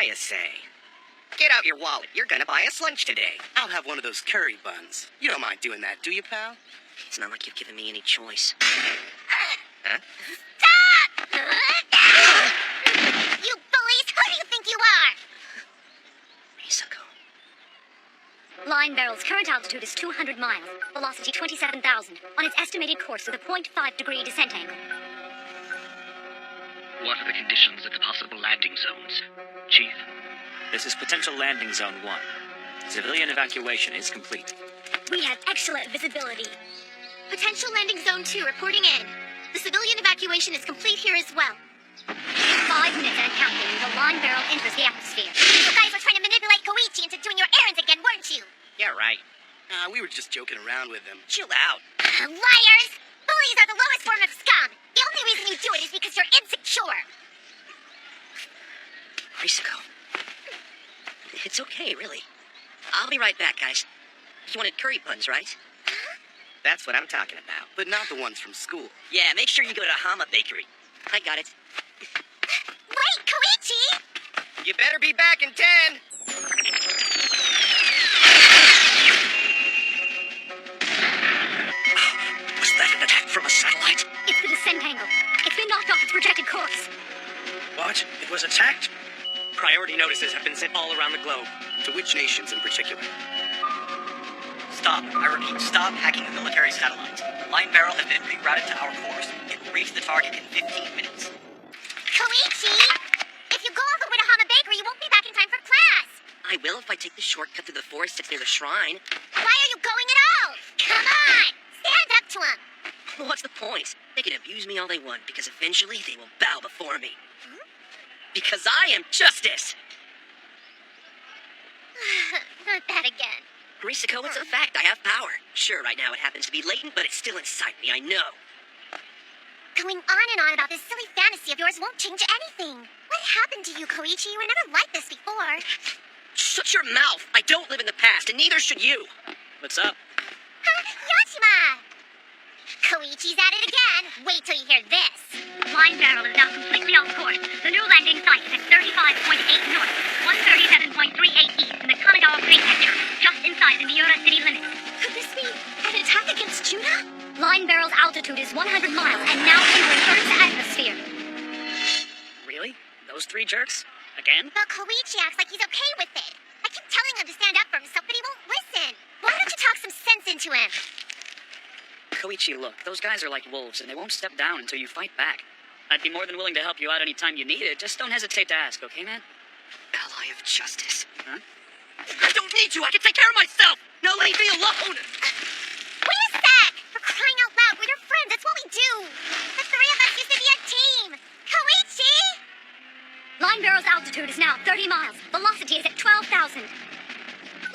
I say? Get out your wallet. You're gonna buy us lunch today. I'll have one of those curry buns. You don't mind doing that, do you, pal? It's not like you've given me any choice. Huh? Stop! You bullies! Who do you think you are? Risako. Linebarrels' current altitude is 200 miles, velocity 27,000, on its estimated course with a 0.5-degree descent angle. What are the conditions at the possible landing zones, Chief? This is potential landing zone 1. Civilian evacuation is complete. We have excellent visibility. Potential landing zone 2 reporting in. The civilian evacuation is complete here as well. 5 minutes and counting until Linebarrel enters the atmosphere. You guys were trying to manipulate Koichi into doing your errands again, weren't you? Yeah, right. We were just joking around with him. Chill out. Liars! Bullies are the lowest form of scum. The only reason you do it is because you're insecure. Risako. It's okay, really. I'll be right back, guys. You wanted curry buns, right? That's what I'm talking about. But not the ones from school. Yeah, make sure you go to Hama Bakery. I got it. Wait, Koichi! You better be back in 10. Was that an attack from a satellite? It's the descent angle. It's been knocked off its projected course. What? It was attacked? Priority notices have been sent all around the globe. To which nations in particular? Stop. I repeat, stop hacking the military satellites. Linebarrel has been rerouted to our course. It will reach the target in 15 minutes. Koichi! If you go all the way to Hama Bakery, you won't be back in time for class. I will if I take the shortcut through the forest that's near the shrine. Why are you going at all? Come on! Stand up to him! What's the point? They can abuse me all they want, because eventually they will bow before me. Because I am justice! Not that again. Risako, it's a fact. I have power. Sure, right now it happens to be latent, but it's still inside me, I know. Going on and on about this silly fantasy of yours won't change anything. What happened to you, Koichi? You were never like this before. Shut your mouth! I don't live in the past, and neither should you! What's up? Yashima! Koichi's at it again. Wait till you hear this. Linebarrel is now completely off course. The new landing site is at 35.8 north, 137.38 east in the Kanagawa Prefecture, just inside the Miura city limits. Could this be an attack against Judah? Linebarrel's altitude is 100 miles and now entering Earth's atmosphere. Really? Those 3 jerks? Again? But Koichi acts like he's okay with it. I keep telling him to stand up for himself, but he won't listen. Why don't you talk some sense into him? Koichi, look, those guys are like wolves, and they won't step down until you fight back. I'd be more than willing to help you out any time you need it. Just don't hesitate to ask, okay, man? Ally of justice. Huh? I don't need you! I can take care of myself! Now leave me alone! Wait a sec! For crying out loud, we're your friends. That's what we do. The 3 of us used to be a team. Koichi! Linebarrel's altitude is now 30 miles. Velocity is at 12,000.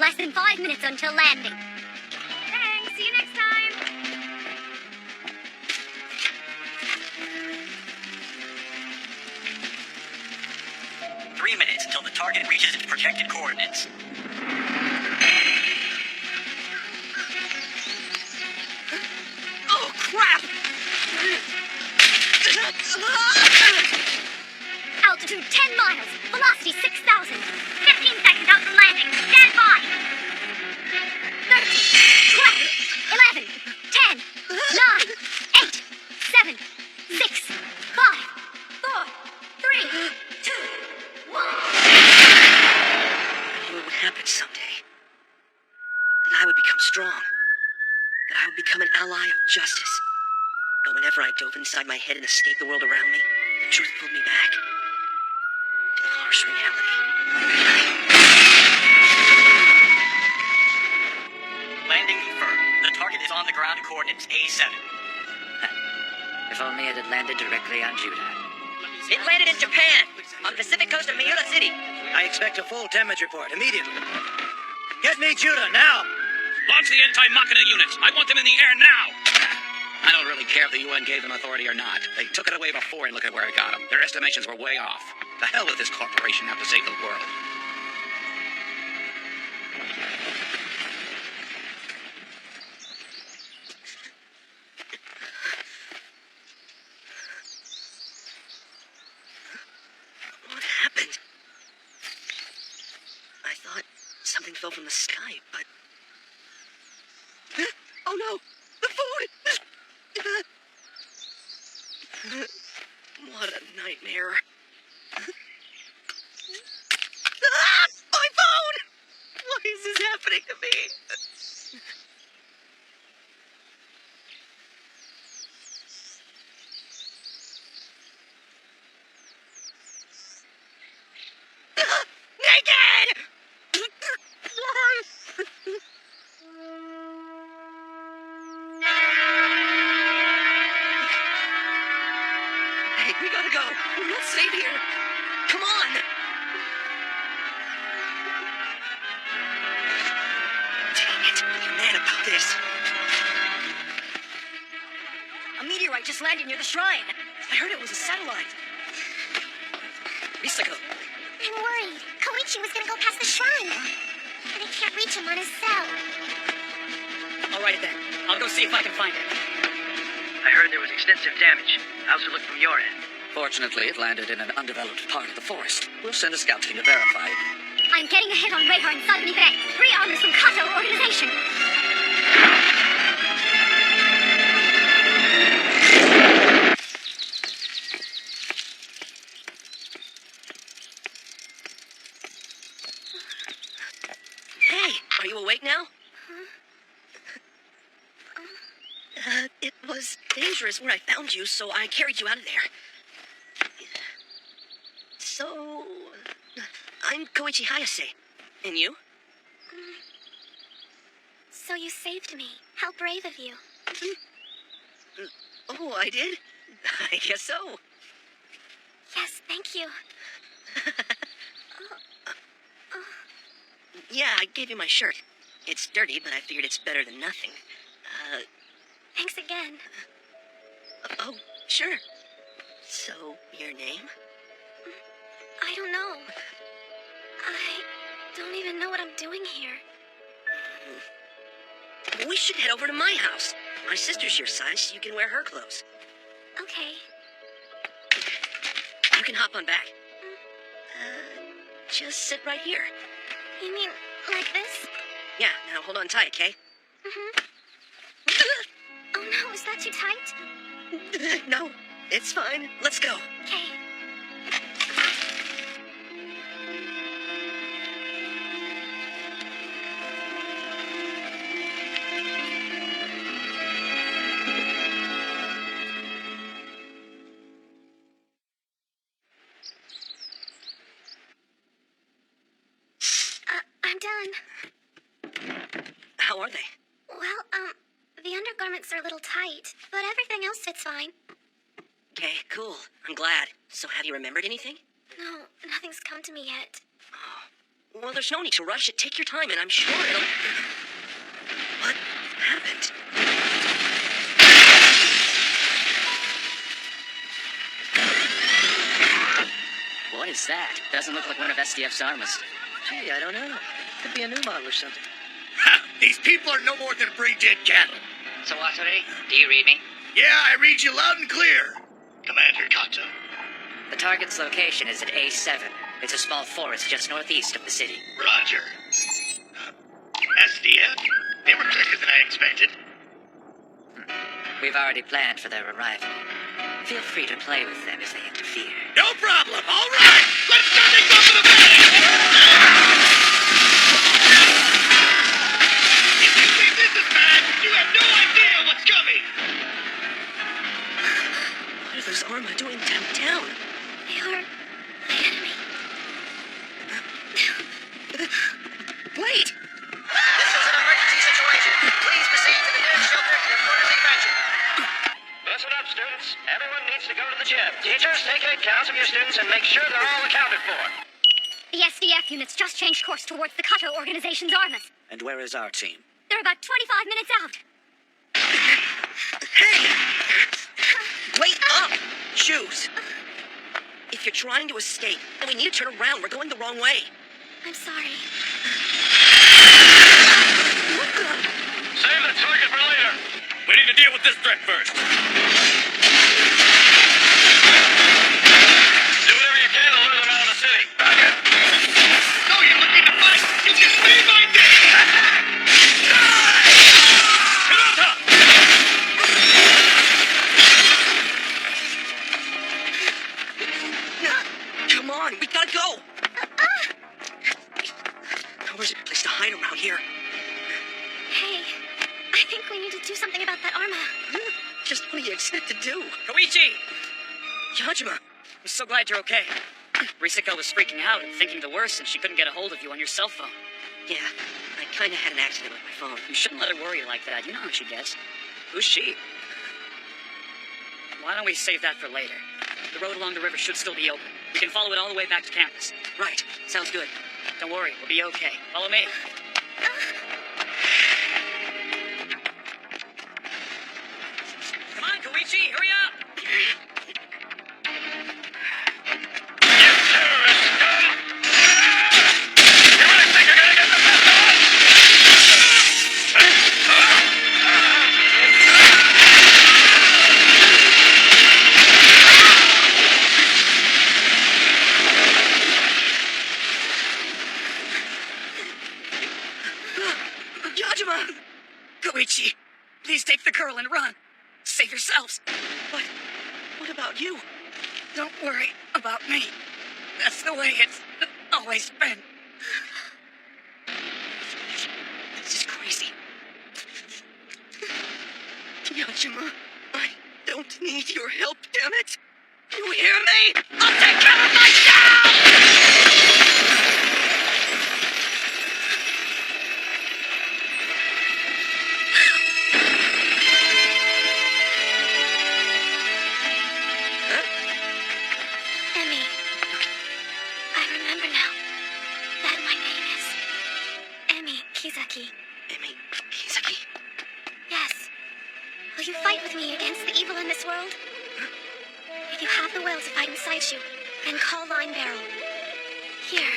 Less than 5 minutes until landing. Thanks. See you next time. 3 minutes until the target reaches its projected coordinates. Oh, crap! Altitude 10 miles. Velocity 6,000. 15 seconds out from landing. Stand by. 13, 12, 11, 10, 9, 8, 7, 6, 5, 4, 3, 2, 1. What would happen someday? That I would become strong. That I would become an ally of justice. But whenever I dove inside my head and escaped the world around me, the truth pulled me back to the harsh reality. Landing confirmed. The target is on the ground at coordinates A7. If only it had landed directly on Judah. It landed in Japan, on the Pacific coast of Miura City. I expect a full damage report immediately. Get me Judah now! Launch the anti-Machina units! I want them in the air now! I don't really care if the UN gave them authority or not. They took it away before and look at where it got them. Their estimations were way off. The hell with this corporation out to save the world. What happened? from the sky, but... Oh no! The food! What a nightmare. My phone! Why is this happening to me? Naked! Hey, we gotta go. We're not safe here. Come on. Dang it. I'm mad about this. A meteorite just landed near the shrine. I heard it was a satellite. Misako. I'm worried. Koichi was gonna go past the shrine. But I can't reach him on his cell. All right, then. I'll go see if I can find it. I heard there was extensive damage. How's it look from your end? Fortunately, it landed in an undeveloped part of the forest. We'll send a scout team to verify it. I'm getting a hit on radar inside Linebarrels. 3 armors from Kato organization. Hey, are you awake now? It was dangerous where I found you, so I carried you out of there. So, I'm Koichi Hayase. And you? So you saved me. How brave of you. Oh, I did? I guess so. Yes, thank you. Yeah, I gave you my shirt. It's dirty, but I figured it's better than nothing. Thanks again. Oh, sure. So, your name? I don't know. I don't even know what I'm doing here. We should head over to my house. My sister's your size, so you can wear her clothes. Okay. You can hop on back. Just sit right here. You mean like this? Yeah, now hold on tight, okay? Oh no, is that too tight? No, it's fine. Let's go. Okay. I'm done. How are they? Well, the undergarments are a little tight, but everything else fits fine. Okay, cool. I'm glad. So have you remembered anything? No, nothing's come to me yet. Well, there's no need to rush it. Take your time, and I'm sure it'll... What happened? What is that? Doesn't look like one of SDF's armors. Gee, I don't know. Could be a new model or something. Ha! These people are no more than brain-dead cattle. Sawatari, do you read me? Yeah, I read you loud and clear. Commander Kato. The target's location is at A7. It's a small forest just northeast of the city. Roger. SDF? They were quicker than I expected. We've already planned for their arrival. Feel free to play with them if they interfere. No problem. All right. Let's start things off with a bang. If you think this is bad, you have no idea what's coming. What are those Arma doing downtown? They are my enemy. Wait! This is an emergency situation. Please proceed to the nearest shelter in accordance with convention. Listen up, students. Everyone needs to go to the gym. Teachers, take accounts of your students and make sure they're all accounted for. The SDF units just changed course towards the Kato organization's armors. And where is our team? They're about 25 minutes out. Hey! Wait up! Shoes! If you're trying to escape, then we need to turn around. We're going the wrong way. I'm sorry. What the... Save the target for later. We need to deal with this threat first. Do whatever you can to lure them out of the city. No, you're looking to fight. You just made my day. on, we gotta go. Where's a good place to hide around here? Hey, I think we need to do something about that Arma. Just what do you expect to do? Koichi! Yajima, I'm so glad you're okay. Risiko was freaking out and thinking the worst, and she couldn't get a hold of you on your cell phone. yeah, I kinda had an accident with my phone. You shouldn't let her worry like that. You know how she gets. Who's she? Why don't we save that for later? The road along the river should still be open. We can follow it all the way back to campus. Right, sounds good. Don't worry, we'll be okay. Follow me. Come on, Koichi, hurry up! You terrorist scum! You really think you're gonna get the best of us? Yajima! Koichi, please take the girl and run. Save yourselves. But what about you? Don't worry about me. That's the way it's always been. This is crazy. Yajima, I don't need your help, damn it! You hear me? I'll take care of myself! Emmy, I remember now that my name is Emmy Kizaki. Emmy, Kizaki. Yes. Will you fight with me against the evil in this world? If you have the will to fight inside you, then call Linebarrel. Here.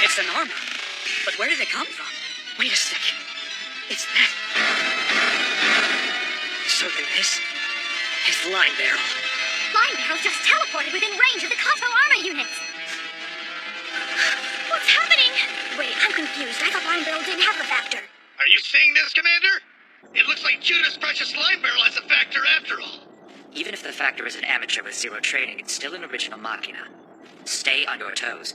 It's an armor. But where did it come from? Wait a second. It's that. So then this is Linebarrel. Linebarrel just teleported within range of the Kato armor units. What's happening? Wait, I'm confused. I thought Linebarrel didn't have the factor. Are you seeing this, Commander? It looks like Judah's precious Linebarrel has a factor after all. Even if the Factor is an amateur with zero training, it's still an original machina. Stay on your toes.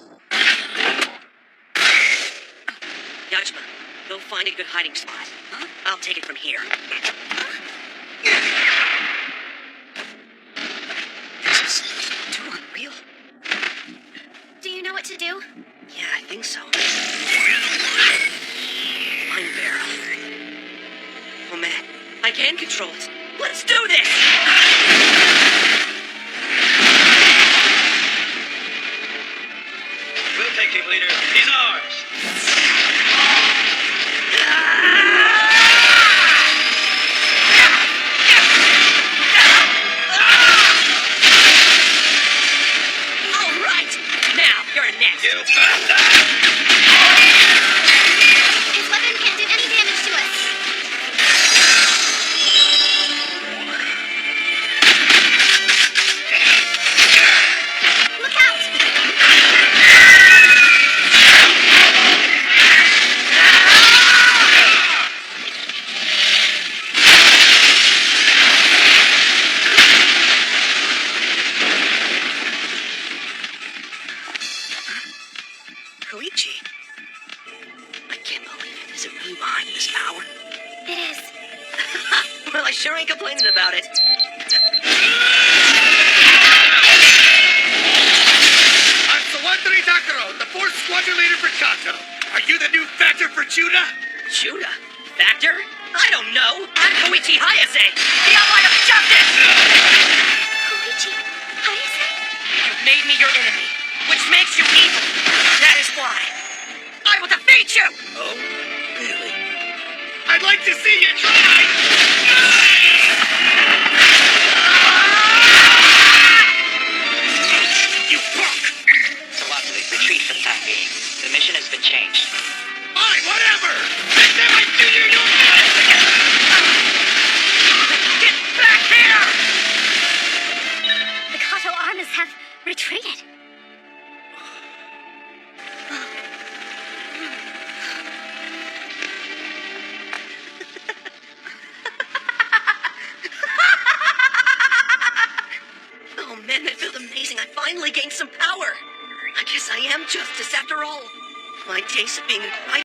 Yajima, go find a good hiding spot. Huh? I'll take it from here. This is too unreal. Do you know what to do? Yeah, I think so. Linebarrel. Oh man, I can control it. Let's do this! We'll take him, leader. He's ours. All right, now you're next. You bastard! His weapon can't do any damage to us. Look out! Koichi. I can't believe it. Is it really behind this power? It is. Well, I sure ain't complaining about it. I'm Sawandari Takaro, the 4th Squadron Leader for Kato. Are you the new factor for Judah? Judah? Factor? I don't know. I'm Koichi Hayase, the ally of justice! Koichi, Hayase? You've made me your enemy, which makes you evil. That is why I will defeat you! Oh, really? I'd like to see you try! You punk! Velocity, retreat for the time being. The mission has been changed. Fine, whatever! Next time I see you, you'll notice again! Get back here! The Kato armies have retreated. Oh man, that feels amazing. I finally gained some power. I guess I am justice after all. My days of being in quiet.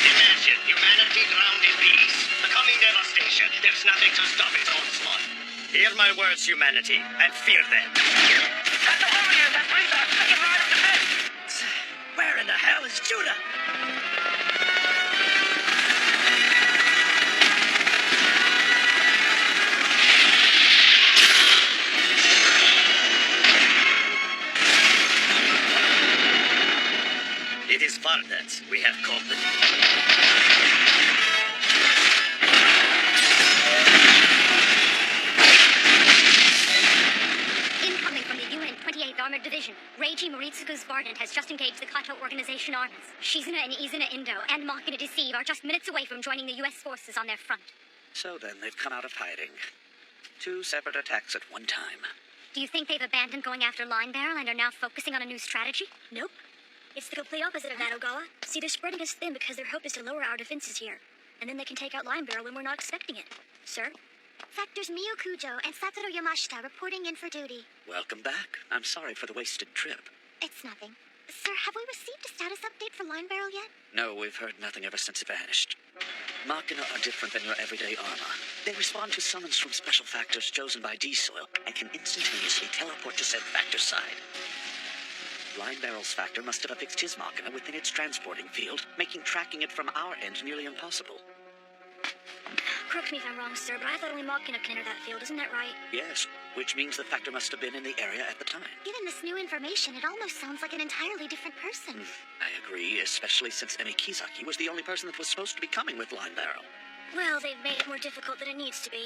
Imagine humanity drowned in peace, becoming devastation. There's nothing to stop its onslaught. Hear my words, humanity, and fear them. That's the warrior that brings our second line of defense. Where in the hell is Judah? It is Vardas we have called it. Incoming from the UN 28th Armored Division, Reiji Moritsuku's Vardant has just engaged the Kato Organization armies. Shizuna and Izuna Indo and Machina Deceive are just minutes away from joining the US forces on their front. So then, they've come out of hiding. 2 separate attacks at one time. Do you think they've abandoned going after Linebarrel and are now focusing on a new strategy? Nope. It's the complete opposite of that, Ogawa. See, they're spreading us thin because their hope is to lower our defenses here. And then they can take out Linebarrel when we're not expecting it. Sir? Factors Miyo Kujo and Satoru Yamashita reporting in for duty. Welcome back. I'm sorry for the wasted trip. It's nothing. Sir, have we received a status update for Linebarrel yet? No, we've heard nothing ever since it vanished. Machina are different than your everyday armor. They respond to summons from special factors chosen by D-Soil and can instantaneously teleport to said factor's side. Linebarrel's factor must have affixed his Machina within its transporting field, making tracking it from our end nearly impossible. Correct me if I'm wrong, sir, but I thought only Machina can enter that field. Isn't that right? Yes, which means the factor must have been in the area at the time. Given this new information, it almost sounds like an entirely different person. I agree, especially since Emi Kizaki was the only person that was supposed to be coming with Linebarrel. Well, they've made it more difficult than it needs to be.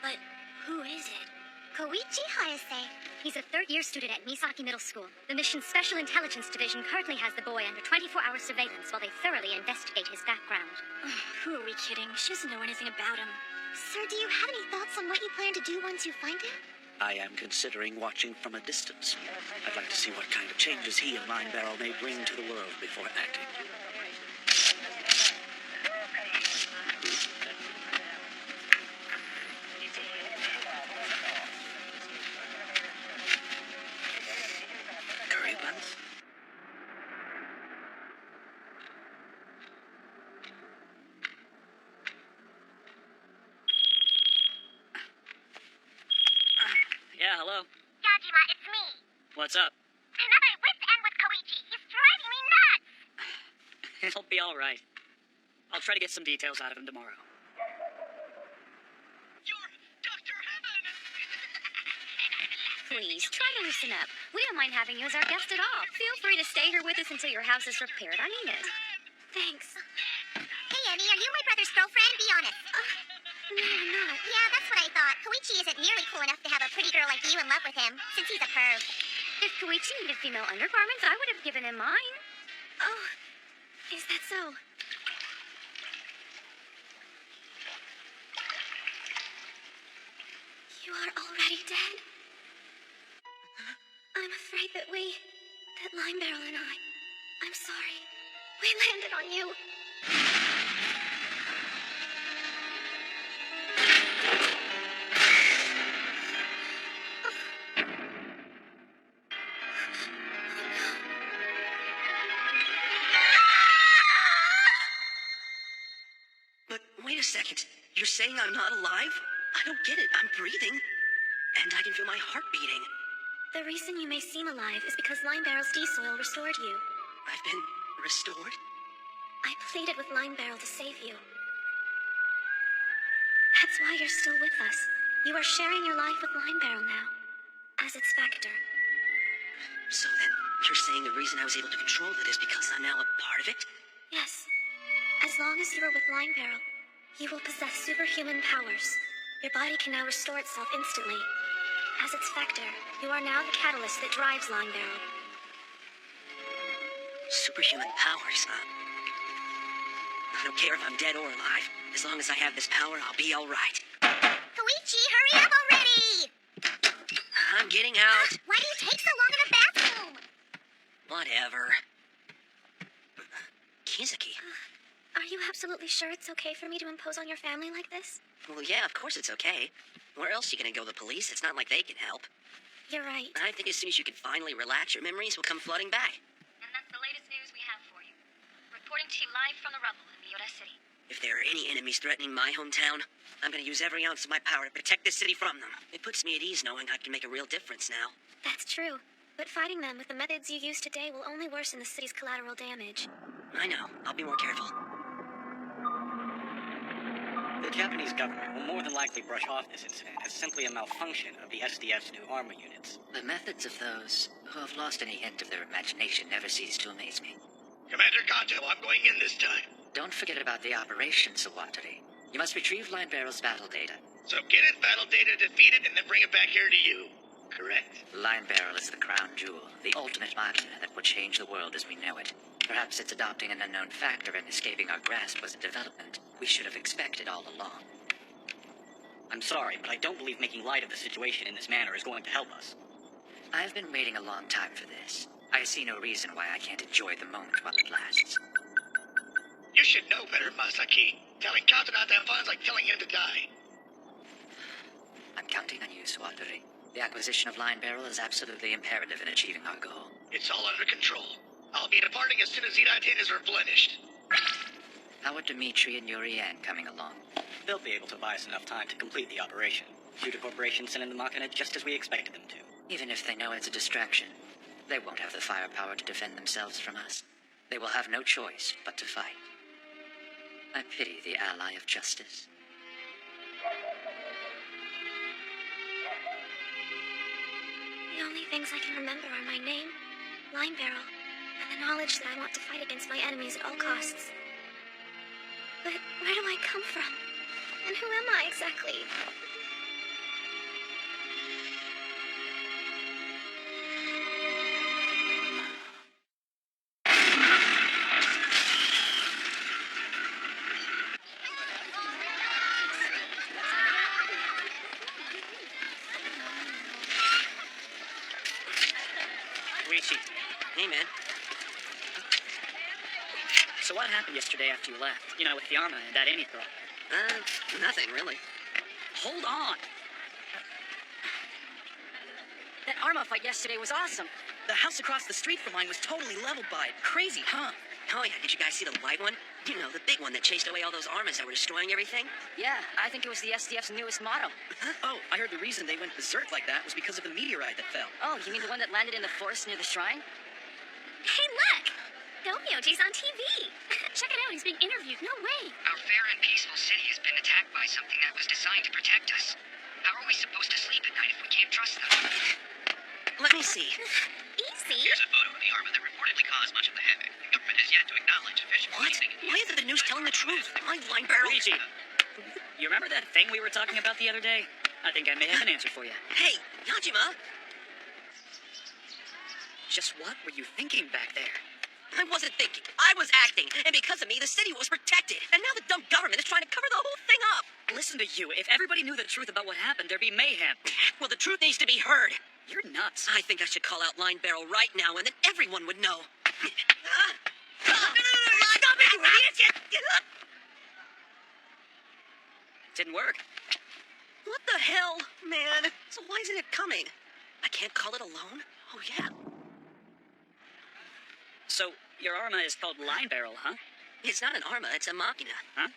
But who is it? Koichi Hayase. He's a third-year student at Misaki Middle School. The mission's Special Intelligence Division currently has the boy under 24-hour surveillance while they thoroughly investigate his background. Who are we kidding? She doesn't know anything about him. Sir, do you have any thoughts on what you plan to do once you find him? I am considering watching from a distance. I'd like to see what kind of changes he and Linebarrel may bring to the world before acting. Curry buns? Yeah, hello. Yajima, it's me. What's up? I'm at my wit's end with Koichi. He's driving me nuts. It'll be all right. I'll try to get some details out of him tomorrow. You're Dr. Heaven! Please, try to loosen up. We don't mind having you as our guest at all. Feel free to stay here with us until your house is repaired. I mean it. Thanks. Hey, Annie, are you my brother's girlfriend? Be honest. No, I'm not. Yeah, that's what I thought. Koichi isn't nearly cool enough to have a pretty girl like you in love with him, since he's a perv. If Koichi needed female undergarments, I would have given him mine. Oh, is that so? You are already dead? I'm afraid that Linebarrel and I'm sorry. We landed on you. But wait a second. You're saying I'm not alive? I don't get it. I'm breathing. And I can feel my heart beating. The reason you may seem alive is because Linebarrel's D-Soil restored you. I've been restored? I pleaded with Linebarrel to save you. That's why you're still with us. You are sharing your life with Linebarrel now, as its factor. So then, you're saying the reason I was able to control it is because I'm now a part of it? Yes. As long as you are with Linebarrel, you will possess superhuman powers. Your body can now restore itself instantly. As its factor, you are now the catalyst that drives Linebarrel. Superhuman powers, huh? I don't care if I'm dead or alive. As long as I have this power, I'll be alright. Koichi, hurry up already! I'm getting out. Why do you take so long in the bathroom? Whatever. Kizuki. Are you absolutely sure it's okay for me to impose on your family like this? Well, yeah, of course it's okay. Where else are you gonna go? The police? It's not like they can help. You're right. I think as soon as you can finally relax, your memories will come flooding back. And that's the latest news we have for you. Reporting to you live from the rubble in Miura City. If there are any enemies threatening my hometown, I'm gonna use every ounce of my power to protect this city from them. It puts me at ease knowing I can make a real difference now. That's true. But fighting them with the methods you used today will only worsen the city's collateral damage. I know. I'll be more careful. The Japanese government will more than likely brush off this incident as simply a malfunction of the SDF's new armor units. The methods of those who have lost any hint of their imagination never cease to amaze me. Commander Kato, I'm going in this time. Don't forget about the operation, Sawatari. You must retrieve Linebarrel's battle data. So get it, battle data, defeat it, and then bring it back here to you. Correct. Linebarrel is the crown jewel, the ultimate machina that will change the world as we know it. Perhaps its adopting an unknown factor and escaping our grasp was a development we should have expected all along. I'm sorry, but I don't believe making light of the situation in this manner is going to help us. I've been waiting a long time for this. I see no reason why I can't enjoy the moment while it lasts. You should know better, Masaki. Telling Kato not to have fun is like telling him to die. I'm counting on you, Sawatari. The acquisition of Linebarrel is absolutely imperative in achieving our goal. It's all under control. I'll be departing as soon as Z-10 is replenished. How are Dimitri and Yurian coming along? They'll be able to buy us enough time to complete the operation. Juda Corporation sent in the machina just as we expected them to. Even if they know it's a distraction, they won't have the firepower to defend themselves from us. They will have no choice but to fight. I pity the ally of justice. The only things I can remember are my name, Linebarrel, and the knowledge that I want to fight against my enemies at all costs. But where do I come from? And who am I exactly? Koichi. Hey, man. So what happened yesterday after you left? You know, with the Arma and that Amy girl. Nothing, really. Hold on. That Arma fight yesterday was awesome. The house across the street from mine was totally leveled by it. Crazy, huh? Oh, yeah, did you guys see the white one? You know, the big one that chased away all those armas that were destroying everything? Yeah, I think it was the SDF's newest motto. Huh? Oh, I heard the reason they went berserk like that was because of the meteorite that fell. Oh, you mean the one that landed in the forest near the shrine? Hey, look! Gomyoji's on TV. Check it out, he's being interviewed. No way. Our fair and peaceful city has been attacked by something that was designed to protect us. How are we supposed to sleep at night if we can't trust them? Let me see. Easy. Here's a photo of the armor that reportedly caused much of the havoc. The government has yet to acknowledge official What? findings. Why isn't the news telling the truth? My Linebarrel. Luigi, you remember that thing we were talking about the other day? I think I may have an answer for you. Hey, Yajima! Just what were you thinking back there? I wasn't thinking. I was acting. And because of me, the city was protected. And now the dumb government is trying to cover the whole thing up. Listen to you. If everybody knew the truth about what happened, there'd be mayhem. Well, the truth needs to be heard. You're nuts. I think I should call out Linebarrel right now, and then everyone would know. Stop it, you idiot! Didn't work. What the hell, man? So why isn't it coming? I can't call it alone? Oh, yeah. So, your Arma is called Linebarrel, huh? It's not an arma, it's a machina. Huh?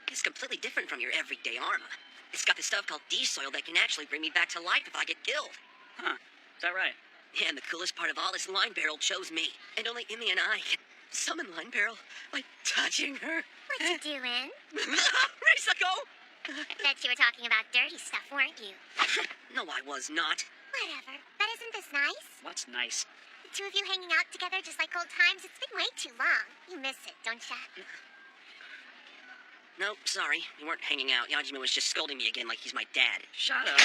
It's completely different from your everyday arma. It's got this stuff called D-Soil that can actually bring me back to life if I get killed. Huh. Is that right? Yeah, and the coolest part of all is Linebarrel chose me. And only Emmy and I can summon Linebarrel by touching her. What you doing? Risa, go! Bet you were talking about dirty stuff, weren't you? No, I was not. Whatever. But isn't this nice? What's nice? The two of you hanging out together just like old times. It's been way too long. You miss it, don't ya? Nope, sorry. We weren't hanging out. Yajima was just scolding me again like he's my dad. Shut up.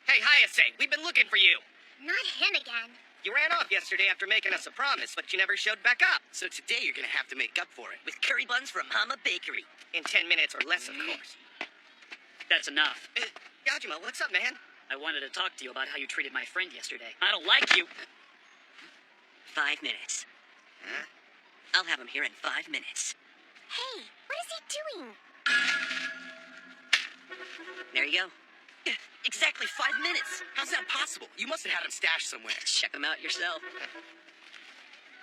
Hey, Hayase, we've been looking for you. Not him again. You ran off yesterday after making us a promise, but you never showed back up. So today you're gonna have to make up for it. With curry buns from Mama Bakery. In 10 minutes or less, of course. That's enough. Yajima, what's up, man? I wanted to talk to you about how you treated my friend yesterday. I don't like you. 5 minutes. Huh? I'll have him here in 5 minutes. Hey, what is he doing? There you go. Exactly 5 minutes. How's that possible? You must have had him stashed somewhere. Check them out yourself.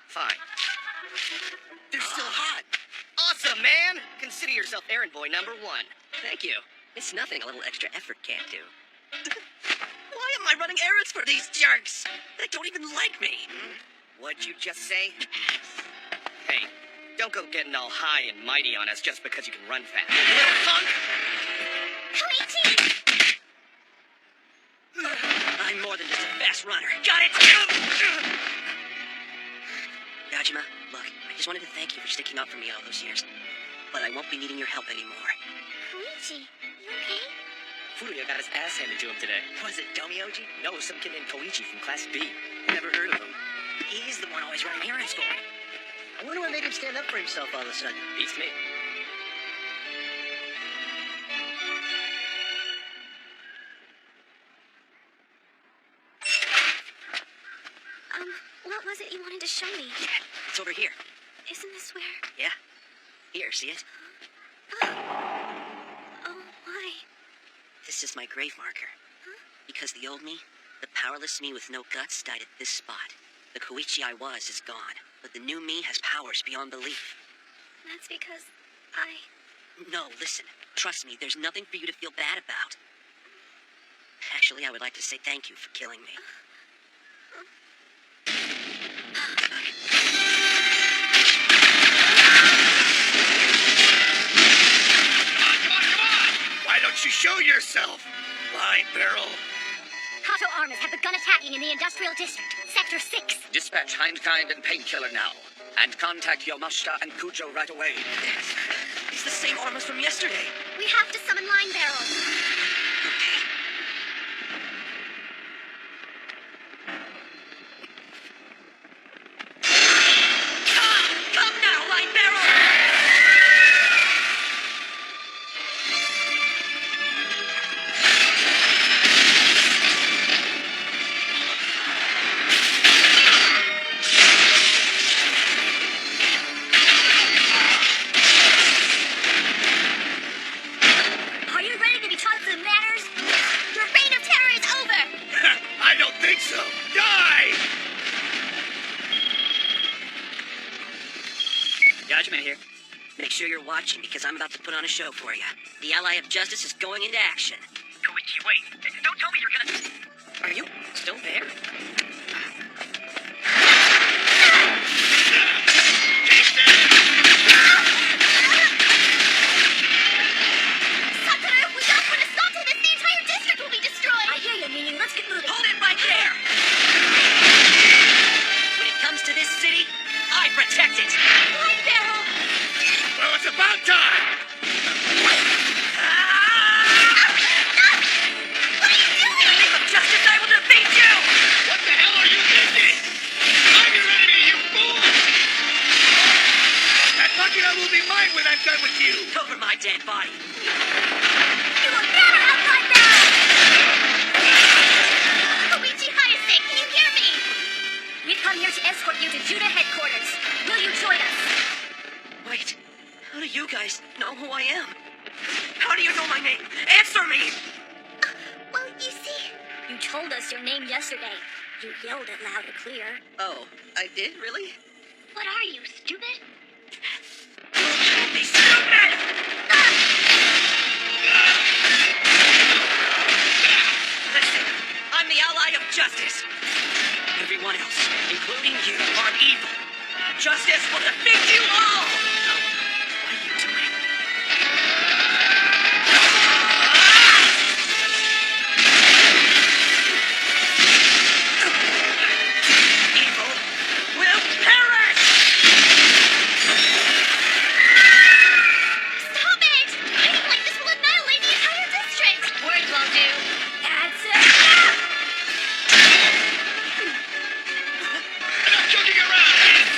Fine. They're still hot. Awesome, man! Consider yourself errand boy number 1. Thank you. It's nothing a little extra effort can't do. Why am I running errands for these jerks? They don't even like me. What'd you just say? Hey, don't go getting all high and mighty on us just because you can run fast. You little punk! Koichi! I'm more than just a fast runner. Got it? Yajima, look, I just wanted to thank you for sticking up for me all those years. But I won't be needing your help anymore. Koichi, you okay? Furuya got his ass handed to him today. Was it Domyoji? No, some kid named Koichi from Class B. Never heard of him. He's the one always running errands for me. I wonder what made him stand up for himself all of a sudden. Beats me. What was it you wanted to show me? It's over here. Isn't this where... Yeah. Here, see it? Oh, why? This is my grave marker. Because the old me, the powerless me with no guts, died at this spot. The Koichi I was is gone, but the new me has powers beyond belief. That's because No, listen. Trust me, there's nothing for you to feel bad about. Actually, I would like to say thank you for killing me. Why don't you show yourself, Linebarrel? Kato armors have begun attacking in the industrial district, Sector 6. Dispatch Hindkind and Painkiller now. And contact Yamashita and Kujo right away. It's the same armors from yesterday. We have to summon Linebarrels. Come now, Linebarrel! Are you ready to be taught some manners? Your reign of terror is over! I don't think so. Die! Yajima here. Make sure you're watching, because I'm about to put on a show for you. The Ally of Justice is going into action. Koichi, wait. Don't tell me you're gonna... Are you still there? Sakura, we gotta put a stop to this! The entire district will be destroyed! I hear you, Mimi. Let's get moving. Hold it right there! When it comes to this city, I protect it! Linebarrel! Well, it's about time! In the name of justice, I will defeat you! What the hell are you thinking? I'm your enemy, you fool! That Makina will be mine when I'm done with you! Over my dead body. You will never have Linebarrel! Koichi Hayase, can you hear me? We've come here to escort you to Judah headquarters. Will you join us? Wait, how do you guys know who I am? How do you know my name? Answer me! Well, you see... You told us your name yesterday. You yelled it loud and clear. Oh, I did, really? What are you, stupid? Don't be stupid! Listen, I'm the Ally of justice. Everyone else, including you, are evil. Justice will defeat you all! What are you doing? Evil will perish! Stop it! Fighting like this will annihilate the entire district! Words won't do. That's it. Enough joking around, kids!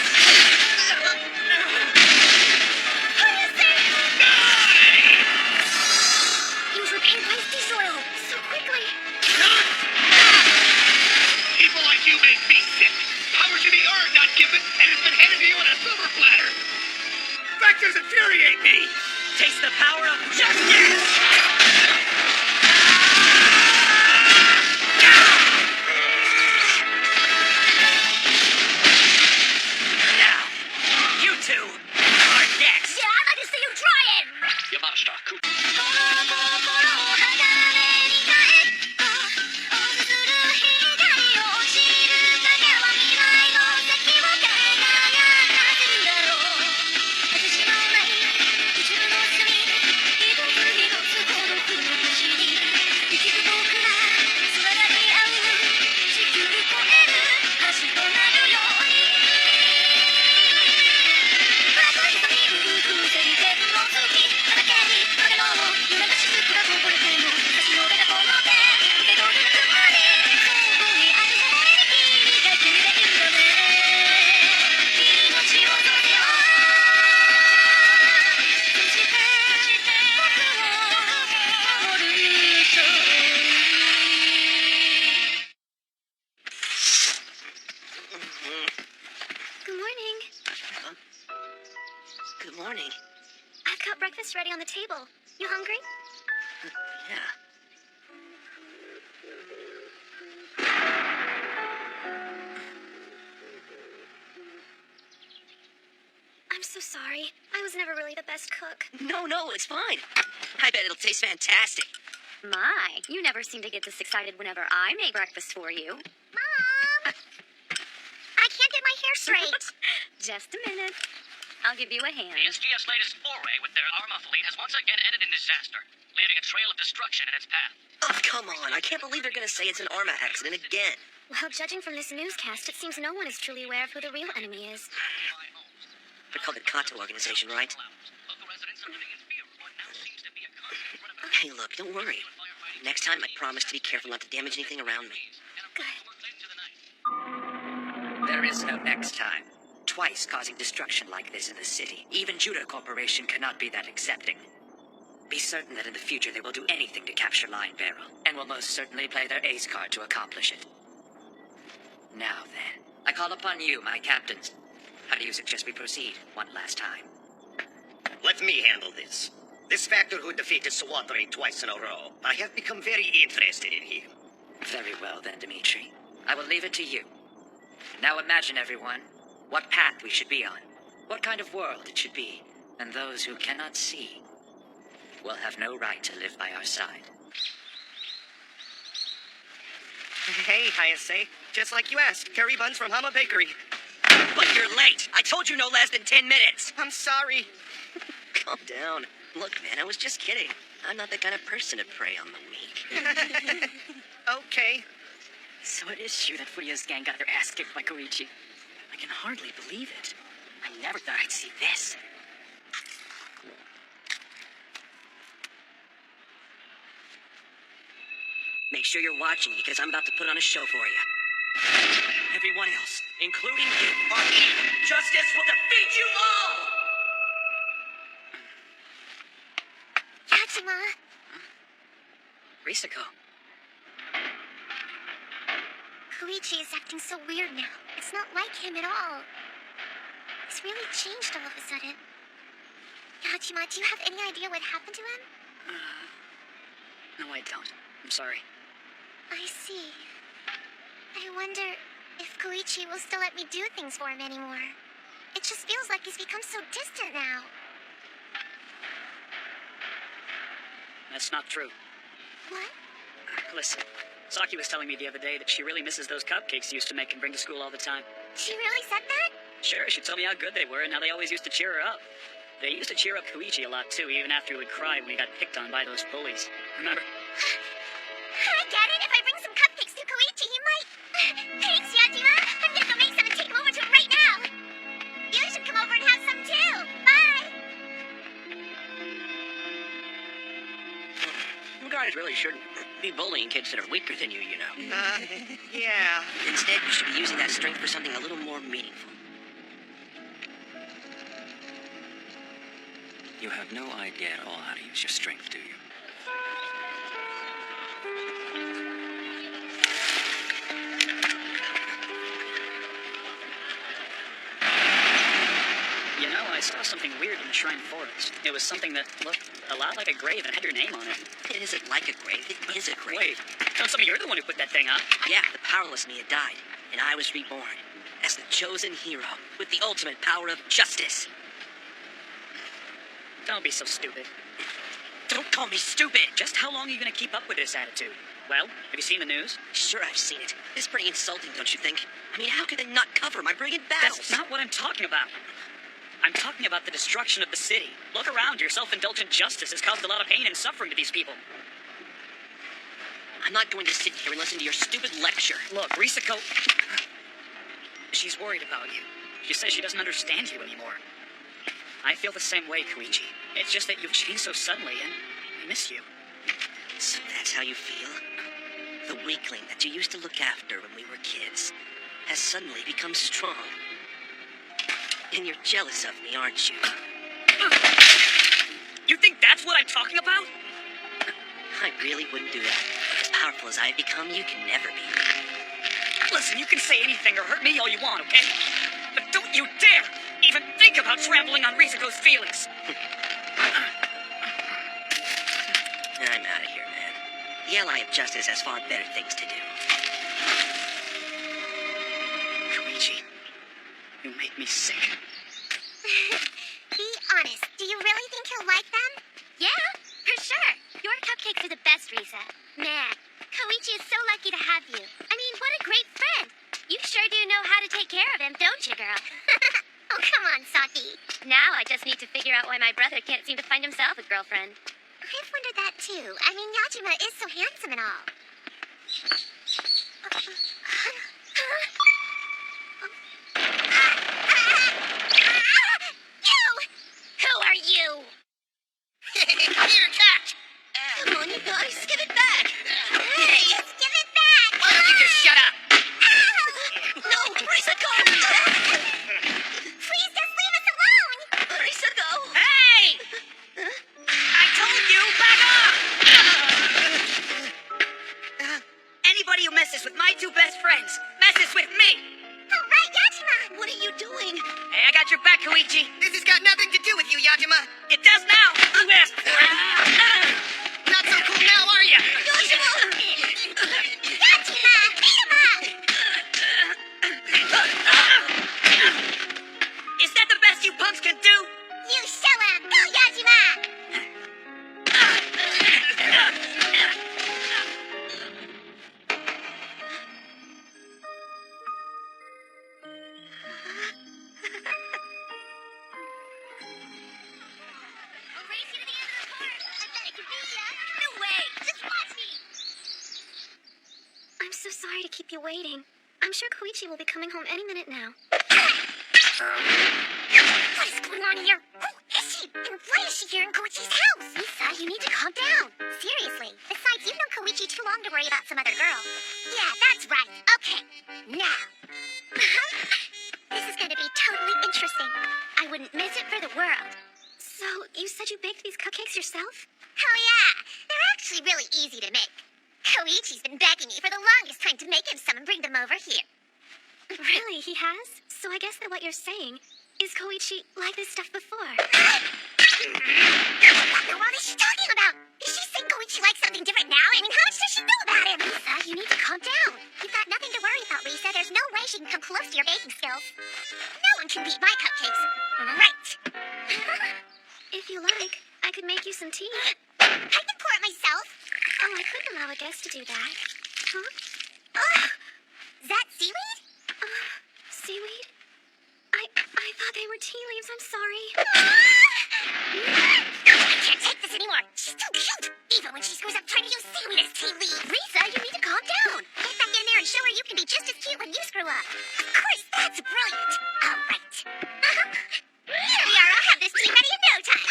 He was repaired by his diesel oil so quickly. People like you make me sick. Power should be earned, not given, and it's been handed to you on a silver platter. Factors infuriate me. Taste the power of justice! Now, you two are next! Yeah, I'd like to see you try it. Yamashita, 'Good morning. Good morning. I've got breakfast ready on the table. You hungry? Yeah. I'm so sorry. I was never really the best cook. No, it's fine. I bet it'll taste fantastic. My, you never seem to get this excited whenever I make breakfast for you. Mom! I can't get my hair straight. Just a minute. I'll give you a hand. The SGF's latest foray with their Arma fleet has once again ended in disaster, leaving a trail of destruction in its path. Oh, come on. I can't believe they're gonna say it's an Arma accident again. Well, judging from this newscast, it seems no one is truly aware of who the real enemy is. They're called the Kato organization, right? Local residents are living in fear of what now seems to be a constant threat of Hey, look, don't worry. Next time, I promise to be careful not to damage anything around me. Good. There is no next time. Twice causing destruction like this in the city. Even Judah Corporation cannot be that accepting. Be certain that in the future they will do anything to capture Linebarrel, and will most certainly play their ace card to accomplish it. Now then, I call upon you, my captains. How do you suggest we proceed one last time? Let me handle this. This factor who defeated Sawatari twice in a row, I have become very interested in him. Very well then, Dimitri. I will leave it to you. Now imagine, everyone, what path we should be on, what kind of world it should be, and those who cannot see will have no right to live by our side. Hey, Hayase. Just like you asked, curry buns from Hama Bakery. But you're late. I told you no less than 10 minutes. I'm sorry. Calm down. Look, man, I was just kidding. I'm not the kind of person to prey on the weak. Okay. So it is you that Furio's gang got their ass kicked by Koichi. I can hardly believe it. I never thought I'd see this. Make sure you're watching, because I'm about to put on a show for you. Everyone else, including you, are evil. Justice will defeat you all! Yajima! Risako. Koichi is acting so weird now. It's not like him at all. He's really changed all of a sudden. Yajima, do you have any idea what happened to him? No, I don't. I'm sorry. I see. I wonder if Koichi will still let me do things for him anymore. It just feels like he's become so distant now. That's not true. What? Listen, Saki was telling me the other day that she really misses those cupcakes you used to make and bring to school all the time. She really said that? Sure, she told me how good they were and how they always used to cheer her up. They used to cheer up Koichi a lot too, even after he would cry when he got picked on by those bullies. Remember? I get it. If I bring some cupcakes to Koichi, he might... Thanks, Yajima. I'm gonna go make some and take them over to him right now. You should come over and have some too. Bye. You guys really shouldn't be bullying kids that are weaker than you, you know. Yeah. Instead, you should be using that strength for something a little more meaningful. You have no idea at all how to use your strength, do you? You know, I saw something weird in the Shrine Forest. It was something that looked a lot like a grave and had your name on it. It isn't like a grave. It is a grave. Wait, don't tell me you're the one who put that thing up. Yeah, the powerless me had died, and I was reborn as the chosen hero with the ultimate power of justice. Don't be so stupid. Don't call me stupid! Just how long are you going to keep up with this attitude? Well, have you seen the news? Sure, I've seen it. It's pretty insulting, don't you think? I mean, how could they not cover my brilliant battles? That's not what I'm talking about. I'm talking about the destruction of the city. Look around. Your self-indulgent justice has caused a lot of pain and suffering to these people. I'm not going to sit here and listen to your stupid lecture. Look, Risako... She's worried about you. She says she doesn't understand you anymore. I feel the same way, Koichi. It's just that you've changed so suddenly, and I miss you. So that's how you feel? The weakling that you used to look after when we were kids has suddenly become strong. And you're jealous of me, aren't you? You think that's what I'm talking about? I really wouldn't do that. As powerful as I've become, you can never be. Listen, you can say anything or hurt me all you want, okay? But don't you dare even think about trampling on Risako's feelings. I'm out of here, man. The Ally of Justice has far better things to do. Koichi, you make me sick. Be honest. Do you really think he'll like them? Yeah, for sure. Your cupcakes are the best, Risa. Man, Koichi is so lucky to have you. I mean, what a great friend. You sure do know how to take care of him, don't you, girl? Oh, come on, Saki. Now I just need to figure out why my brother can't seem to find himself a girlfriend. I've wondered that too. I mean, Yajima is so handsome and all. You! Who are you? Here, catch! Come on, you guys, give it back! Hey, just give it back! Why don't you just shut up? No, Risako! Please just leave us alone! Risako! Hey! I told you, back off! Anybody who messes with my two best friends messes with me! All right, Yajima! What are you doing? Hey, I got your back, Koichi. This has got nothing to do with you, Yajima. It does now! You asked for it! Not so cool now, are you? Yajima! Beat him up! Is that the best you punks can do? You show him! Go, Yajima! I'll race you to the end of the course. I bet I can beat ya. No way. Just watch me. I'm so sorry to keep you waiting. I'm sure Koichi will be coming home any minute now. What is going on here? Who is she? And why is she here in Koichi's house? Lisa, you need to calm down. Seriously. Besides, you've known Koichi too long to worry about some other girl. Yeah, that's right. Okay. Now. This is going to be totally interesting. I wouldn't miss it for the world. So, you said you baked these cupcakes yourself? Oh yeah, they're actually really easy to make. Koichi's been begging me for the longest time to make him some and bring them over here. Really, he has? So I guess that what you're saying is Koichi like this stuff before. What the world is she talking about? Is she saying Koichi likes something different now? I mean, how much does she know about him? Lisa, you need to calm down. You've got nothing to worry about, Lisa. There's no way she can come close to your baking skills. No one can beat my cupcakes. Right. If you like, I could make you some tea. I can pour it myself. Oh, I couldn't allow a guest to do that. Huh? Ugh! Is that seaweed? Seaweed? I thought they were tea leaves. I'm sorry. I can't take this anymore. She's too cute. Even when she screws up trying to use seaweed as tea leaves. Lisa, you need to calm down. Get back in there and show her you can be just as cute when you screw up. Of course, that's brilliant. All right. Here we are. I'll have this tea ready in no time.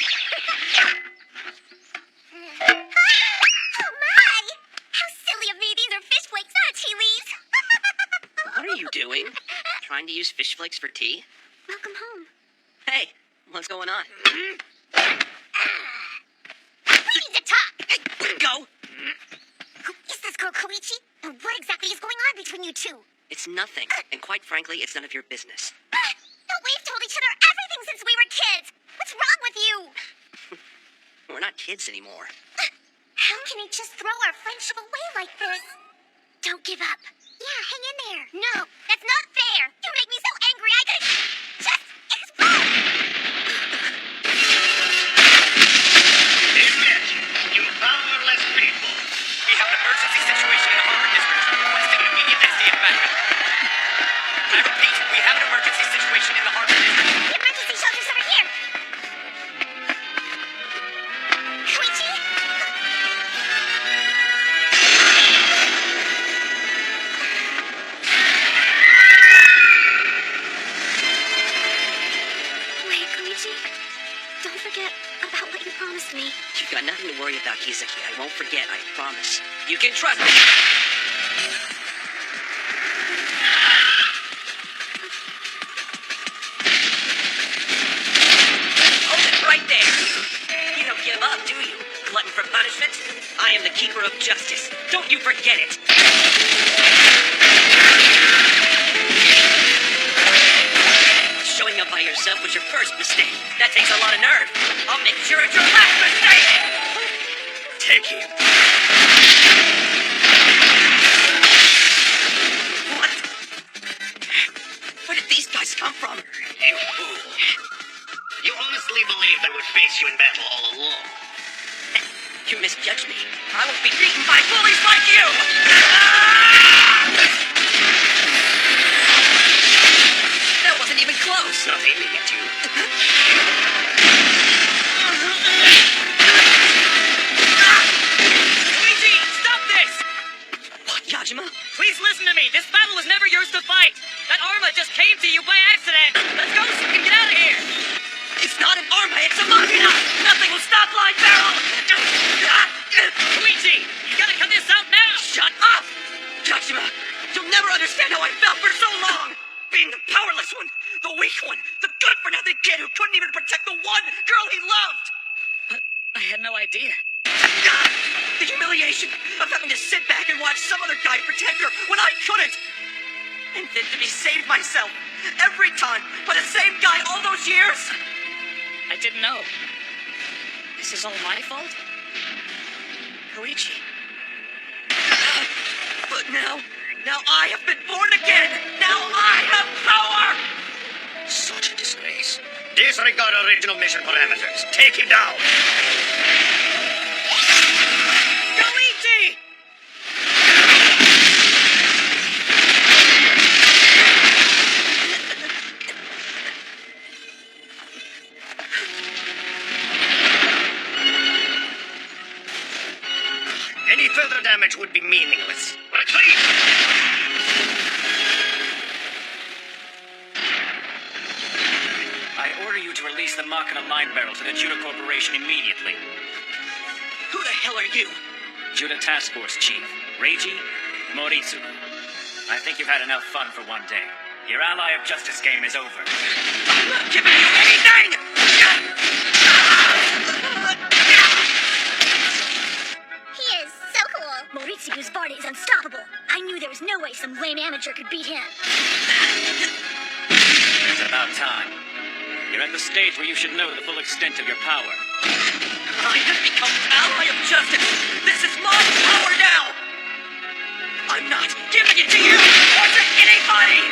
Oh, my! How silly of me. These are fish flakes, not tea leaves. What are you doing? Trying to use fish flakes for tea? Welcome home. Hey, what's going on? We need to talk. Go! Who is this girl, Koichi? And what exactly is going on between you two? It's nothing, and quite frankly, it's none of your business. But we've told each other everything since we were kids. What's wrong with you? We're not kids anymore. How can he just throw our friendship away like this? Don't give up. Yeah, hang in there. No, that's not fair. You make me so angry I could just explode. Imagine, you powerless people. We have an emergency situation in the Harbor District. Requesting immediate SDF backup. I repeat, we have an emergency situation in the Harbor District. The emergency shelter's over here. Koichi? Wait, Koichi. Don't forget about what you promised me. You've got nothing to worry about, Kizuki. I won't forget, I promise. You can trust me! Hold it right there! You don't give up, do you? Glutton for punishment? I am the keeper of justice. Don't you forget it! Showing up by yourself was your first mistake. That takes a lot of nerve. I'll make sure it's your last mistake! Take him. What? Where did these guys come from? You fool. You honestly believed I would face you in battle all along. You misjudged me. I won't be beaten by bullies like you! That wasn't even close. Not aiming at you. Luigi, stop this! What, Yajima? Please listen to me. This battle was never yours to fight. That Arma just came to you by accident. Let's go so we can get out of here. It's not an Arma, it's a Machina! Nothing will stop Linebarrel! Luigi, you gotta cut this out now. Shut up! Yajima, you'll never understand how I felt for so long! Being the powerless one, the weak one, the good-for-nothing kid who couldn't even protect the one girl he loved! But I had no idea. The humiliation of having to sit back and watch some other guy protect her when I couldn't! And then to be saved myself, every time, by the same guy all those years! I didn't know. This is all my fault? Koichi. But now I have been born again! Now I have power! Such a disgrace. Disregard original mission parameters. Take him down. Koichi! Any further damage would be meaningless. Retreat! I order you to release the Machina Linebarrels to the Judah Corporation immediately. Who the hell are you? Judah Task Force Chief, Reiji Moritsugu. I think you've had enough fun for one day. Your ally of justice game is over. I'm not giving you anything! He is so cool. Moritsugu's Barda is unstoppable. I knew there was no way some lame amateur could beat him. It's about time. You're at the stage where you should know the full extent of your power. I have become ally of justice! This is my power now! I'm not giving it to you or to anybody!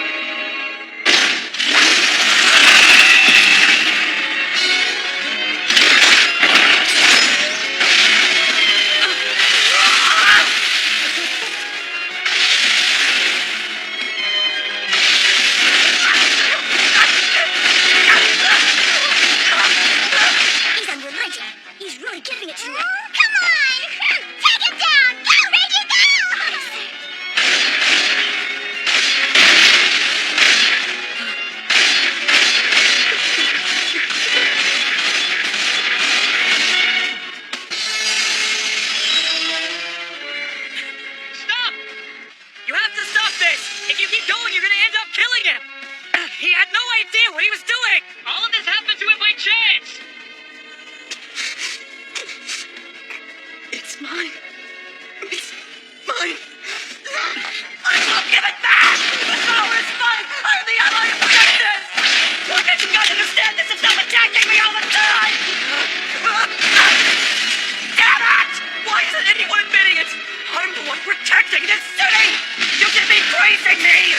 me!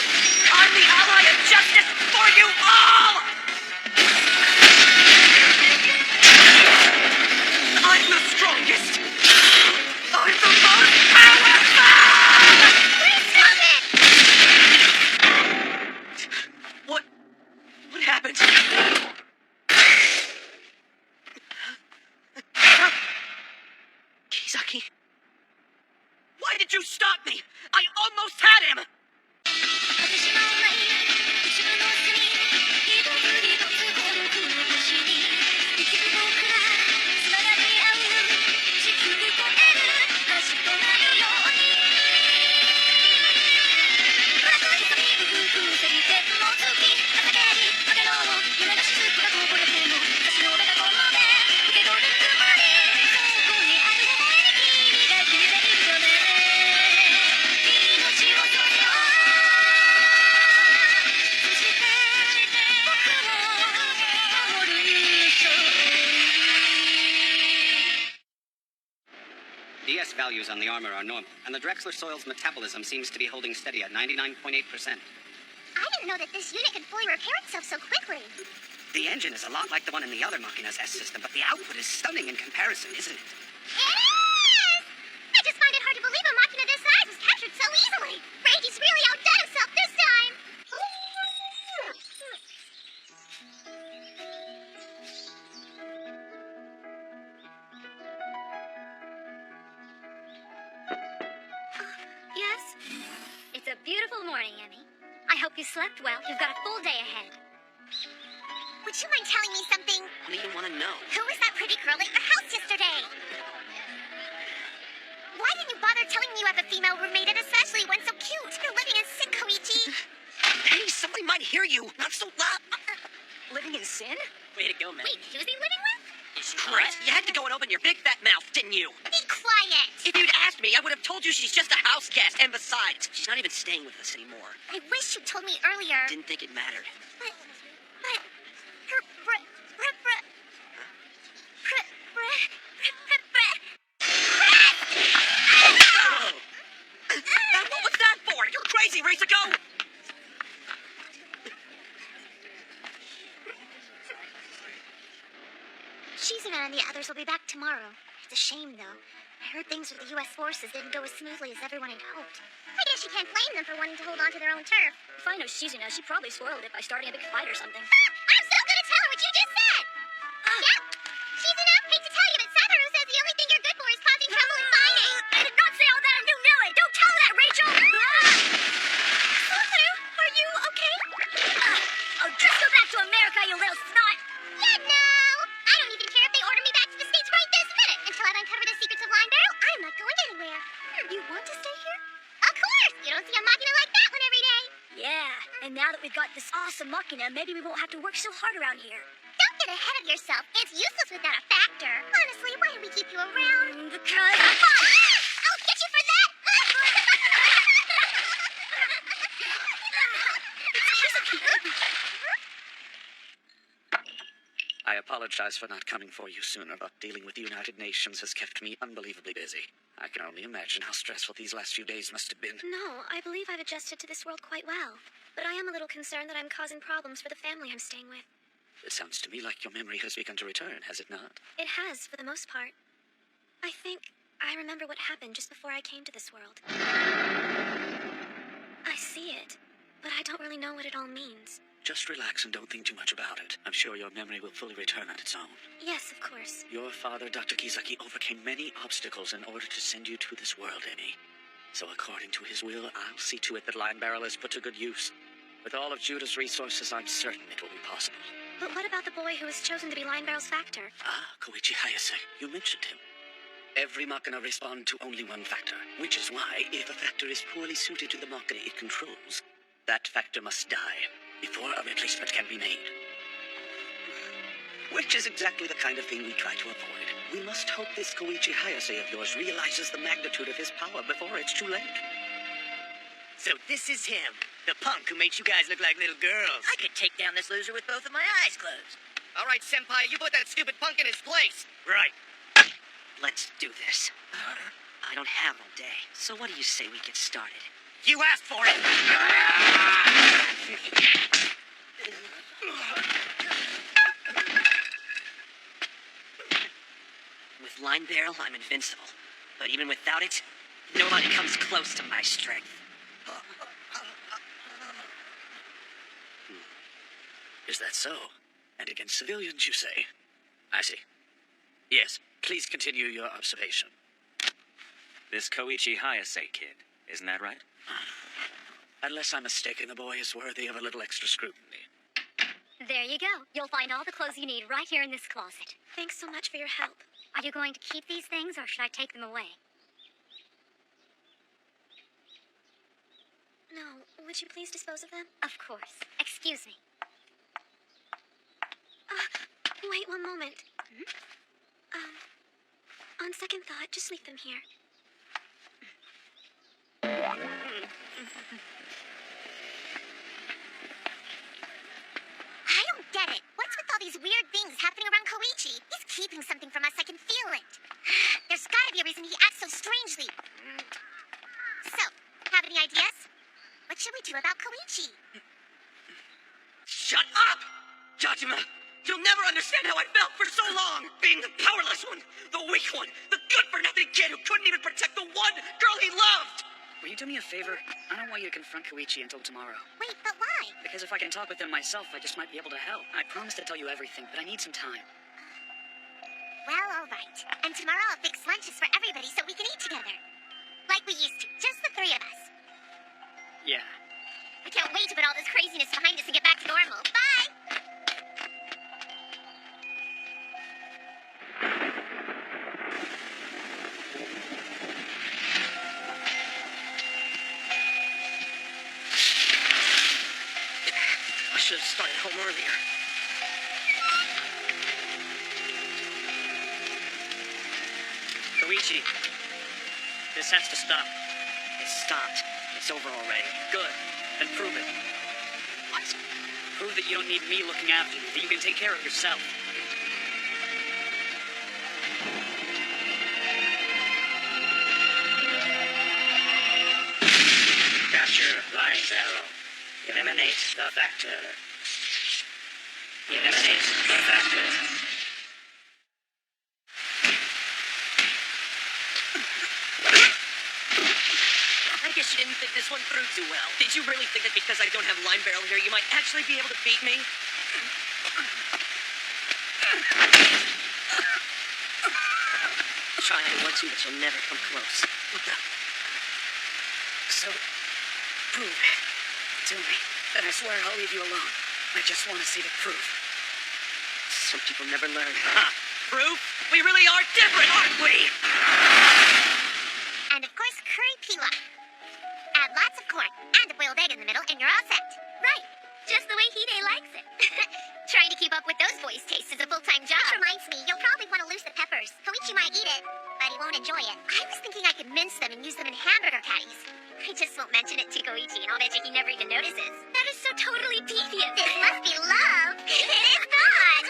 I'm the ally of justice for you all! I'm the strongest! I'm the most powerful! Please stop it! What happened? Kisaki? Why did you stop me? I almost had him! 私のない宇宙の隅一つ一つ孤独の星に生きる僕らつながり合う地球越える橋となるように暗く瞳吹くせり天の月朝蹴りかけろ夢の雫がこぼれても私の目がこの目受け取るつもりそこにある微笑み君が君でいるよね命を取りよう DS values on the armor are normal, and the Drexler soil's metabolism seems to be holding steady at 99.8%. I didn't know that this unit could fully repair itself so quickly. The engine is a lot like the one in the other Machina's S system, but the output is stunning in comparison, isn't it? It is! I just find it hard to believe a machina this size was captured so easily. Regi's really outdone himself this time. Yes? It's a beautiful morning, Emmy. I hope you slept well. You've got a full day ahead. Would you mind telling me something? What do you want to know? Who was that pretty girl at your house yesterday? Why didn't you bother telling me you have a female roommate and especially one so cute? You're living in sin, Koichi. Hey, somebody might hear you! Not so loud! Living in sin? Way to go, man. Wait, who's he living with? Is she Great! hot? You had to go and open your big fat mouth, didn't you? Be quiet. If you'd asked me, I would have told you she's just a house guest. And besides, she's not even staying with us anymore. I wish you told me earlier. Didn't think it mattered. But, her And what was that for? You're crazy, Riziko! Shizuna and the others will be back tomorrow. It's a shame, though. I heard things with the U.S. forces didn't go as smoothly as everyone had hoped. I guess you can't blame them for wanting to hold on to their own turf. If I know Shizuna, she'd probably spoiled it by starting a big fight or something. I'm so gonna tell her what you just said! Yeah, Shizuna, hate to tell you, but Satoru says the only thing you're good for is causing trouble and fighting. I did not say all that and you knew it! Don't tell her that, Rachel! Satoru, are you okay? Oh, just go back to America, you little snot! Yeah, no! I don't even care if they order me back to the States right this minute. Until I've uncovered the secrets of Linebarrel, I'm not going anywhere. You want to stay here? Of course! You don't see a machina like that one every day. Yeah, and now that we've got this awesome machina, maybe we won't have to work so hard around here. Don't get ahead of yourself. It's useless without a factor. Honestly, why do we keep you around? Because... I'll get you for that! I apologize for not coming for you sooner, but dealing with the United Nations has kept me unbelievably busy. I can only imagine how stressful these last few days must have been. No, I believe I've adjusted to this world quite well. But I am a little concerned that I'm causing problems for the family I'm staying with. It sounds to me like your memory has begun to return, has it not? It has, for the most part. I think I remember what happened just before I came to this world. I see it, but I don't really know what it all means. Just relax and don't think too much about it. I'm sure your memory will fully return on its own. Yes, of course. Your father, Dr. Kizaki, overcame many obstacles in order to send you to this world, Emmy. So according to his will, I'll see to it that Linebarrel is put to good use. With all of Judah's resources, I'm certain it will be possible. But what about the boy who was chosen to be Linebarrel's factor? Ah, Koichi Hayase, you mentioned him. Every Machina responds to only one factor, which is why, if a factor is poorly suited to the Machina it controls, that factor must die before a replacement can be made. Which is exactly the kind of thing we try to avoid. We must hope this Koichi Hayase of yours realizes the magnitude of his power before it's too late. So this is him, the punk who makes you guys look like little girls. I could take down this loser with both of my eyes closed. All right, Senpai, you put that stupid punk in his place. Right. Let's do this. I don't have all day, so what do you say we get started? You asked for it! With Linebarrel, I'm invincible. But even without it, nobody comes close to my strength. Is that so? And against civilians, you say? I see. Yes, please continue your observation. This Koichi Hayase kid, isn't that right? Unless I'm mistaken, the boy is worthy of a little extra scrutiny. There you go. You'll find all the clothes you need right here in this closet. Thanks so much for your help. Are you going to keep these things, or should I take them away? No, would you please dispose of them? Of course. Excuse me. Wait one moment. On second thought, just leave them here. I don't get it. What's with all these weird things happening around Koichi? He's keeping something from us. I can feel it. There's gotta be a reason he acts so strangely. So, have any ideas? What should we do about Koichi? Shut up! Jajima, you'll never understand how I felt for so long! Being the powerless one, the weak one, the good-for-nothing kid who couldn't even protect the one girl he loved! Will you do me a favor? I don't want you to confront Koichi until tomorrow. Wait, but why? Because if I can talk with him myself, I just might be able to help. I promise to tell you everything, but I need some time. Well, all right. And tomorrow I'll fix lunches for everybody so we can eat together. Like we used to, just the three of us. Yeah. I can't wait to put all this craziness behind us and get back to normal. Bye! I should have started home earlier. Koichi, this has to stop. It stopped. It's over already. Good. Then prove it. What? Prove that you don't need me looking after you, that you can take care of yourself. Capture Linebarrel. Eliminate the factor. Eliminate the factor. I guess you didn't think this one through too well. Did you really think that because I don't have Linebarrel here, you might actually be able to beat me? Try I want to, but you'll never come close. What the? So, prove it to me. Then I swear I'll leave you alone. I just want to see the proof. Some people never learn. Huh? Proof? We really are different, aren't we? And of course, curry pilaf. Add lots of corn and a boiled egg in the middle, and you're all set. Right. Just the way Hide likes it. Trying to keep up with those boys' tastes is a full-time job. Which reminds me, you'll probably want to lose the peppers. Koichi might eat it, but he won't enjoy it. I was thinking I could mince them and use them in hamburger patties. I just won't mention it to Koichi, and I'll bet you he never even notices. That is so totally deviant. This must be love. It is not.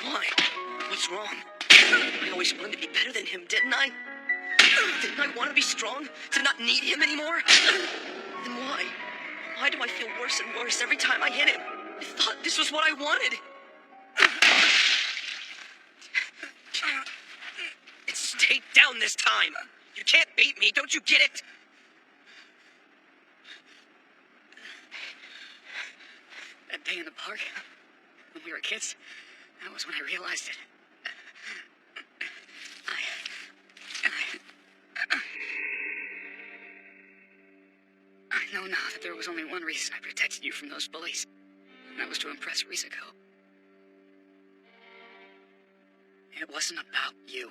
Why? What's wrong? I always wanted to be better than him, didn't I? Didn't I want to be strong? To not need him anymore? Then why? Why do I feel worse and worse every time I hit him? I thought this was what I wanted. It stayed down this time. You can't beat me, don't you get it? That day in the park, when we were kids, that was when I realized it. I know now that there was only one reason I protected you from those bullies, and that was to impress Rizako. It wasn't about you,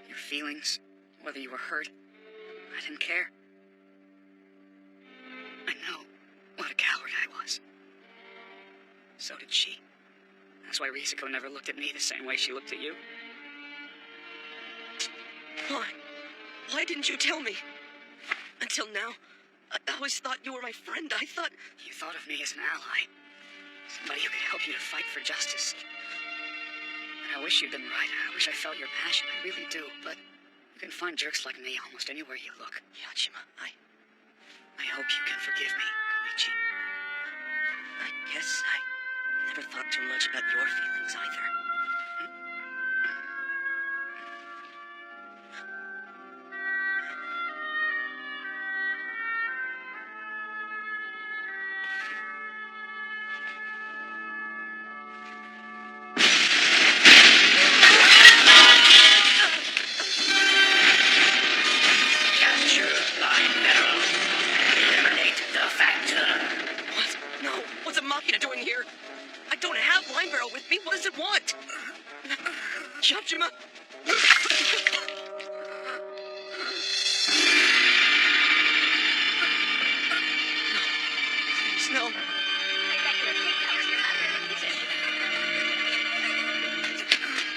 your feelings, whether you were hurt. I didn't care. I know what a coward I was. So did she. That's why Rizako never looked at me the same way she looked at you. Why? Why didn't you tell me? Until now, I always thought you were my friend. I thought... You thought of me as an ally. Somebody who could help you to fight for justice. And I wish you'd been right. I wish I felt your passion. I really do. But you can find jerks like me almost anywhere you look. Yajima, I hope you can forgive me, Koichi. I guess I never thought too much about your feelings either. Capture Linebarrel. Eliminate the Factor. What? No. What's a Machina doing here? I don't have Linebarrel with me. What does it want? Yajima? No. Please, no.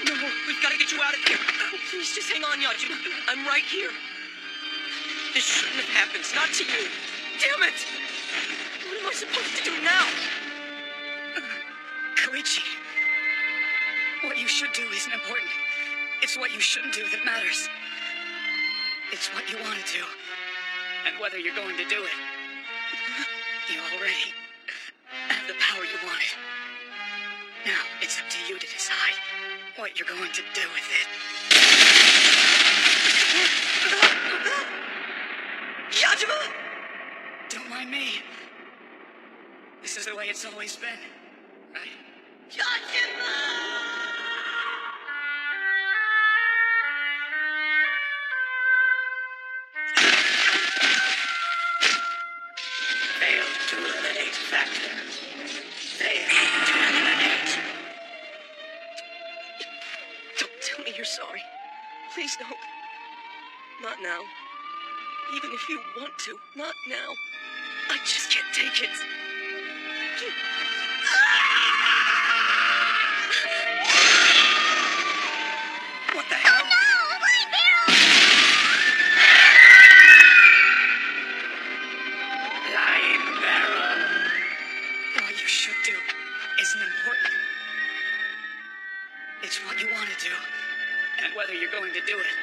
No, we've got to get you out of here. Please, just hang on, Yajima. I'm right here. This shouldn't have happened. Not to you. Damn it! What am I supposed to do now? Koichi, what you should do isn't important. It's what you shouldn't do that matters. It's what you want to do, and whether you're going to do it. You already have the power you wanted. Now, it's up to you to decide what you're going to do with it. Yajima! Don't mind me. This is the way it's always been, right? Failed to eliminate Factor. Failed to eliminate. Don't tell me you're sorry. Please don't. Not now. Even if you want to. Not now. I just can't take it. What the hell? Linebarrel. What you should do isn't important. It's what you want to do, and whether you're going to do it.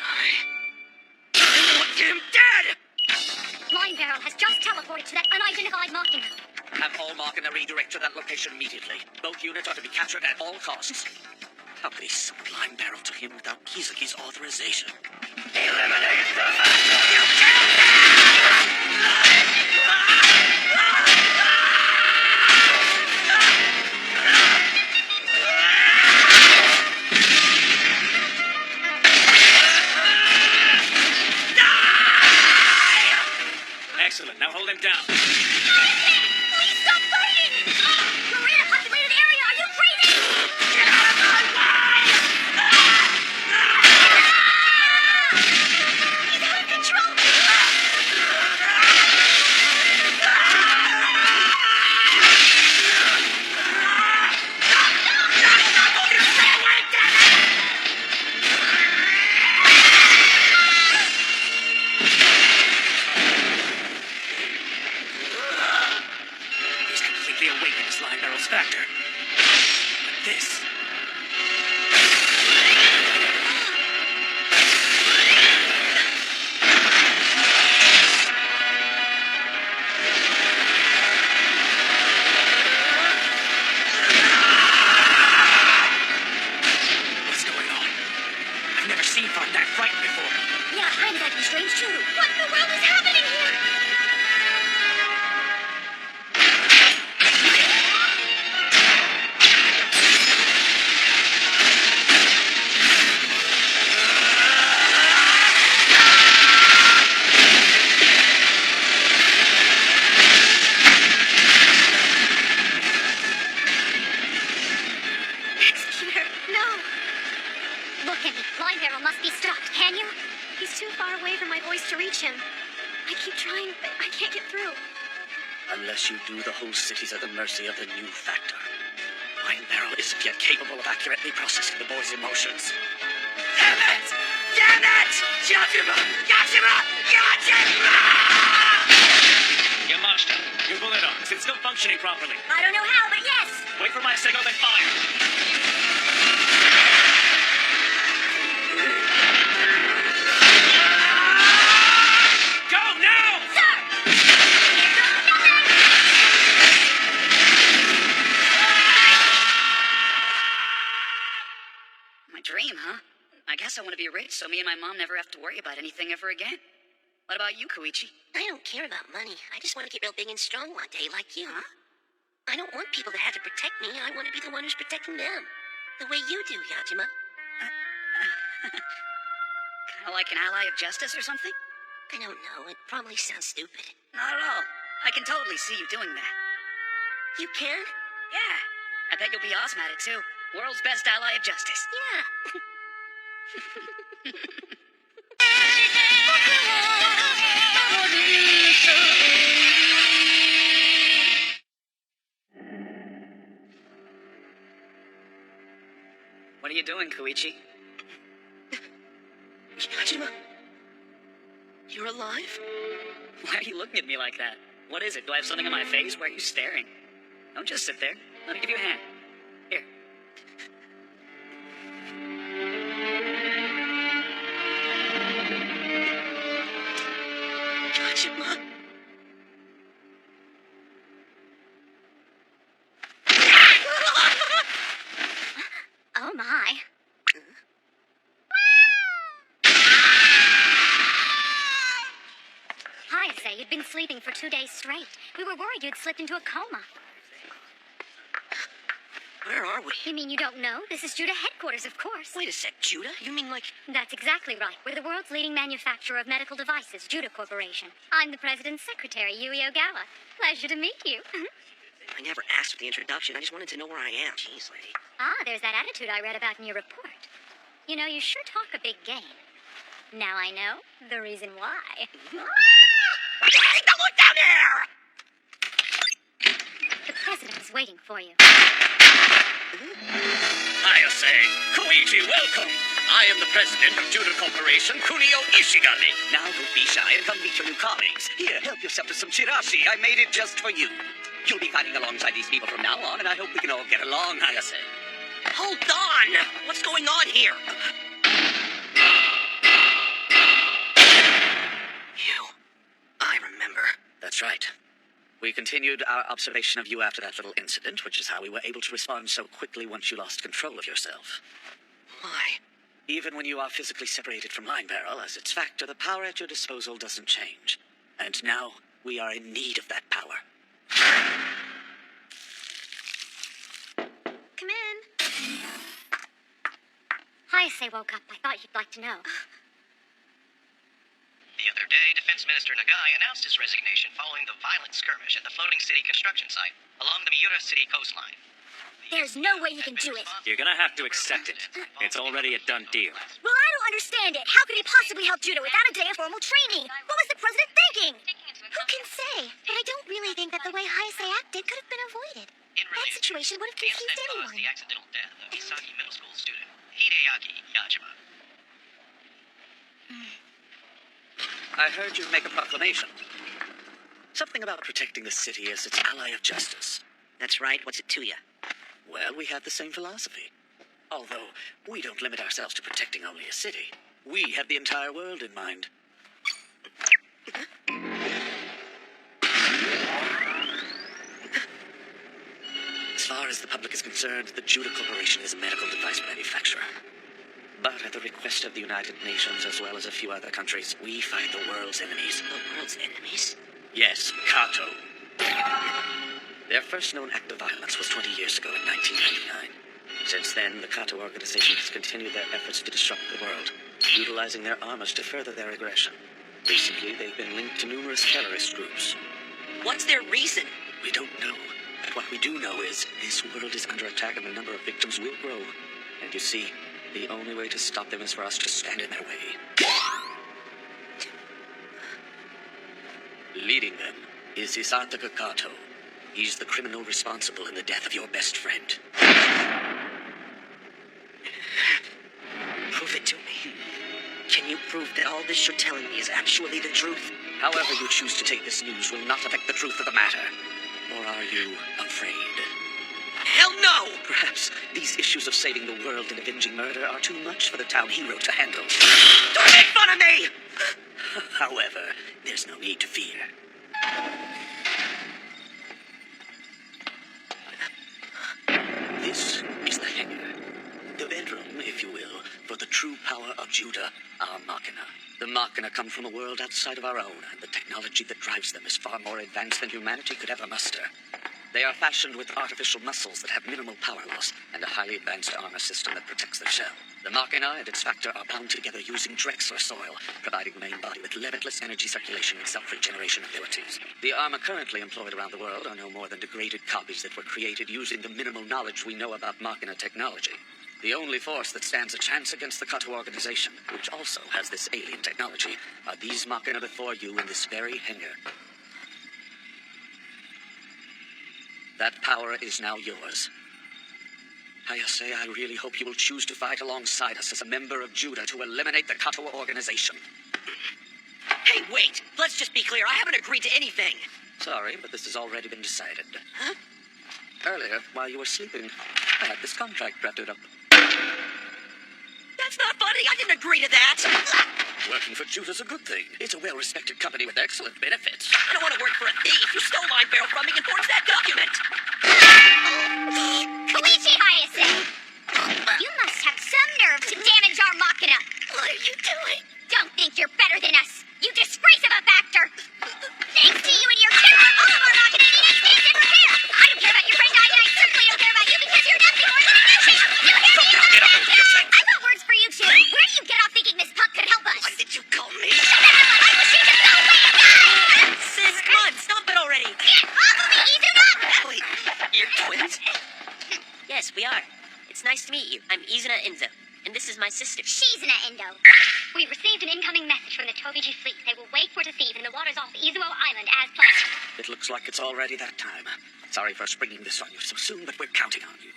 I want him dead! Linebarrel has just teleported to that unidentified Machina. Have all Machina redirect to that location immediately. Both units are to be captured at all costs. How could he summon Linebarrel to him without Kizuki's authorization? Eliminate the Factor. You killed Excellent. Now hold him down. Please stop fighting! We're in a populated area! Are you crazy? Get out of my way! He's out of control! He's completely awakened his Linebarrel's Factor. But this... What's going on? I've never seen Fun that frightened before. Yeah, I'm acting strange too. What in the world is happening here? Executor, no! Look at me. Linebarrel must be stopped, can you? He's too far away for my voice to reach him. I keep trying, but I can't get through. Unless you do, the whole city's at the mercy of the new Factor. Linebarrel isn't yet capable of accurately processing the boy's emotions. Damn it! Damn it! Yajima! Yajima! Yajima! Yamashita, your bullet arms. It's still functioning properly. I don't know how, but yes! Wait for my signal, then fire. Go now! My dream, huh? I guess I want to be rich so me and my mom never have to worry about anything ever again. What about you, Koichi? I don't care about money. I just want to get real big and strong one day, like you. Huh? I don't want people to have to protect me. I want to be the one who's protecting them. The way you do, Yajima. Kind of like an ally of justice or something? I don't know. It probably sounds stupid. Not at all. I can totally see you doing that. You can? Yeah. I bet you'll be awesome at it, too. World's best ally of justice. Yeah. What are you doing, Koichi? Yajima. You're alive? Why are you looking at me like that? What is it? Do I have something on my face? Why are you staring? Don't just sit there. Let me give you a hand. Here. Yajima. Oh my. Hi, say, you'd been sleeping for 2 days straight. We were worried you'd slipped into a coma. Where are we? You mean you don't know? This is Judah headquarters, of course. Wait a sec, Judah? You mean like... That's exactly right. We're the world's leading manufacturer of medical devices, Judah Corporation. I'm the president's secretary, Yui Ogawa. Pleasure to meet you. I never asked for the introduction. I just wanted to know where I am. Jeez, lady. Ah, there's that attitude I read about in your report. You know, you sure talk a big game. Now I know the reason why. Hey, don't look down there! The president is waiting for you. I say, Koichi, welcome. I am the president of Judo Corporation, Kunio Ishigami. Now don't be shy and come meet your new colleagues. Here, help yourself to some chirashi. I made it just for you. You'll be fighting alongside these people from now on, and I hope we can all get along, Hayase. Hold on! What's going on here? You. I remember. That's right. We continued our observation of you after that little incident, which is how we were able to respond so quickly once you lost control of yourself. Why? Even when you are physically separated from Linebarrel, as its factor, the power at your disposal doesn't change. And now, we are in need of that power. Come in. Hi, say woke up. I thought you'd like to know. The other day, Defense Minister Nagai announced his resignation following the violent skirmish at the floating city construction site along the Miura City coastline. There's no way you can do it. You're gonna have to accept it. It's already a done deal. Well, I don't understand it. How could he possibly help Judah without a day of formal training? What was the president thinking? Who can say? But I don't really think that the way Hayase acted could have been avoided. That situation would have confused anyone. The accidental death of Isagi Middle School student Hideaki Yajima. I heard you make a proclamation. Something about protecting the city as its ally of justice. That's right. What's it to you? Well, we have the same philosophy. Although, we don't limit ourselves to protecting only a city. We have the entire world in mind. As far as the public is concerned, the Judah Corporation is a medical device manufacturer. But at the request of the United Nations, as well as a few other countries, we fight the world's enemies. The world's enemies? Yes, Kato. Their first known act of violence was 20 years ago in 1999. Since then, the Kato organization has continued their efforts to disrupt the world, utilizing their armors to further their aggression. Recently, they've been linked to numerous terrorist groups. What's their reason? We don't know. But what we do know is this world is under attack and the number of victims will grow. And you see, the only way to stop them is for us to stand in their way. Leading them is Isataka Kato. He's the criminal responsible in the death of your best friend. Prove it to me. Can you prove that all this you're telling me is actually the truth? However you choose to take this news will not affect the truth of the matter. Or are you afraid? hell no! Perhaps these issues of saving the world and avenging murder are too much for the town hero to handle. Don't make fun of me! However, there's no need to fear. This is the hangar. The bedroom, if you will, for the true power of Judah, our Machina. The Machina come from a world outside of our own, and the technology that drives them is far more advanced than humanity could ever muster. They are fashioned with artificial muscles that have minimal power loss and a highly advanced armor system that protects their shell. The Machina and its factor are bound together using Drexler soil, providing the main body with limitless energy circulation and self-regeneration abilities. The armor currently employed around the world are no more than degraded copies that were created using the minimal knowledge we know about Machina technology. The only force that stands a chance against the Kato organization, which also has this alien technology, are these Machina before you in this very hangar. That power is now yours. Hayase, I really hope you will choose to fight alongside us as a member of Judah to eliminate the Kato organization. Hey, wait! Let's just be clear, I haven't agreed to anything! Sorry, but this has already been decided. Huh? Earlier, while you were sleeping, I had this contract drafted up. That's not funny! I didn't agree to that! Working for Judah's a good thing. It's a well-respected company with excellent benefits. I don't want to work for a thief! You stole Linebarrel from me and forged that document! Koichi Hayase! You must have some nerve to damage our Machina! What are you doing? Don't think you're better than us! You disgrace of a factor! Thanks to you and your terror, all of our Machina need extensive repair! I don't care about your friend Ida, I certainly don't care about you because you're nothing more than an nuisance! You hear me? Get up with your thing! I've got words for you too! Where do you get off thinking this punk could help us? What did you call me? Shut the hell up! I wish you'd just go away and die! Sis, come on, stop it already! Get off of me, Izuna! Wait, you're twins? Yes, we are. It's nice to meet you. I'm Izuna Enzo, and this is my sister. She's an Endo. We received an incoming message from the Tobiji fleet. They will wait for it to sea in the waters off Izuo Island as planned. It looks like it's already that time. Sorry for springing this on you so soon, but we're counting on you.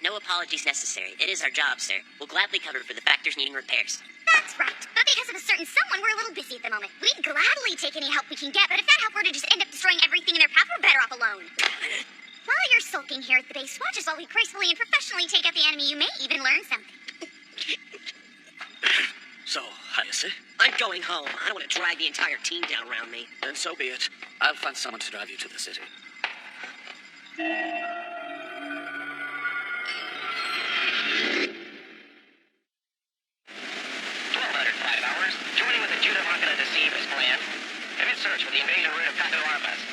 No apologies necessary. It is our job, sir. We'll gladly cover for the factors needing repairs. That's right. But because of a certain someone, we're a little busy at the moment. We'd gladly take any help we can get, but if that help were to just end up destroying everything in their path, we're better off alone. While you're sulking here at the base, watch us while we gracefully and professionally take out the enemy. You may even learn something. So, Hayase, I'm going home. I don't want to drag the entire team down around me. then so be it. I'll find someone to drive you to the city. 1205 hours, joining with the Judah Machina Deceivers plan. Commit search for the invasion route of Kato Armas.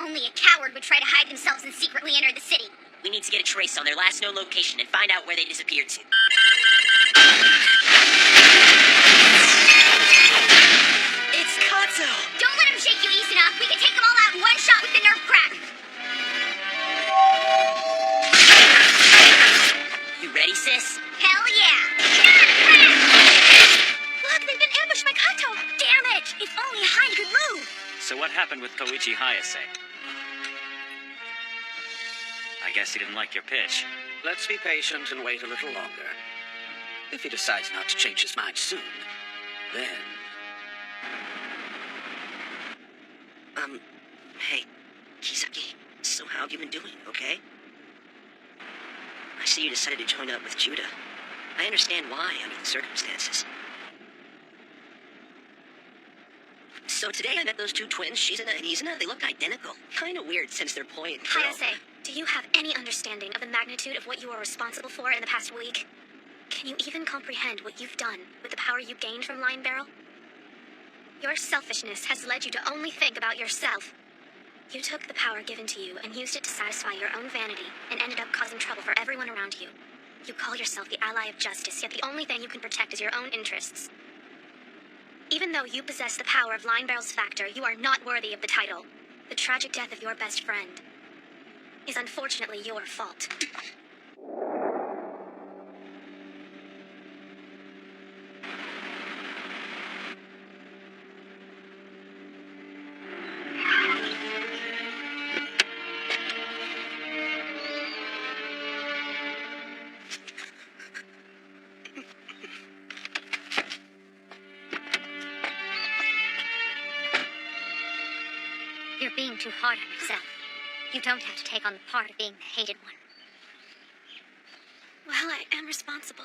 Only a coward would try to hide themselves and secretly enter the city. We need to get a trace on their last known location and find out where they disappeared to. It's Katsu! Don't let him shake you, Isuna. We can take them all out in one shot with the nerve crack. You ready, sis? Hell yeah. Look, they've been ambushed by Kato! Damn it! If only Hai could move! So what happened with Koichi Hayase? I guess he didn't like your pitch. Let's be patient and wait a little longer. If he decides not to change his mind soon, then... Hey, Kisaki, so how have you been doing, okay? I see you decided to join up with Judah. I understand why under the circumstances. So today I met those two twins, Shizuna and Izuna. They look identical. Kind of weird since their point. Hayase, do you have any understanding of the magnitude of what you were responsible for in the past week? Can you even comprehend what you've done with the power you gained from Linebarrel? Your selfishness has led you to only think about yourself. You took the power given to you and used it to satisfy your own vanity and ended up causing trouble for everyone around you. You call yourself the ally of justice, yet the only thing you can protect is your own interests. Even though you possess the power of Linebarrel's factor, you are not worthy of the title. The tragic death of your best friend is unfortunately your fault. You're being too hard on yourself. You don't have to take on the part of being the hated one. Well, I am responsible.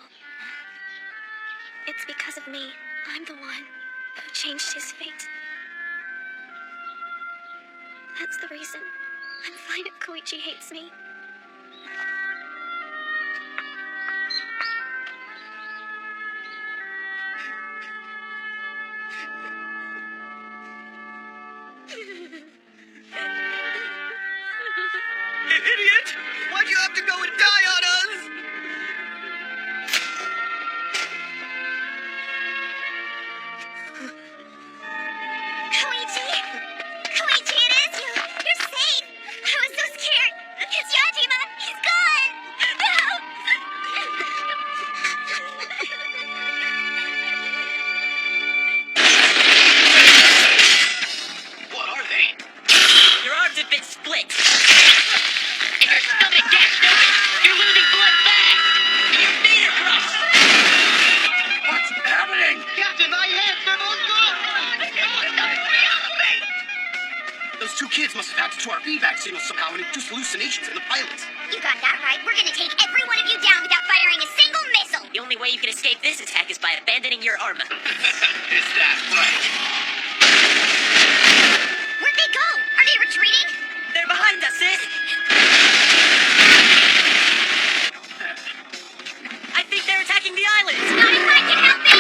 It's because of me. I'm the one who changed his fate. That's the reason I'm fine if Koichi hates me. Idiot! Why'd you have to go and die on us? Koichi! Koichi, it is you! You're safe! I was so scared! It's Yajima! He's gone! Help! What are they? Your arms have been split. And your stomach gashed open. You're losing blood fast. And your feet are crushed. What's happening? Captain, my hands, they're both gone! Those two kids must have hacked into our feedback signals somehow and induced hallucinations in the pilots. You got that right. We're gonna take every one of you down without firing a single missile! The only way you can escape this attack is by abandoning your armor. Is that right? Where'd they go? Are they retreating? They're behind us, sis. I think they're attacking the island. Not if I can help it!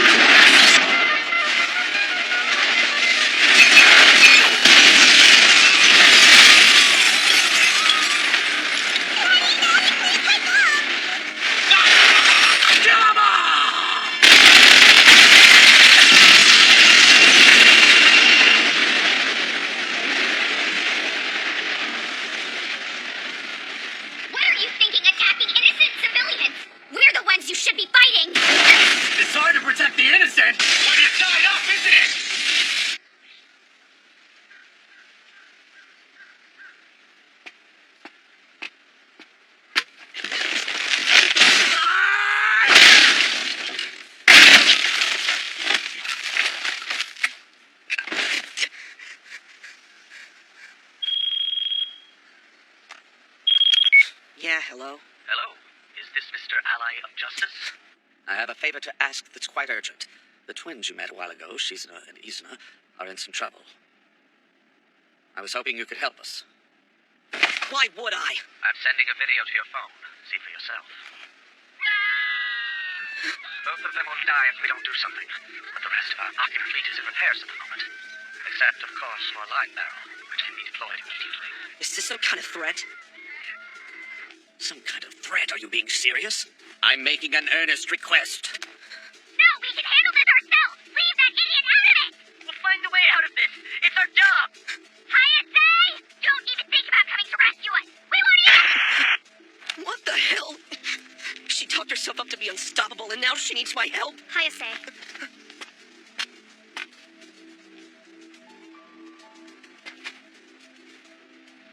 What are you thinking, attacking innocent civilians? We're the ones you should be fighting! It's hard to protect the innocent when you're tied up, isn't it? Yeah, hello? Hello. Is this Mr. Ally of Justice? I have a favor to ask that's quite urgent. The twins you met a while ago, Shizuna and Izuna, are in some trouble. I was hoping you could help us. Why would I? I'm sending a video to your phone. See for yourself. Both of them will die if we don't do something. But the rest of our Akin fleet is in repairs at the moment. Except, of course, for Linebarrel, which can be deployed immediately. Is this some kind of threat? Some kind of threat? Are you being serious? I'm making an earnest request. No, we can handle this ourselves! Leave that idiot out of it! We'll find a way out of this. It's our job. Hayase! Don't even think about coming to rescue us! We won't even... What the hell? She talked herself up to be unstoppable, and now she needs my help? Hayase.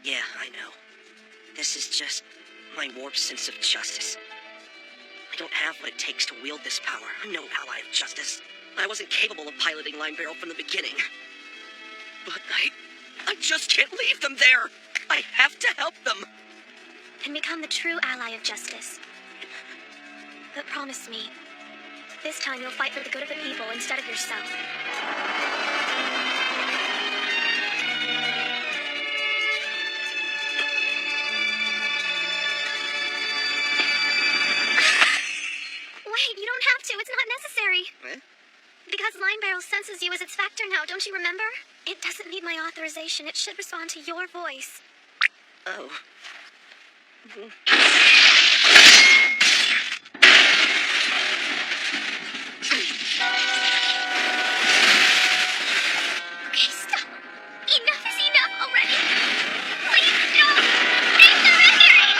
Yeah, I know. This is just my warped sense of justice. I don't have what it takes to wield this power. I'm no ally of justice. I wasn't capable of piloting Linebarrel from the beginning. But I just can't leave them there. I have to help them. And become the true ally of justice. But promise me, this time you'll fight for the good of the people instead of yourself. Wait, you don't have to. It's not necessary. Eh? Because Linebarrel senses you as its factor now, don't you remember? It doesn't need my authorization. It should respond to your voice. Oh. Okay, stop. Enough is enough already. Please, no. They surrendering.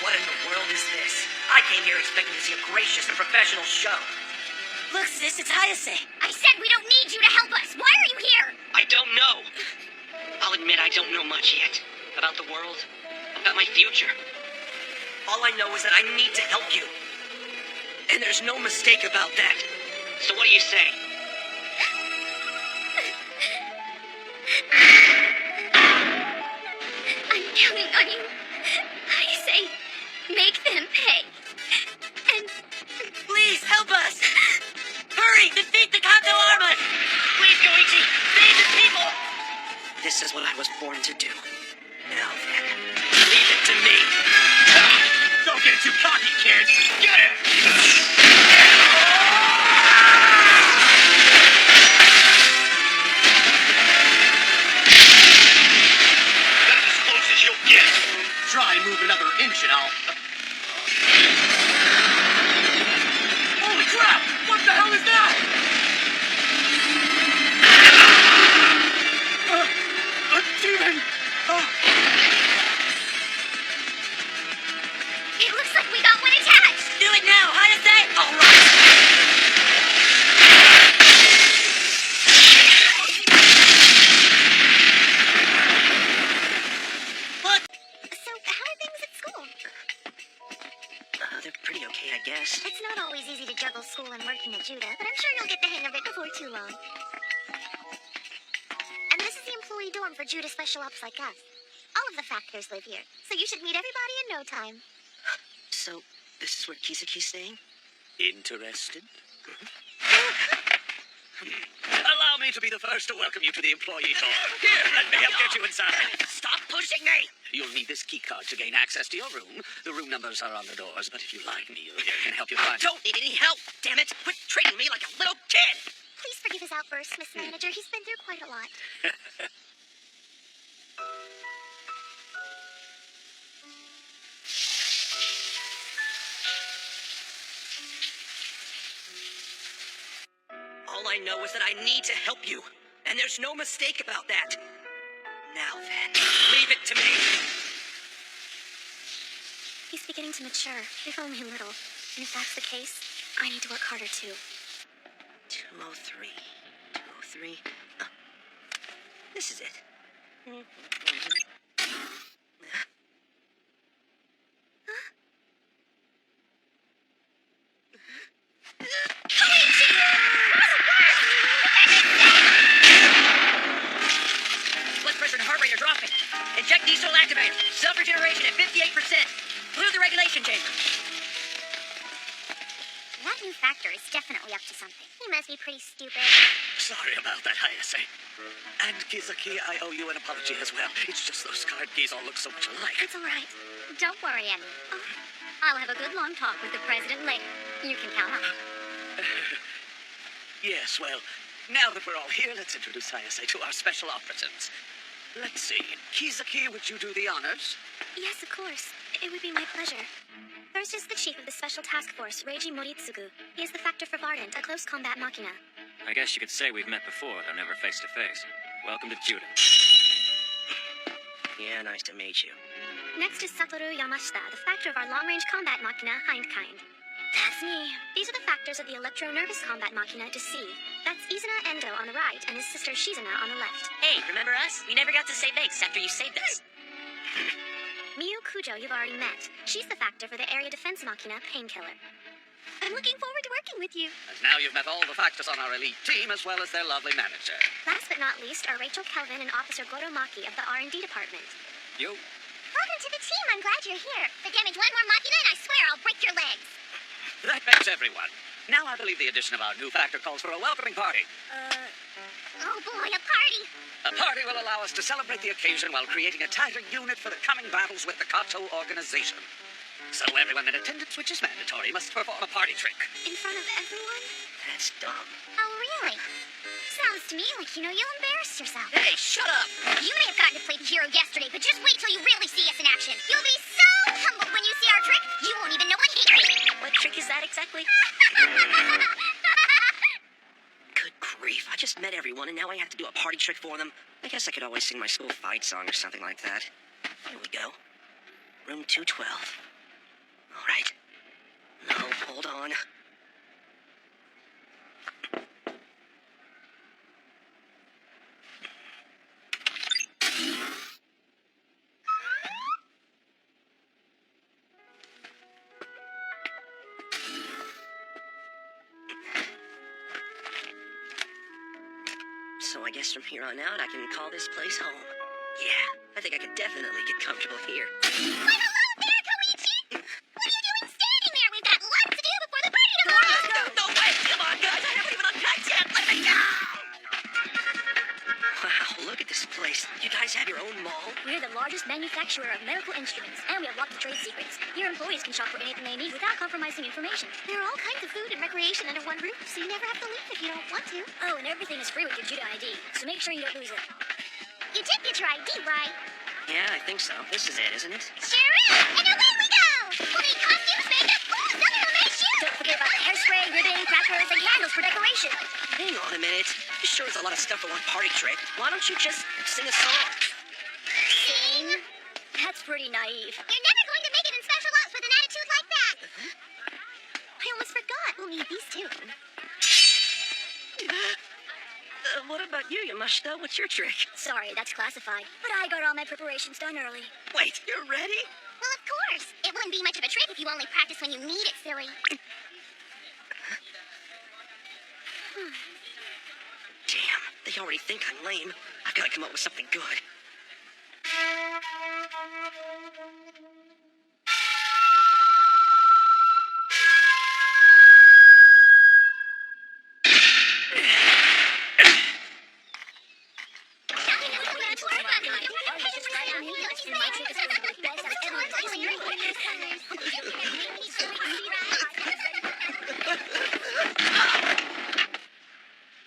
What in the world is this? I came here expecting to see a gracious and professional show. Look, sis, it's Hayase. I said we don't need you to help us. Why are you here? I don't know. I'll admit I don't know much yet. About the world, About my future. All I know is that I need to help you. And there's no mistake about that. So what do you say? I'm counting on you. I say, make them pay. And Please help us! Hurry! Defeat the Kanto Army! Please, Goichi, save the people! This is what I was born to do. Now then, leave it to me. Don't get too cocky, kids! Get it! That's as close as you'll get. Try move another inch and I'll... Holy crap! What the hell is that? A demon! it looks like we got one attached. Do it now, Hayase! All right. Look! So, how are things at school? They're pretty okay, I guess. It's not always easy to juggle school and working at Judah, but I'm sure you'll get the hang of it before too long. And this is the employee dorm for Judah special ops like us. All of the factors live here, so you should meet everybody in no time. So, this is where Kisaki's staying? Interested? Allow me to be the first to welcome you to the employee dorm. Here, let me help get you inside. Stop pushing me! You'll need this key card to gain access to your room. The room numbers are on the doors, but if you like me, I can help you find... Don't need any help, damn it! Quit treating me like a little kid! Please forgive his outbursts, Miss Manager. He's been through quite a lot. All I know is that I need to help you, and there's no mistake about that. Now then, leave it to me. He's beginning to mature, if only a little. And if that's the case, I need to work harder too. 203. 203. Oh, this is it. Blood pressure and heart rate are dropping. Inject diesel activator. Self-regeneration at 58%. Clear the regulation chamber. That new factor is definitely up to something. He must be pretty stupid. Sorry about that, Hayase. And Kizaki, I owe you an apology as well. It's just those card keys all look so much alike. It's all right. Don't worry, Emmy. Oh, I'll have a good long talk with the president later. You can count on it. Yes, well, now that we're all here, let's introduce Hayase to our special operatives. Let's see. Kizaki, would you do the honors? Yes, of course. It would be my pleasure. First is the chief of the special task force, Reiji Moritsugu. He is the factor for Vardant, a close combat machina. I guess you could say we've met before, though never face to face. Welcome to Judah. Yeah, nice to meet you. Next is Satoru Yamashita, the factor of our long-range combat machina, Hindkind. That's me. These are the factors of the electro-nervous combat machina, Deceive. That's Izuna Endo on the right, and his sister Shizuna on the left. Hey, remember us? We never got to say thanks after you saved us. Miyu Kujo you've already met. She's the factor for the area defense machina, Painkiller. I'm looking forward to working with you. And now you've met all the factors on our elite team, as well as their lovely manager. Last but not least are Rachel Kelvin and Officer Goro Maki of the R&D department. You? Welcome to the team. I'm glad you're here. But damage one more machina and I swear I'll break your legs. That makes everyone. Now I believe the addition of our new factor calls for a welcoming party. Oh boy, a party. A party will allow us to celebrate the occasion while creating a tighter unit for the coming battles with the Kato organization. So everyone in attendance, which is mandatory, must perform a party trick. In front of everyone? That's dumb. Oh, really? Sounds to me like you know you embarrassed yourself. Hey, shut up! You may have gotten to play the hero yesterday, but just wait till you really see us in action. You'll be so humbled when you see our trick, you won't even know what hit you. What trick is that exactly? Good grief, I just met everyone and now I have to do a party trick for them. I guess I could always sing my school fight song or something like that. Here we go. Room 212. All right. No, hold on. I guess from here on out, I can call this place home. Yeah, I think I could definitely get comfortable here. Why, hello there, Koichi! What are you doing standing there? We've got lots to do before the party tomorrow! No, wait! Come on, guys! I haven't even unpacked yet! Let me go! Wow, look at this place. You guys have your own mall? We're the largest manufacturer of medical instruments, and we have lots of trade secrets. Your employees can shop for anything they need without compromising information. There are all kinds of food and recreation under one roof, so you never have to leave if you don't want to. Oh, and everything is free with your Judah ID, so make sure you don't lose it. You did get your ID, right? Yeah, I think so. This is it, isn't it? Sure is! And away we go! We'll need costumes, makeup, ooh, something will make you! Don't forget about the hairspray, ribbon, crackers, and candles for decoration. Hang on a minute. You sure is a lot of stuff for one party trick. Why don't you just sing a song? Sing? That's pretty naive. You're never going to make it in special ops with an attitude like that! I almost forgot. We'll need these too. What about you, Yamashita? What's your trick? Sorry, that's classified. But I got all my preparations done early. Wait, you're ready? Well, of course. It wouldn't be much of a trick if you only practice when you need it, silly. Damn, they already think I'm lame. I've got to come up with something good.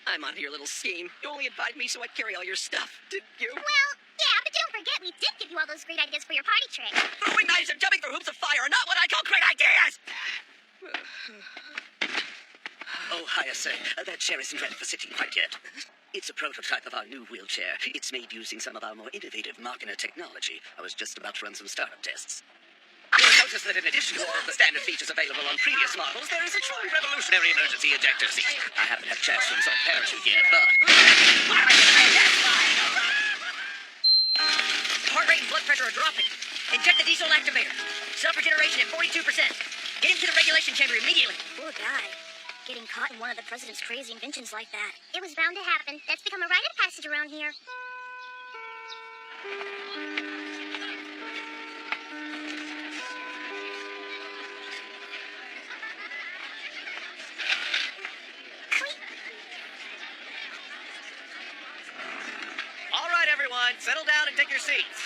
I'm onto your little scheme. You only invited me so I'd carry all your stuff, didn't you? Well, yeah, but don't forget we did give you all those great ideas for your party trick. Throwing knives and jumping through hoops of fire are not what I call great ideas! Oh, Hayase, that chair isn't ready for sitting quite yet. It's a prototype of our new wheelchair. It's made using some of our more innovative Machina technology. I was just about to run some startup tests. You'll notice that in addition to all of the standard features available on previous models, there is a truly revolutionary emergency ejector seat. I haven't had a chance to install parachute yet, but... Heart rate and blood pressure are dropping. Inject the diesel activator. Self-regeneration at 42%. Get him to the regulation chamber immediately. Poor guy. Getting caught in one of the president's crazy inventions like that. It was bound to happen. That's become a rite of passage around here. All right, everyone, settle down and take your seats.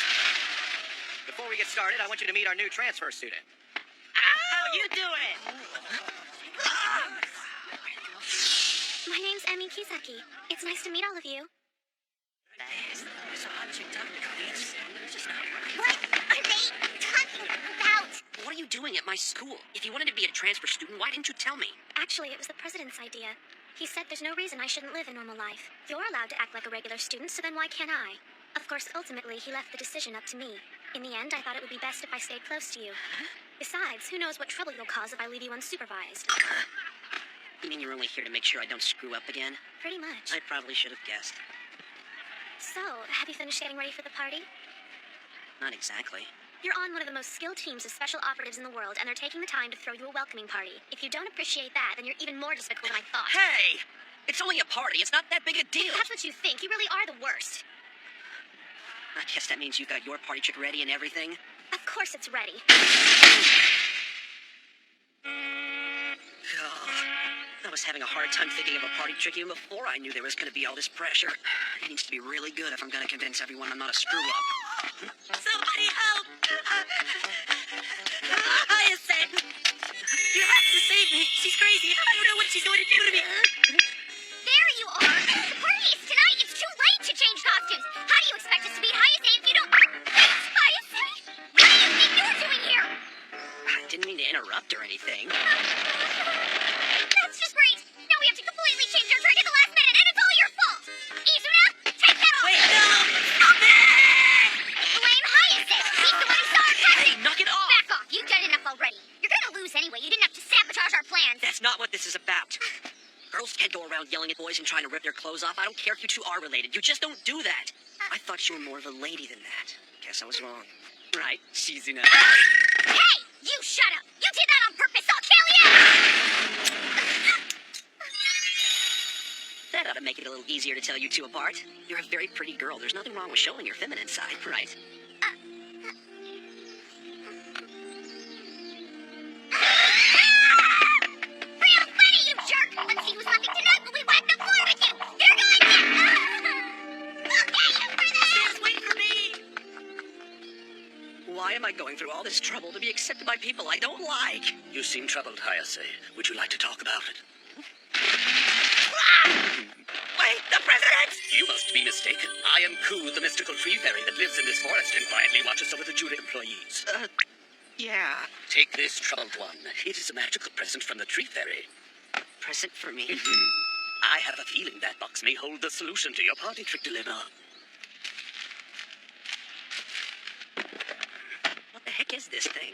Before we get started, I want you to meet our new transfer student. How you doing? My name's Emi Kisaki. It's nice to meet all of you. What are they talking about? What are you doing at my school? If you wanted to be a transfer student, why didn't you tell me? Actually, it was the president's idea. He said there's no reason I shouldn't live a normal life. You're allowed to act like a regular student, so then why can't I? Of course, ultimately, he left the decision up to me. In the end, I thought it would be best if I stayed close to you. Besides, who knows what trouble you'll cause if I leave you unsupervised. You mean you're only here to make sure I don't screw up again? Pretty much. I probably should have guessed. So, have you finished getting ready for the party? Not exactly. You're on one of the most skilled teams of special operatives in the world, and they're taking the time to throw you a welcoming party. If you don't appreciate that, then you're even more despicable than I thought. Hey! It's only a party. It's not that big a deal. That's what you think. You really are the worst. I guess that means you got your party trick ready and everything. Of course it's ready. I was having a hard time thinking of a party trick even before I knew there was going to be all this pressure. It needs to be really good if I'm going to convince everyone I'm not a screw-up. Somebody help! Hayase! You have to save me. She's crazy. I don't know what she's going to do to me. There you are! The party is tonight! It's too late to change costumes! How do you expect us to beat Hayase if you don't... Hayase? What do you think you're doing here? I didn't mean to interrupt or anything. That's just great! Now we have to completely change our trick at the last minute, and it's all your fault! Izuna, take that off! Wait, no! Stop it! Blame Hayase! He's the one who saw our tactic! Hey, knock it off! Back off! You've done enough already. You're gonna lose anyway. You didn't have to sabotage our plans. That's not what this is about. Girls can't go around yelling at boys and trying to rip their clothes off. I don't care if you two are related. You just don't do that. I thought you were more of a lady than that. Guess I was wrong. Right, Shizuna. Hey! You shut up! You did that on purpose! I'll kill you! That ought to make it a little easier to tell you two apart. You're a very pretty girl. There's nothing wrong with showing your feminine side, right? Real funny, you jerk! Let's see who's laughing tonight when we wipe the floor with you! You're going to... We'll get you for this! Wait for me! Why am I going through all this trouble to be accepted by people I don't like? You seem troubled, Hayase. Would you like to talk about it? Wait, the president! You must be mistaken. I am Ku, the mystical tree fairy that lives in this forest and quietly watches over the Judah employees. Yeah. Take this, troubled one. It is a magical present from the tree fairy. Present for me? I have a feeling that box may hold the solution to your party trick dilemma. What the heck is this thing?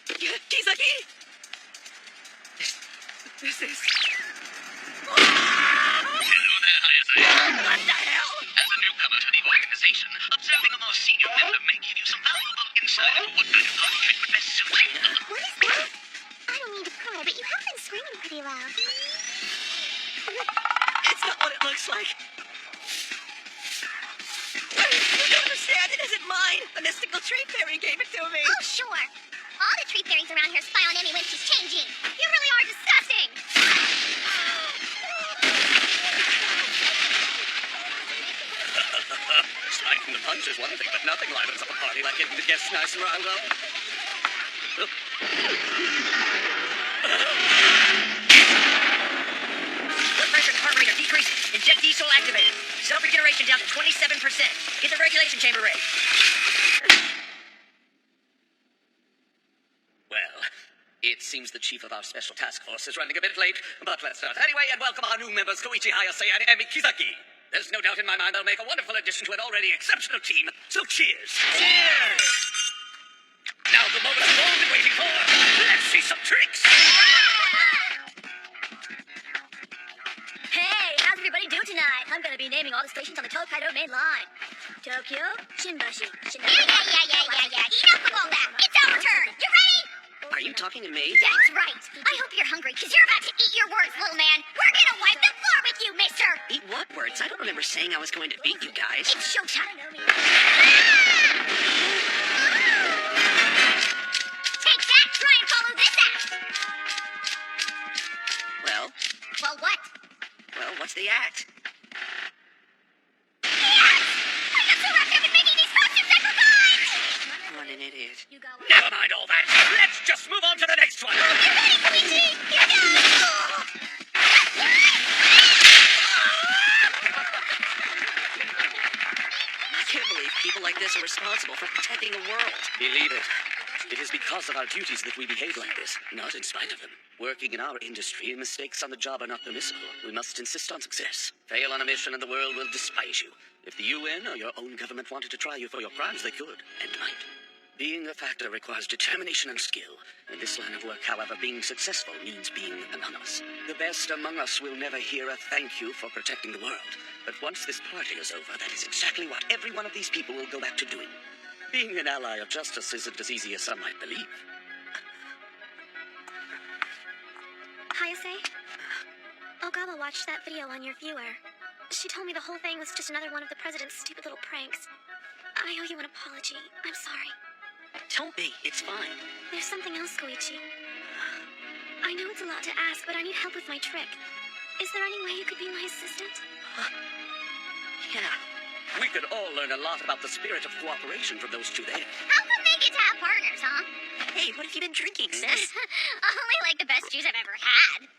Kisaki! This is... Hello there, Hayase. What the hell? As a newcomer to the organization, observing a more senior member may give you some valuable insight into what kind of party trick would best suit you. What is that? I don't mean to pry, but you have been screaming pretty loud. It's not what it looks like. You don't understand. It isn't mine. The mystical tree fairy gave it to me. Oh, sure. All the tree fairies around here spy on Amy when she's changing. You really are disgusting. Striking the punch is one thing, but nothing livens up a party like getting the guests nice and riled up. Blood pressure and heart rate are decreasing. Inject diesel activated. Self-regeneration down to 27%. Get the regulation chamber ready. Well, it seems the chief of our special task force is running a bit late, but let's start anyway and welcome our new members, Koichi Hayase and Emi Kizaki. There's no doubt in my mind they'll make a wonderful addition to an already exceptional team, so cheers! Cheers! Now the moment we've all been waiting for. Let's see some tricks! Hey, how's everybody doing tonight? I'm gonna be naming all the stations on the Tokaido main line. Tokyo, Shinbashi, Shinbashi. Yeah. Enough of all that. It's our turn. You ready? Are you talking to me? That's right. I hope you're hungry, because you're about to eat your words, little man. We're gonna wipe the floor with you, mister. Eat what words? I don't remember saying I was going to beat you guys. It's showtime. Take that. Try and follow this act. Well, Well, what? what's the act? Yes! I got so wrapped up in making these costumes, I forgot! What an idiot. Never mind all that. Let's just move on to the next one. You ready, Luigi? Here goes! I can't believe people like this are responsible for protecting the world. Believe it. It is because of our duties that we behave like this, not in spite of them. Working in our industry, mistakes on the job are not permissible. We must insist on success. Fail on a mission and the world will despise you. If the UN or your own government wanted to try you for your crimes, they could, and might. Being a factor requires determination and skill. In this line of work, however, being successful means being anonymous. The best among us will never hear a thank you for protecting the world. But once this party is over, that is exactly what every one of these people will go back to doing. Being an ally of justice isn't as easy as some might believe. Hayase? Ogawa watched that video on your viewer. She told me the whole thing was just another one of the president's stupid little pranks. I owe you an apology. I'm sorry. Don't be. It's fine. There's something else, Koichi. I know it's a lot to ask, but I need help with my trick. Is there any way you could be my assistant? Yeah. We could all learn a lot about the spirit of cooperation from those two there. How come they get to have partners, huh? Hey, what have you been drinking, sis? Only like the best juice I've ever had.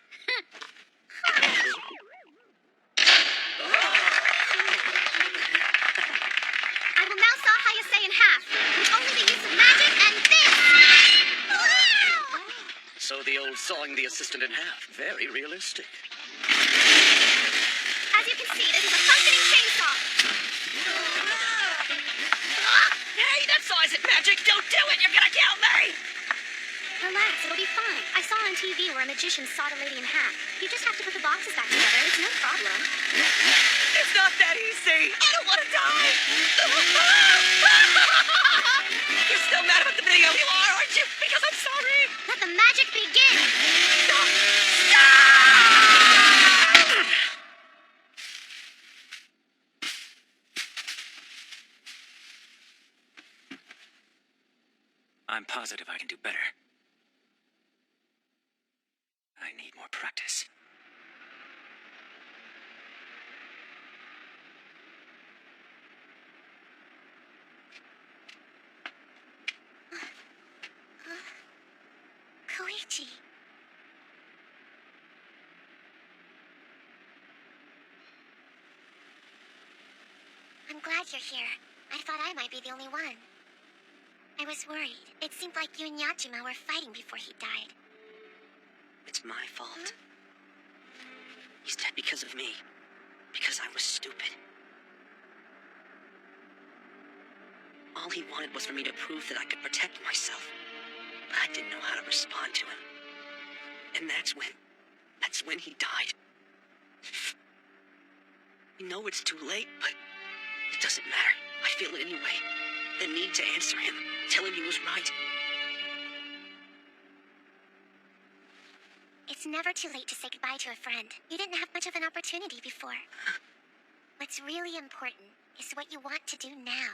I will now saw Hayase in half, with only the use of magic and this! So the old sawing the assistant in half. Very realistic. As you can see, this is a functioning chainsaw. Hey, that saw isn't magic. Don't do it. You're gonna kill me. Relax, it'll be fine. I saw on TV where a magician sawed a lady in half. You just have to put the boxes back together. It's no problem. It's not that easy. I don't want to die. You're still mad about the video. You are, aren't you? Because I'm sorry. Let the magic begin. Stop. positive I can do better. I need more practice. Koichi. I'm glad you're here. I thought I might be the only one. I was worried. It seemed like you and Yajima were fighting before he died. It's my fault. He's dead because of me. Because I was stupid. All he wanted was for me to prove that I could protect myself. But I didn't know how to respond to him. And that's when he died. I know it's too late, but it doesn't matter. I feel it anyway. The need to answer him, tell him he was right. It's never too late to say goodbye to a friend. You didn't have much of an opportunity before. What's really important is what you want to do now.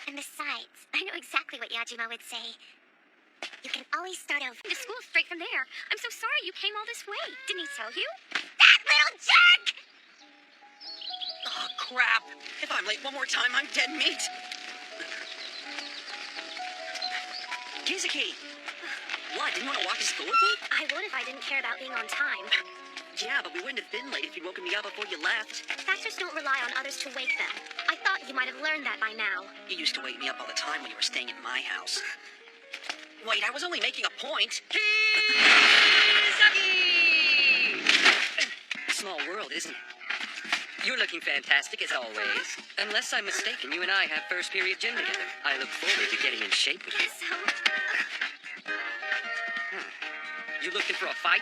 And besides, I know exactly what Yajima would say. You can always start over. The school's straight from there. I'm so sorry you came all this way. Didn't he tell you? That little jerk! Oh, crap. If I'm late one more time, I'm dead meat. Kizuki! What, didn't you want to walk to school with me? I would if I didn't care about being on time. Yeah, but we wouldn't have been late if you'd woken me up before you left. Factors don't rely on others to wake them. I thought you might have learned that by now. You used to wake me up all the time when you were staying at my house. Wait, I was only making a point. Small world, isn't it? You're looking fantastic as always. Unless I'm mistaken, you and I have first period gym together. I look forward to getting in shape with you. So, You looking for a fight?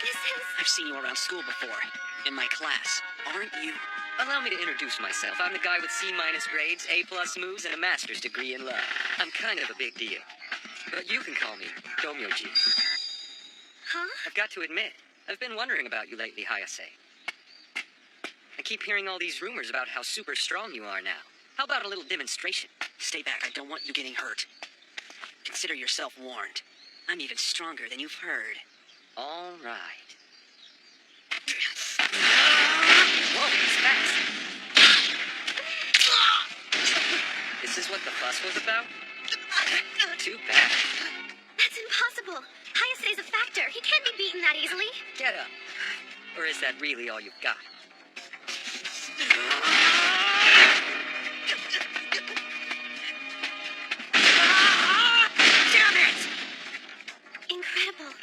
this is... I've seen you around school before. In my class. Aren't you? Allow me to introduce myself. I'm the guy with C- grades, A+ moves, and a master's degree in love. I'm kind of a big deal. But you can call me Domyoji. Huh? I've got to admit, I've been wondering about you lately, Hayase. I keep hearing all these rumors about how super strong you are now. How about a little demonstration? Stay back, I don't want you getting hurt. Consider yourself warned. I'm even stronger than you've heard. All right. Whoa, he's fast. This is what the fuss was about? Too bad. That's impossible. Hayase's a factor. He can't be beaten that easily. Get up. Or is that really all you've got? Damn it! Incredible.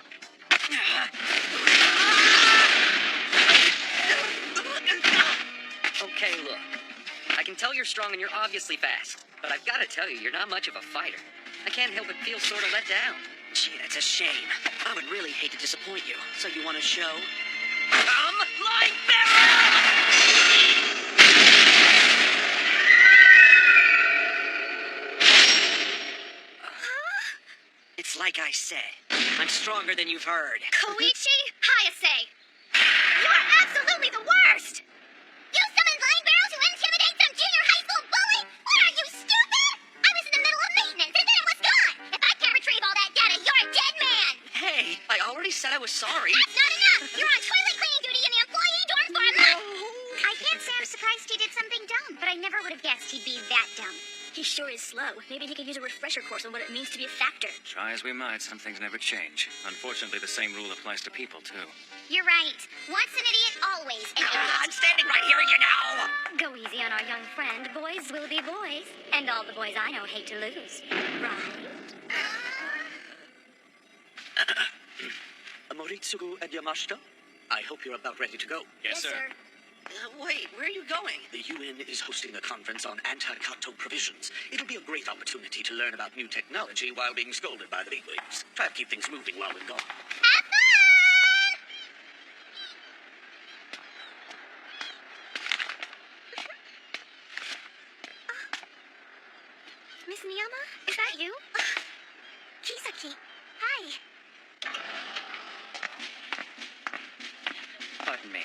Okay, look. I can tell you're strong and you're obviously fast. But I've got to tell you, you're not much of a fighter. I can't help but feel sort of let down. Gee, that's a shame. I would really hate to disappoint you. So you want to show? Come like It's like I said. I'm stronger than you've heard. Koichi Hayase. You're absolutely the worst! You summoned Linebarrels to intimidate some junior high school bully? What are you, stupid? I was in the middle of maintenance and then it was gone! If I can't retrieve all that data, you're a dead man! Hey, I already said I was sorry. That's not enough! You're on toilet cleaning duty in the employee dorm for a month! I can't say I'm surprised he did something dumb, but I never would have guessed he'd be that dumb. He sure is slow. Maybe he could use a refresher course on what it means to be a factor. Try as we might, some things never change. Unfortunately, the same rule applies to people, too. You're right. Once an idiot, always an idiot. I'm standing right here, you know. Go easy on our young friend. Boys will be boys. And all the boys I know hate to lose. Right? Moritsugu and Yamashita, I hope you're about ready to go. Yes, sir. Wait, where are you going? The UN is hosting a conference on anti-kato provisions. It'll be a great opportunity to learn about new technology while being scolded by the bigwigs. Try to keep things moving while we're gone. Have fun! Miss Miyama? Is that you? Kisaki, hi. Pardon me.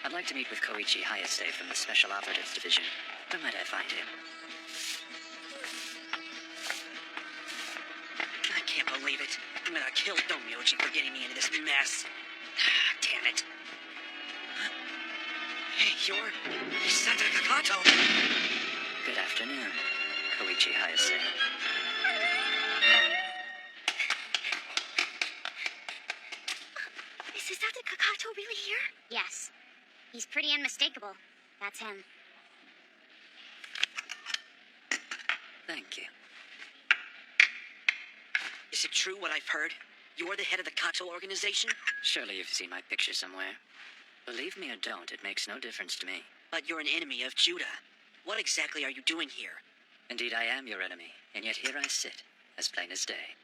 I'd like to meet with Koichi Hayase from the Special Operatives Division. Where might I find him? I'm gonna kill Domyoji for getting me into this mess. Damn it. Hey, you're Santa Kakato. Good afternoon, Koichi Hayase. Is Sasaki Kakato really here? Yes. He's pretty unmistakable. That's him. Thank you. Is it true what I've heard? You're the head of the Kato organization? Surely you've seen my picture somewhere. Believe me or don't, it makes no difference to me. But you're an enemy of Judah. What exactly are you doing here? Indeed, I am your enemy, and yet here I sit, as plain as day.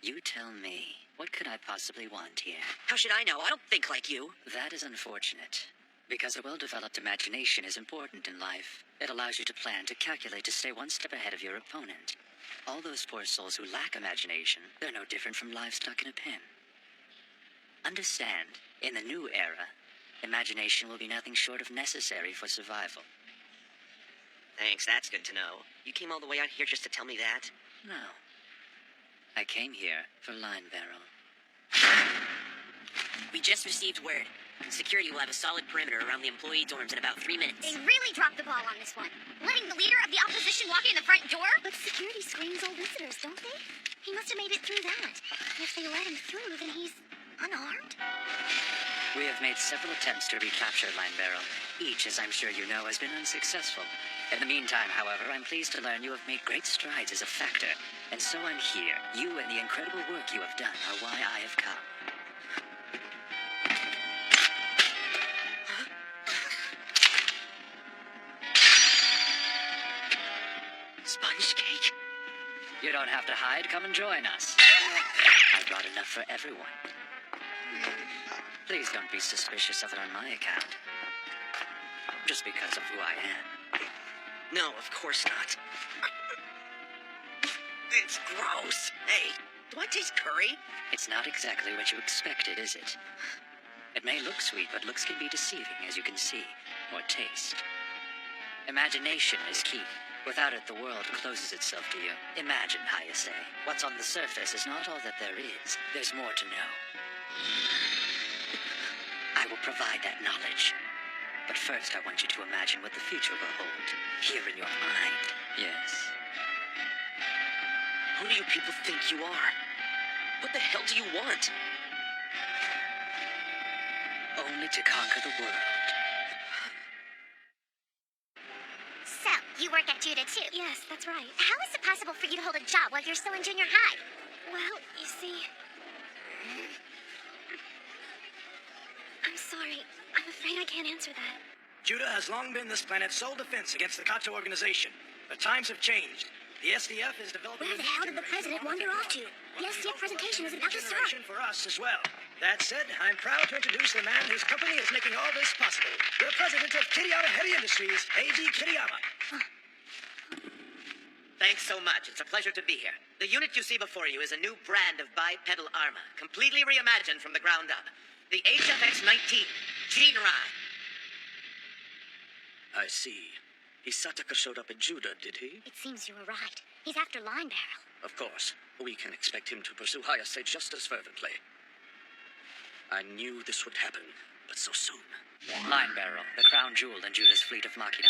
You tell me, what could I possibly want here? How should I know? I don't think like you. That is unfortunate, because a well-developed imagination is important in life. It allows you to plan, to calculate, to stay one step ahead of your opponent. All those poor souls who lack imagination, they're no different from livestock in a pen. Understand, in the new era, imagination will be nothing short of necessary for survival. Thanks, that's good to know. You came all the way out here just to tell me that? No. I came here for Linebarrel. We just received word. Security will have a solid perimeter around the employee dorms in about 3 minutes. They really dropped the ball on this one. Letting the leader of the opposition walk in the front door? But security screens all visitors, don't they? He must have made it through that. If they let him through, then he's unarmed? We have made several attempts to recapture Linebarrel. Each, as I'm sure you know, has been unsuccessful. In the meantime, however, I'm pleased to learn you have made great strides as a factor. And so I'm here. You and the incredible work you have done are why I have come. Sponge cake? You don't have to hide. Come and join us. I brought enough for everyone. Please don't be suspicious of it on my account. Just because of who I am. No, of course not. It's gross. Hey, do I taste curry? It's not exactly what you expected, is it? It may look sweet, but looks can be deceiving, as you can see, or taste. Imagination is key. Without it, the world closes itself to you. Imagine, Hayase. What's on the surface is not all that there is. There's more to know. I will provide that knowledge. But first, I want you to imagine what the future will hold. Here in your mind. Yes. Who do you people think you are? What the hell do you want? Only to conquer the world. So, you work at Judah too? Yes, that's right. How is it possible for you to hold a job while you're still in junior high? Well, you see... I'm sorry. I'm afraid I can't answer that. Judah has long been this planet's sole defense against the Kato organization. But times have changed. The SDF is developing... Where the hell did the president wander off to? The SDF presentation is about to start. For us as well. That said, I'm proud to introduce the man whose company is making all this possible. The president of Kiriyama Heavy Industries, A.G. Kiriyama. Thanks so much. It's a pleasure to be here. The unit you see before you is a new brand of bipedal armor, completely reimagined from the ground up. The HFX-19, Jinrai. I see. Hisataka showed up in Judah, did he? It seems you were right. He's after Linebarrel. Of course. We can expect him to pursue Hayase just as fervently. I knew this would happen, but so soon. Linebarrel, the crown jewel in Judah's fleet of Machina.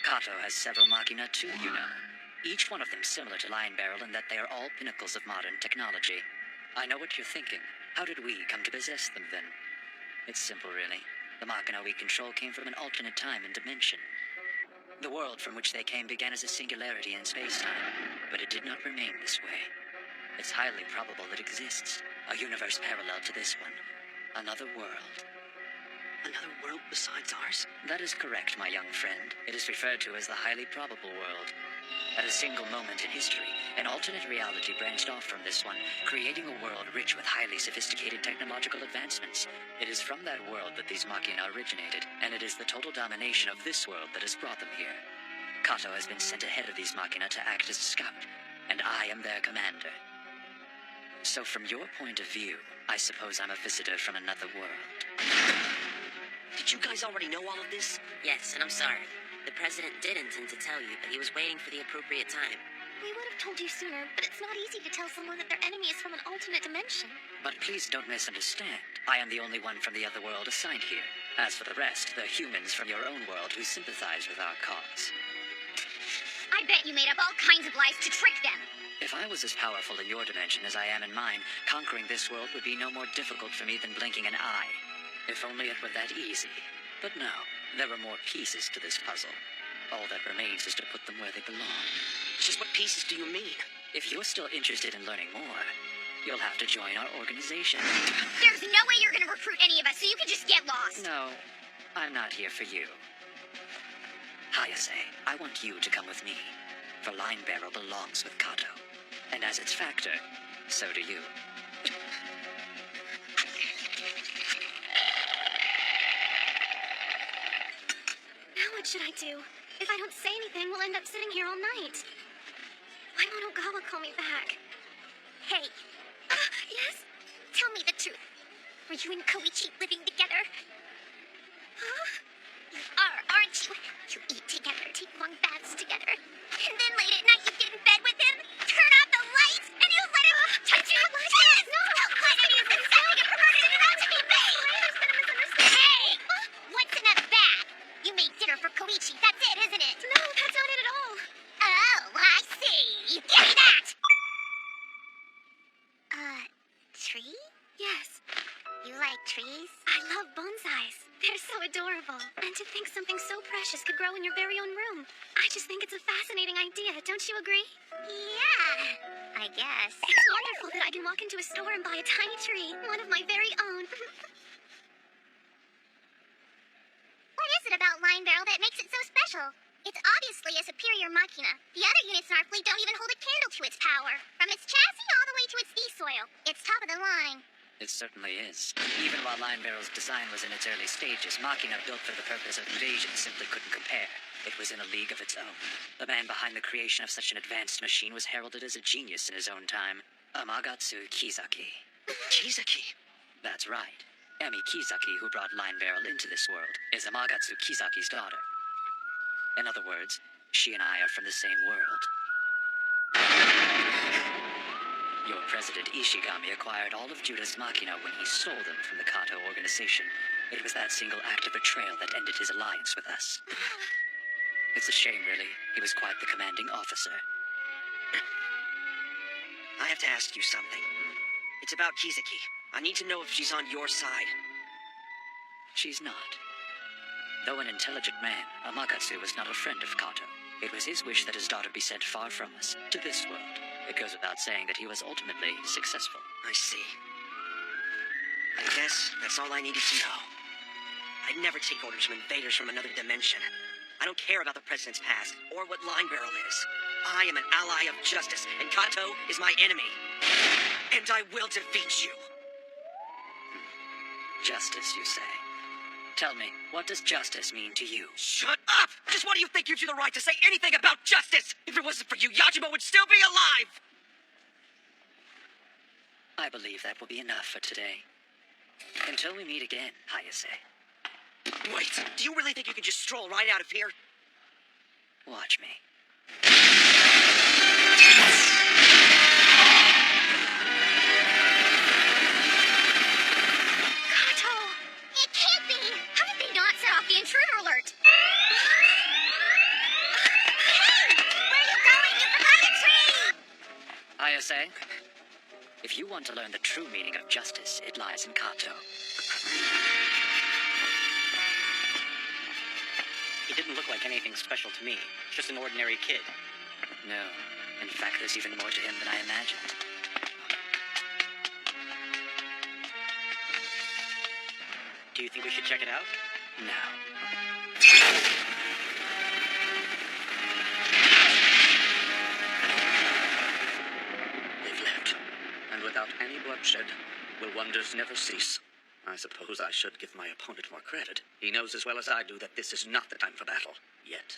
Kato has several Machina too, you know. Each one of them similar to Linebarrel in that they are all pinnacles of modern technology. I know what you're thinking. How did we come to possess them, then? It's simple, really. The Machina we control came from an alternate time and dimension. The world from which they came began as a singularity in space-time, but it did not remain this way. It's highly probable it exists, a universe parallel to this one. Another world. Another world besides ours? That is correct, my young friend. It is referred to as the highly probable world. At a single moment in history, an alternate reality branched off from this one, creating a world rich with highly sophisticated technological advancements. It is from that world that these Machina originated, and it is the total domination of this world that has brought them here. Kato has been sent ahead of these Machina to act as a scout, and I am their commander. So from your point of view, I suppose I'm a visitor from another world. Did you guys already know all of this? Yes, and I'm sorry. The president did intend to tell you, but he was waiting for the appropriate time. We would have told you sooner, but it's not easy to tell someone that their enemy is from an alternate dimension. But please don't misunderstand. I am the only one from the other world assigned here. As for the rest, they're humans from your own world who sympathize with our cause. I bet you made up all kinds of lies to trick them. If I was as powerful in your dimension as I am in mine, conquering this world would be no more difficult for me than blinking an eye. If only it were that easy. But no, there are more pieces to this puzzle. All that remains is to put them where they belong. Just what pieces do you mean? If you're still interested in learning more, you'll have to join our organization. There's no way you're gonna recruit any of us, so you can just get lost. No, I'm not here for you. Hayase, I want you to come with me. For Linebarrel belongs with Kato. And as its factor, so do you. Now what should I do? If I don't say anything, we'll end up sitting here all night. Why won't Ogawa call me back? Hey, Yes? tell me the truth. Were you and Koichi living together? Huh? You are, aren't you? You eat together, take long baths together. And then late at night you get in bed with him, turn off the lights, and you let him touch you. Yes! No! What it is exactly a perverted and not to be made! There's been a misunderstanding. Hey! What's in that bag? You made dinner for Koichi, that's it, isn't it? No, that's not it at all. Oh, I see. Give me that! Tree? Yes, You like trees? I love bonsais. They're so adorable. And to think something so precious could grow in your very own room. I just think it's a fascinating idea, don't you agree? Yeah, I guess. It's wonderful that I can walk into a store and buy a tiny tree, one of my very own. What is it about Linebarrel that makes it so special? It's obviously a superior machina. The other units in our fleet don't even hold a candle to its power. From its chassis all the way to its V-soil. It's top of the line. It certainly is. Even while Linebarrel's design was in its early stages, Machina built for the purpose of invasion simply couldn't compare. It was in a league of its own. The man behind the creation of such an advanced machine was heralded as a genius in his own time. Amagatsu Kizaki. Kizaki? That's right. Emi Kizaki, who brought Linebarrel into this world, is Amagatsu Kizaki's daughter. In other words, she and I are from the same world. Your president Ishigami acquired all of Judah's Machina when he stole them from the Kato organization. It was that single act of betrayal that ended his alliance with us. It's a shame, really. He was quite the commanding officer. I have to ask you something. It's about Kizaki. I need to know if she's on your side. She's not. Though an intelligent man, Amagatsu was not a friend of Kato. It was his wish that his daughter be sent far from us, to this world. It goes without saying that he was ultimately successful. I see. I guess that's all I needed to know. I'd never take orders from invaders from another dimension. I don't care about the president's past, or what Linebarrel is. I am an ally of justice, and Kato is my enemy. And I will defeat you. Justice, you say? Tell me, what does justice mean to you? Shut up! Just what do you think gives you the right to say anything about justice? If it wasn't for you, Yajima would still be alive! I believe that will be enough for today. Until we meet again, Hayase. Wait, do you really think you can just stroll right out of here? Watch me. Kato! It can't be! How did they not set off the intruder alert? Hey! Where are you going? You forgot the tree! Hayase, if you want to learn the true meaning of justice, it lies in Kato. He didn't look like anything special to me. Just an ordinary kid. No. In fact, there's even more to him than I imagined. Do you think we should check it out? No. They've left. And without any bloodshed, will wonders never cease? I suppose I should give my opponent more credit. He knows as well as I do that this is not the time for battle. Yet.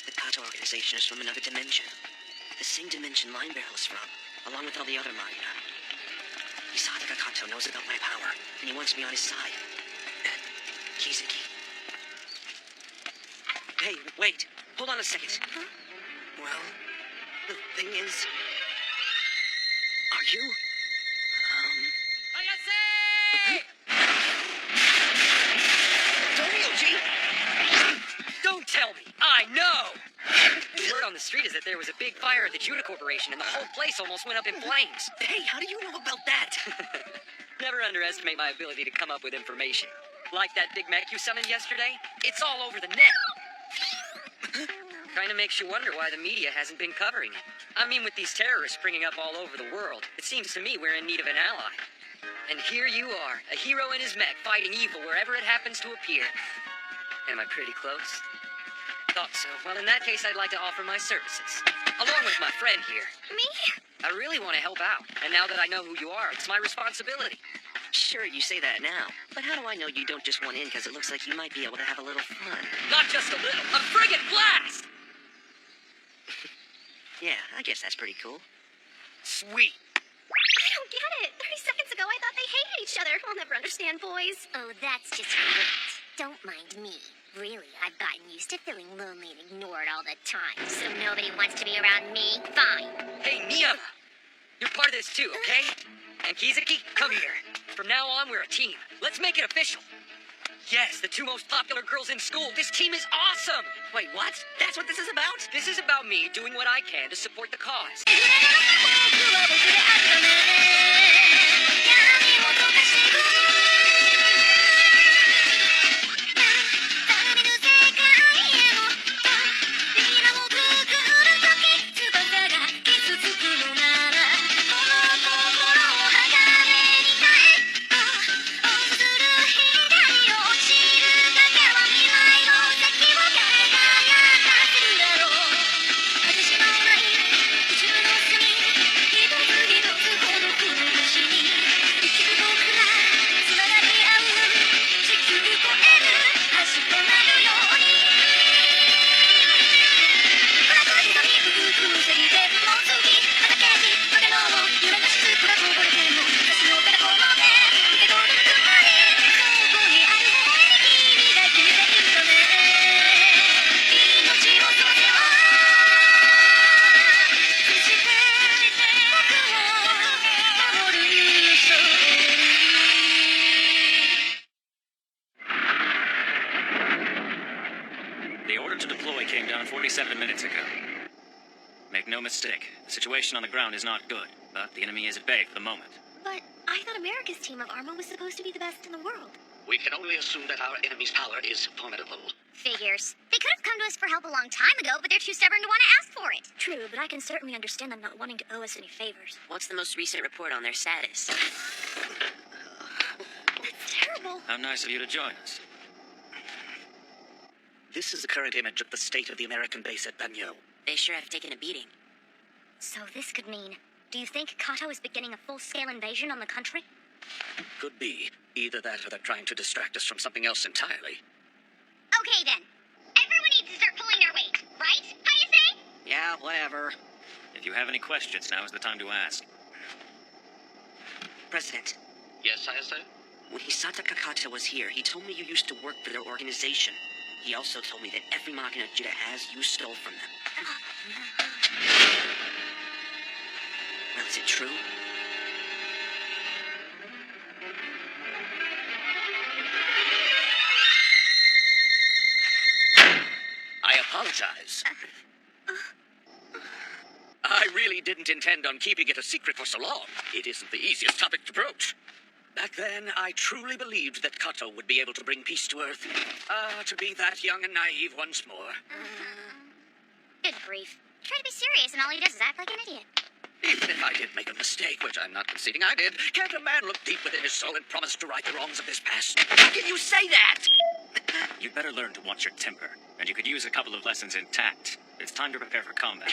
The Kato organization is from another dimension. The same dimension Linebarrel is from, along with all the other Machina. Hisataka Kato knows about my power, and he wants me on his side. Kizaki. Hey, wait. Hold on a second. Huh? Well, the thing is... Are you... Dorioji! Don't tell me! I know! The word on the street is that there was a big fire at the Judah Corporation and the whole place almost went up in flames. Hey, how do you know about that? Never underestimate my ability to come up with information. Like that Big Mac you summoned yesterday? It's all over the net. Kinda makes you wonder why the media hasn't been covering it. I mean, with these terrorists springing up all over the world, it seems to me we're in need of an ally. And here you are, a hero in his mech, fighting evil wherever it happens to appear. Am I pretty close? Thought so. Well, in that case, I'd like to offer my services. Along with my friend here. Me? I really want to help out. And now that I know who you are, it's my responsibility. Sure, you say that now. But how do I know you don't just want in because it looks like you might be able to have a little fun? Not just a little, a friggin' blast! Yeah, I guess that's pretty cool. Sweet. I don't get it. 30 seconds ago, I thought they hated each other. I'll never understand boys. Oh, that's just great. Don't mind me. Really, I've gotten used to feeling lonely and ignored all the time, so nobody wants to be around me. Fine. Hey, Mia! You're part of this too, okay? And Kizaki, come here. From now on, we're a team. Let's make it official. Yes, the two most popular girls in school. This team is awesome! Wait, what? That's what this is about? This is about me doing what I can to support the cause. The order to deploy came down 47 minutes ago. Make no mistake, the situation on the ground is not good, but the enemy is at bay for the moment. But I thought America's team of armor was supposed to be the best in the world. We can only assume that our enemy's power is formidable. Figures. They could have come to us for help a long time ago, but they're too stubborn to want to ask for it. True, but I can certainly understand them not wanting to owe us any favors. What's the most recent report on their status? That's terrible. How nice of you to join us. This is the current image of the state of the American base at Banyo. They sure have taken a beating. So this could mean... Do you think Kato is beginning a full-scale invasion on the country? Could be. Either that or they're trying to distract us from something else entirely. Okay then. Everyone needs to start pulling their weight, right? Hayase? Yeah, whatever. If you have any questions, now is the time to ask. President, Yes, Hayase? when Hisata Kakata was here, he told me you used to work for their organization. He also told me that every Machina Judah has, you stole from them. Well, is it true? I apologize. I really didn't intend on keeping it a secret for so long. It isn't the easiest topic to broach. Back then, I truly believed that Kato would be able to bring peace to Earth. To be that young and naive once more. Good grief. Try to be serious, and all he does is act like an idiot. Even if I did make a mistake, which I'm not conceding I did, can't a man look deep within his soul and promise to right the wrongs of his past? How can you say that? You'd better learn to watch your temper, and you could use a couple of lessons in tact. It's time to prepare for combat.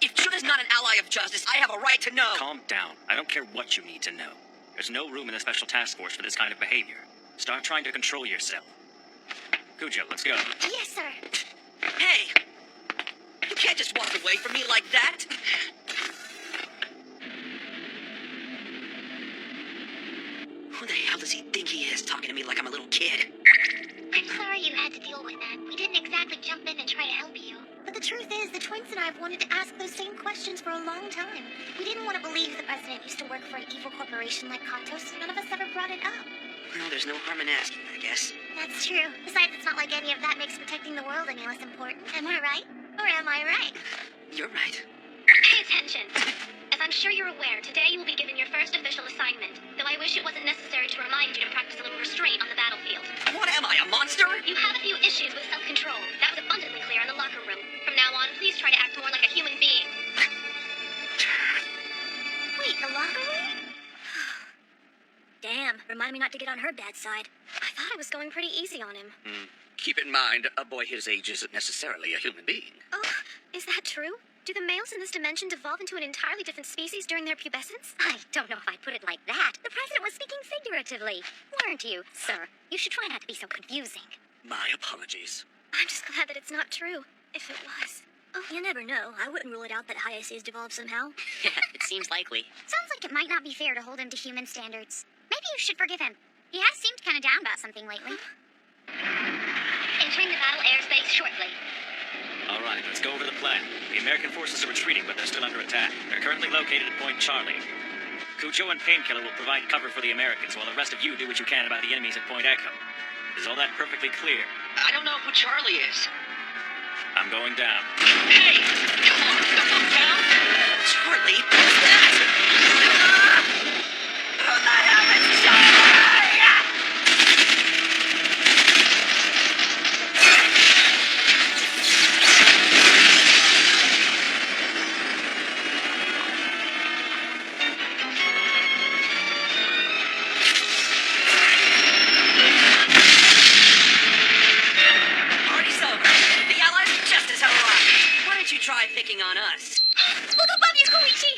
If Judah's not an ally of justice, I have a right to know. Calm down. I don't care what you need to know. There's no room in the Special Task Force for this kind of behavior. Start trying to control yourself. Cujo, let's go. Yes, sir. Hey! You can't just walk away from me like that! Who the hell does he think he is, talking to me like I'm a little kid? Be I'm sorry you had to deal with that. We didn't exactly jump in and try to help you. But the truth is, the twins and I have wanted to ask those same questions for a long time. We didn't want to believe the president used to work for an evil corporation like Katos, so none of us ever brought it up. Well, there's no harm in asking, I guess. That's true. Besides, it's not like any of that makes protecting the world any less important. Am I right? Or am I right? You're right. Pay attention. As I'm sure you're aware, today you will be given your first official assignment, though I wish it wasn't necessary to remind you to practice a little restraint on the battlefield. What am I, a monster? You have a few issues with self-control. That was abundantly clear in the locker room. From now on, please try to act more like a human being. Wait, the locker room? Damn, remind me not to get on her bad side. I thought I was going pretty easy on him. Keep in mind, a boy his age isn't necessarily a human being. Oh, is that true? Do the males in this dimension devolve into an entirely different species during their pubescence? I don't know if I'd put it like that. The president was speaking figuratively. Weren't you, sir? You should try not to be so confusing. My apologies. I'm just glad that it's not true, if it was. Oh, you never know. I wouldn't rule it out that Hayase devolved somehow. Yeah, it seems likely. Sounds like it might not be fair to hold him to human standards. Maybe you should forgive him. He has seemed kind of down about something lately. Entering the battle airspace shortly. All right, let's go over the plan. The American forces are retreating, but they're still under attack. They're currently located at Point Charlie. Cujo and Painkiller will provide cover for the Americans, while the rest of you do what you can about the enemies at Point Echo. Is all that perfectly clear? I don't know who Charlie is. I'm going down. Hey! Come on, don't go down! Charlie, what's that? Oh, that happened, Charlie! Party's over. The Allies of Justice have arrived. Why don't you try picking on us? Look above you, Koichi!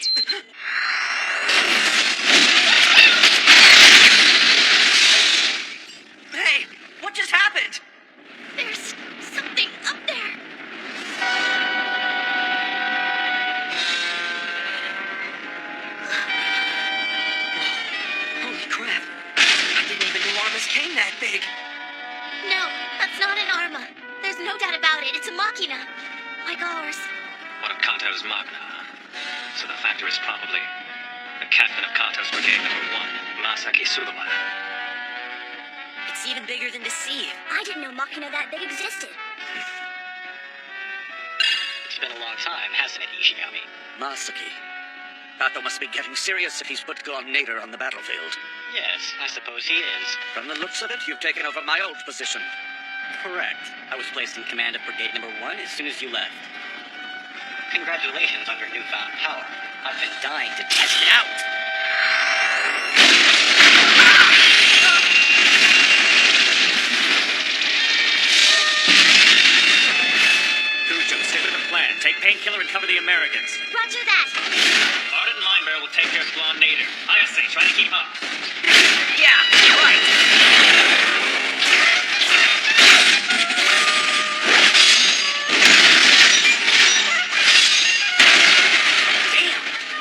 Hey, what just happened? There's something up there. Holy crap. I didn't even know armas came that big. No, that's not an Arma. There's no doubt about it. It's a Machina. Like ours. One of Kato's Magna. So the factor is probably the captain of Kato's Brigade No. 1, Masaki Sulama. It's even bigger than Deceive. I didn't know Machina that big existed. It's been a long time, hasn't it, Ishigami? Masaki. Kato must be getting serious if he's put Nader on the battlefield. Yes, I suppose he is. From the looks of it, you've taken over my old position. Correct. I was placed in command of Brigade No. 1 as soon as you left. Congratulations on your newfound power. I've been dying to test it out. Cujo, stick with the plan. Take Painkiller and cover the Americans. Roger that. Barton and Linebarrel will take care of Blonde Nader. Ayase, try to keep up. Yeah, right.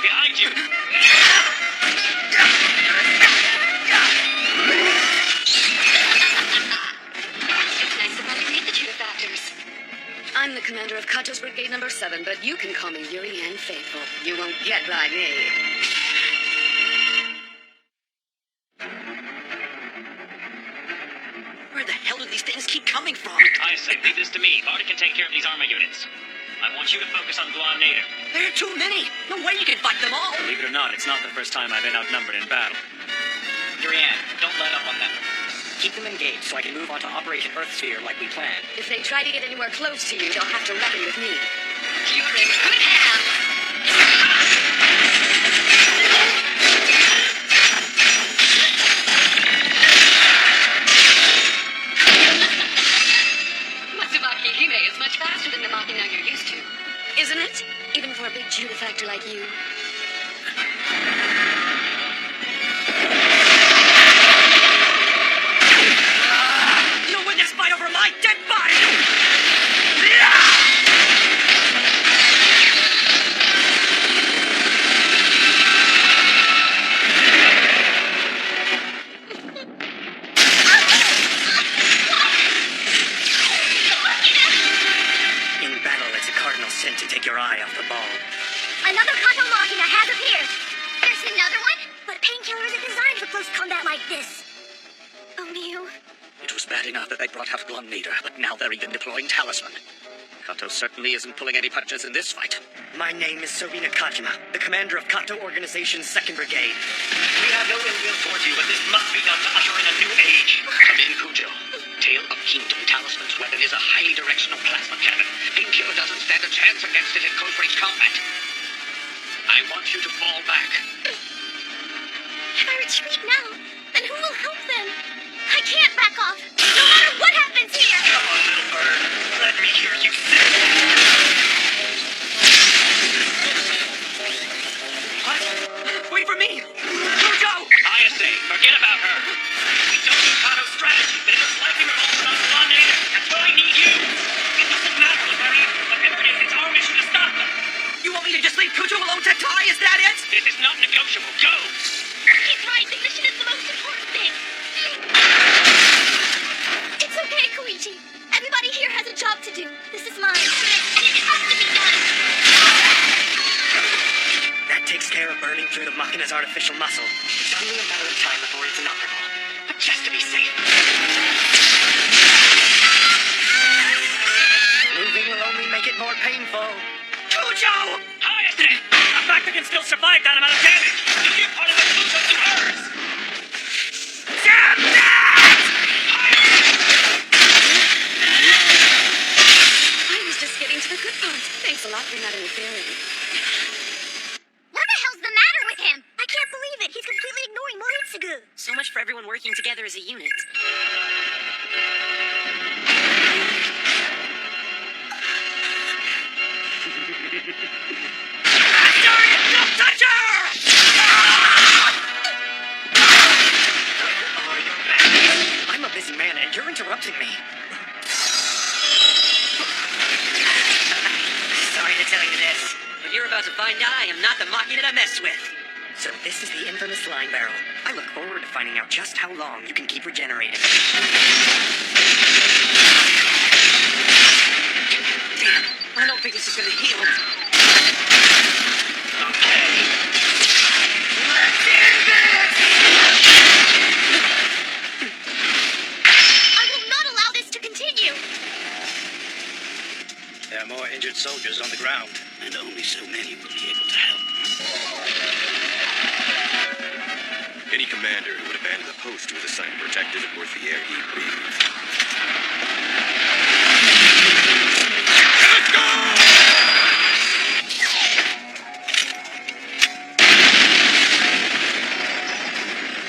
Behind you! It's nice to finally meet the two factors. I'm the commander of Kato's Brigade No. 7, but you can call me Yuri and Faithful. You won't get by me. Where the hell do these things keep coming from? Ayase, leave this to me. Barton can take care of these Arma units. I want you to focus on Blonde Nader. There are too many. No way you can fight them all. Believe it or not, it's not the first time I've been outnumbered in battle. Durian, don't let up on them. Keep them engaged so I can move on to Operation Earthsphere like we planned. If they try to get anywhere close to you, they'll have to reckon with me. You're in good hands. Matsubaki Hime is much faster than the Machina you're used to. Isn't it? Even for a big Judah factor like you. You'll win this fight over my dead body! sent to take your eye off the ball. Another Kato Machina has appeared. There's another one? But Painkiller isn't designed for close combat like this. Only you. It was bad enough that they brought out Glum Leader, but now they're even deploying Talisman. Kato certainly isn't pulling any punches in this fight. My name is Sobina Kajima, the commander of Kato Organization's 2nd Brigade. We have no ill will towards you, but this must be done to usher in a new age. Come in, Cujo. Tale of Kingdom Talisman's weapon is a highly directional plasma cannon. Painkiller doesn't stand a chance against it in close-range combat. I want you to fall back. If I retreat now, then who will help them? I can't back off, no matter what happens here! Come on, little bird. Let me hear you sing. What? Wait for me! Cujo! ISA, forget about her. We don't need Kato's strategy. They most likely revolted on Salon Native. That's why we need you. It doesn't matter, Linebarrels. Whatever it is, it's our mission to stop them. You want me to just leave Cujo alone to die? Is that it? This is not negotiable. Go! He's right, the mission is the most important thing. It's okay, Koichi. Everybody here has a job to do. This is mine. And it has to be done. That takes care of burning through the Machina's artificial muscle. It's only a matter of time before it's inoperable. But just to be safe. Moving will only make it more painful. Cujo! ISA! A factor can still survive that amount of damage. You give part of the Cujo to hers. Damn that! I was just getting to the good part. Thanks a lot for not interfering. What the hell's the matter with him? I can't believe it. He's completely ignoring Moritsugu. So much for everyone working together as a unit. Don't touch her! I'm a busy man, and you're interrupting me. Sorry to tell you this. But you're about to find out I am not the Machina to mess with. So this is the infamous Linebarrel. I look forward to finding out just how long you can keep regenerating. Damn, I don't think this is gonna heal. I will not allow this to continue. There are more injured soldiers on the ground. And only so many will be able to help. Any commander who would abandon the post he was assigned to protect isn't worth the air he breathes. Let's go!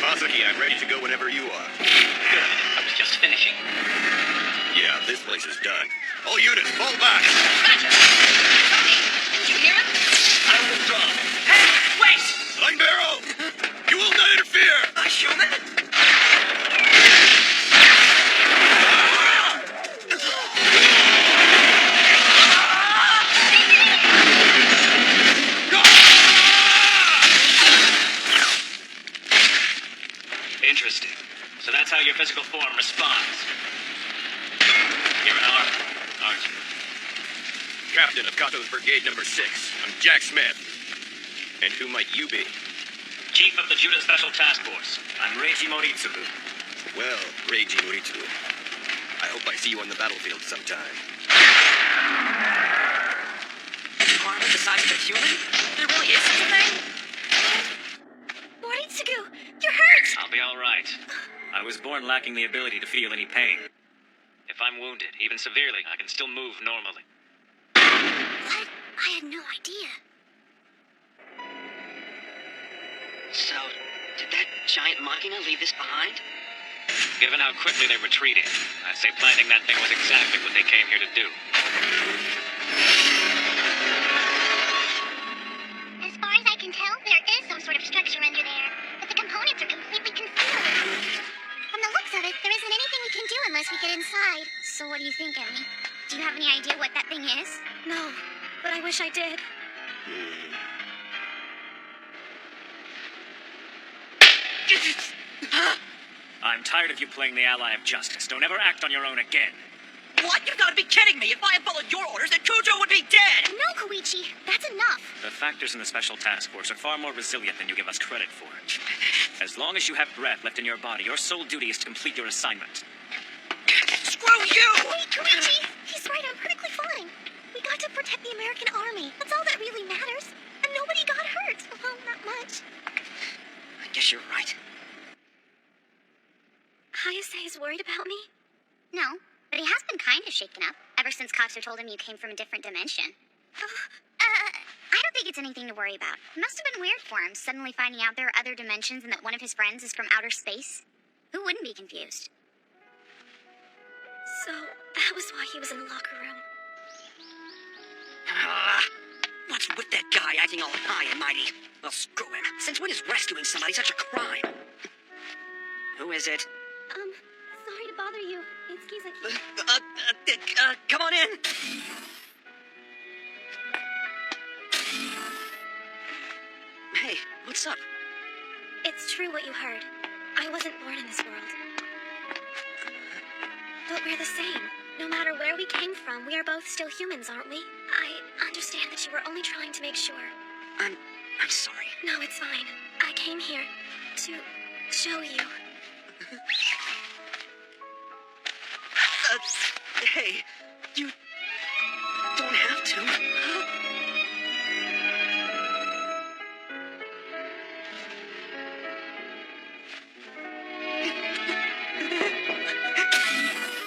Masaki, I'm ready to go whenever you are. Good. I was just finishing. Yeah, this place is done. All units, fall back! Roger! Tony, did you hear him? I will withdraw. Hey, wait! Linebarrel! You will not interfere! A human? Interesting. So that's how your physical form responds. You're an armor, aren't you? Captain of Kato's Brigade number 6. I'm Jack Smith. And who might you be? Chief of the Judah Special Task Force. I'm Reiji Moritsugu. Well, Reiji Moritsugu. I hope I see you on the battlefield sometime. Armor the size of a human? There really is such a thing? Moritsugu, you're hurt. I'll be all right. I was born lacking the ability to feel any pain. If I'm wounded, even severely, I can still move normally. What? I had no idea. So, did that giant Machina leave this behind? Given how quickly they're retreating, I'd say planting that thing was exactly what they came here to do. As far as I can tell, there is some sort of structure under there, but the components are completely concealed. From the looks of it, there isn't anything we can do unless we get inside. So what do you think, Emmy? Do you have any idea what that thing is? No, but I wish I did. I'm tired of you playing the ally of justice. Don't ever act on your own again. What? You've got to be kidding me! If I had followed your orders, then Cujo would be dead! No, The factors in the Special Task Force are far more resilient than you give us credit for. As long as you have breath left in your body, your sole duty is to complete your assignment. Screw you! Wait, Koichi! He's right, I'm perfectly fine. We got to protect the American army. That's all that really matters. And nobody got hurt. Well, not much. I guess you're right. Hayase is worried about me? No, but he has been kind of shaken up ever since Kato told him you came from a different dimension. I don't think it's anything to worry about. It must have been weird for him, suddenly finding out there are other dimensions and that one of his friends is from outer space. Who wouldn't be confused? So, that was why he was in the locker room. What's with that guy acting all high and mighty? Well, screw him. Since when is rescuing somebody such a crime? Who is it? Sorry to bother you. It's Kisaki. Come on in. Hey, what's up? It's true what you heard. I wasn't born in this world. But we're the same. No matter where we came from, we are both still humans, aren't we? I understand that you were only trying to make sure. I'm sorry. No, it's fine. I came here to show you. Hey, you don't have to.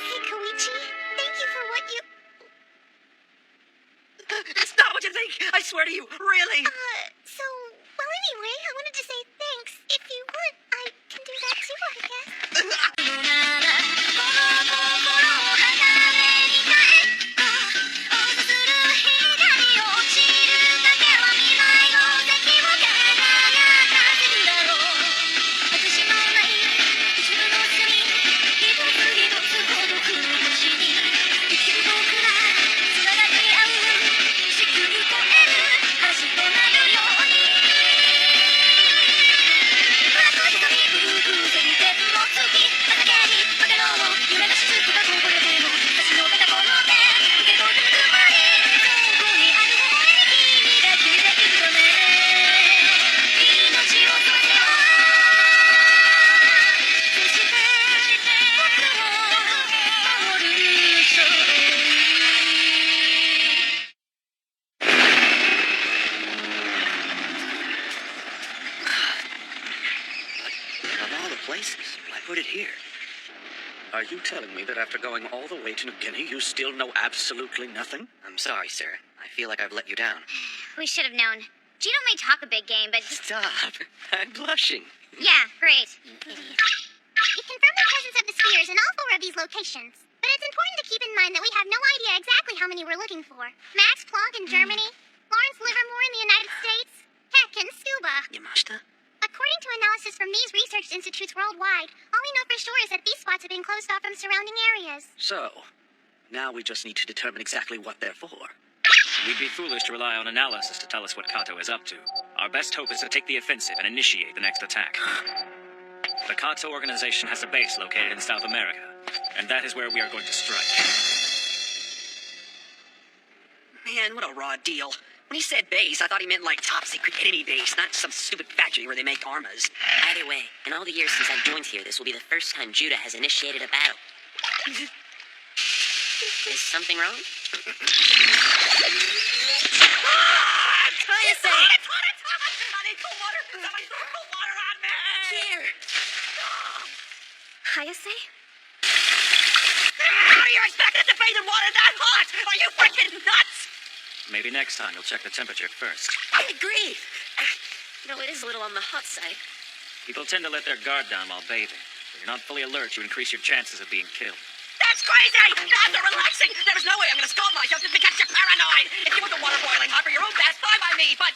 Hey, Koichi. Thank you for what you... It's not what you think. I swear to you, really. Well, anyway, I wanted to say thanks. If you would, I can do that too, I guess. Places. Why put it here? Are you telling me that after going all the way to New Guinea, you still know absolutely nothing? I'm sorry, sir. I feel like I've let you down. We should have known. Gino may talk a big game, but... Stop. I'm blushing. Yeah, great. Idiot. You confirmed the presence of the spheres in all 4 of these locations. But it's important to keep in mind that we have no idea exactly how many we're looking for. Max Planck in Germany, Lawrence Livermore in the United States, heck, and Tsuba. Yamashita? According to analysis from these research institutes worldwide, all we know for sure is that these spots have been closed off from surrounding areas. So, now we just need to determine exactly what they're for. We'd be foolish to rely on analysis to tell us what Kato is up to. Our best hope is to take the offensive and initiate the next attack. The Kato organization has a base located in South America, and that is where we are going to strike. Man, what a raw deal. When he said base, I thought he meant like top secret enemy base, not some stupid factory where they make armas. Either way, in all the years since I've joined here, this will be the first time Judah has initiated a battle. Is something wrong? I need cold water! Somebody throw cold water on me! Here. Hayase? How do you expect us to bathe in water that hot? Are you freaking nuts? Maybe next time you'll check the temperature first. I agree. It is a little on the hot side. People tend to let their guard down while bathing. When you're not fully alert, you increase your chances of being killed. That's crazy! That's not relaxing! There's no way I'm gonna stall myself just because you're paranoid! If you want the water boiling hot for your own best, fine by me, but...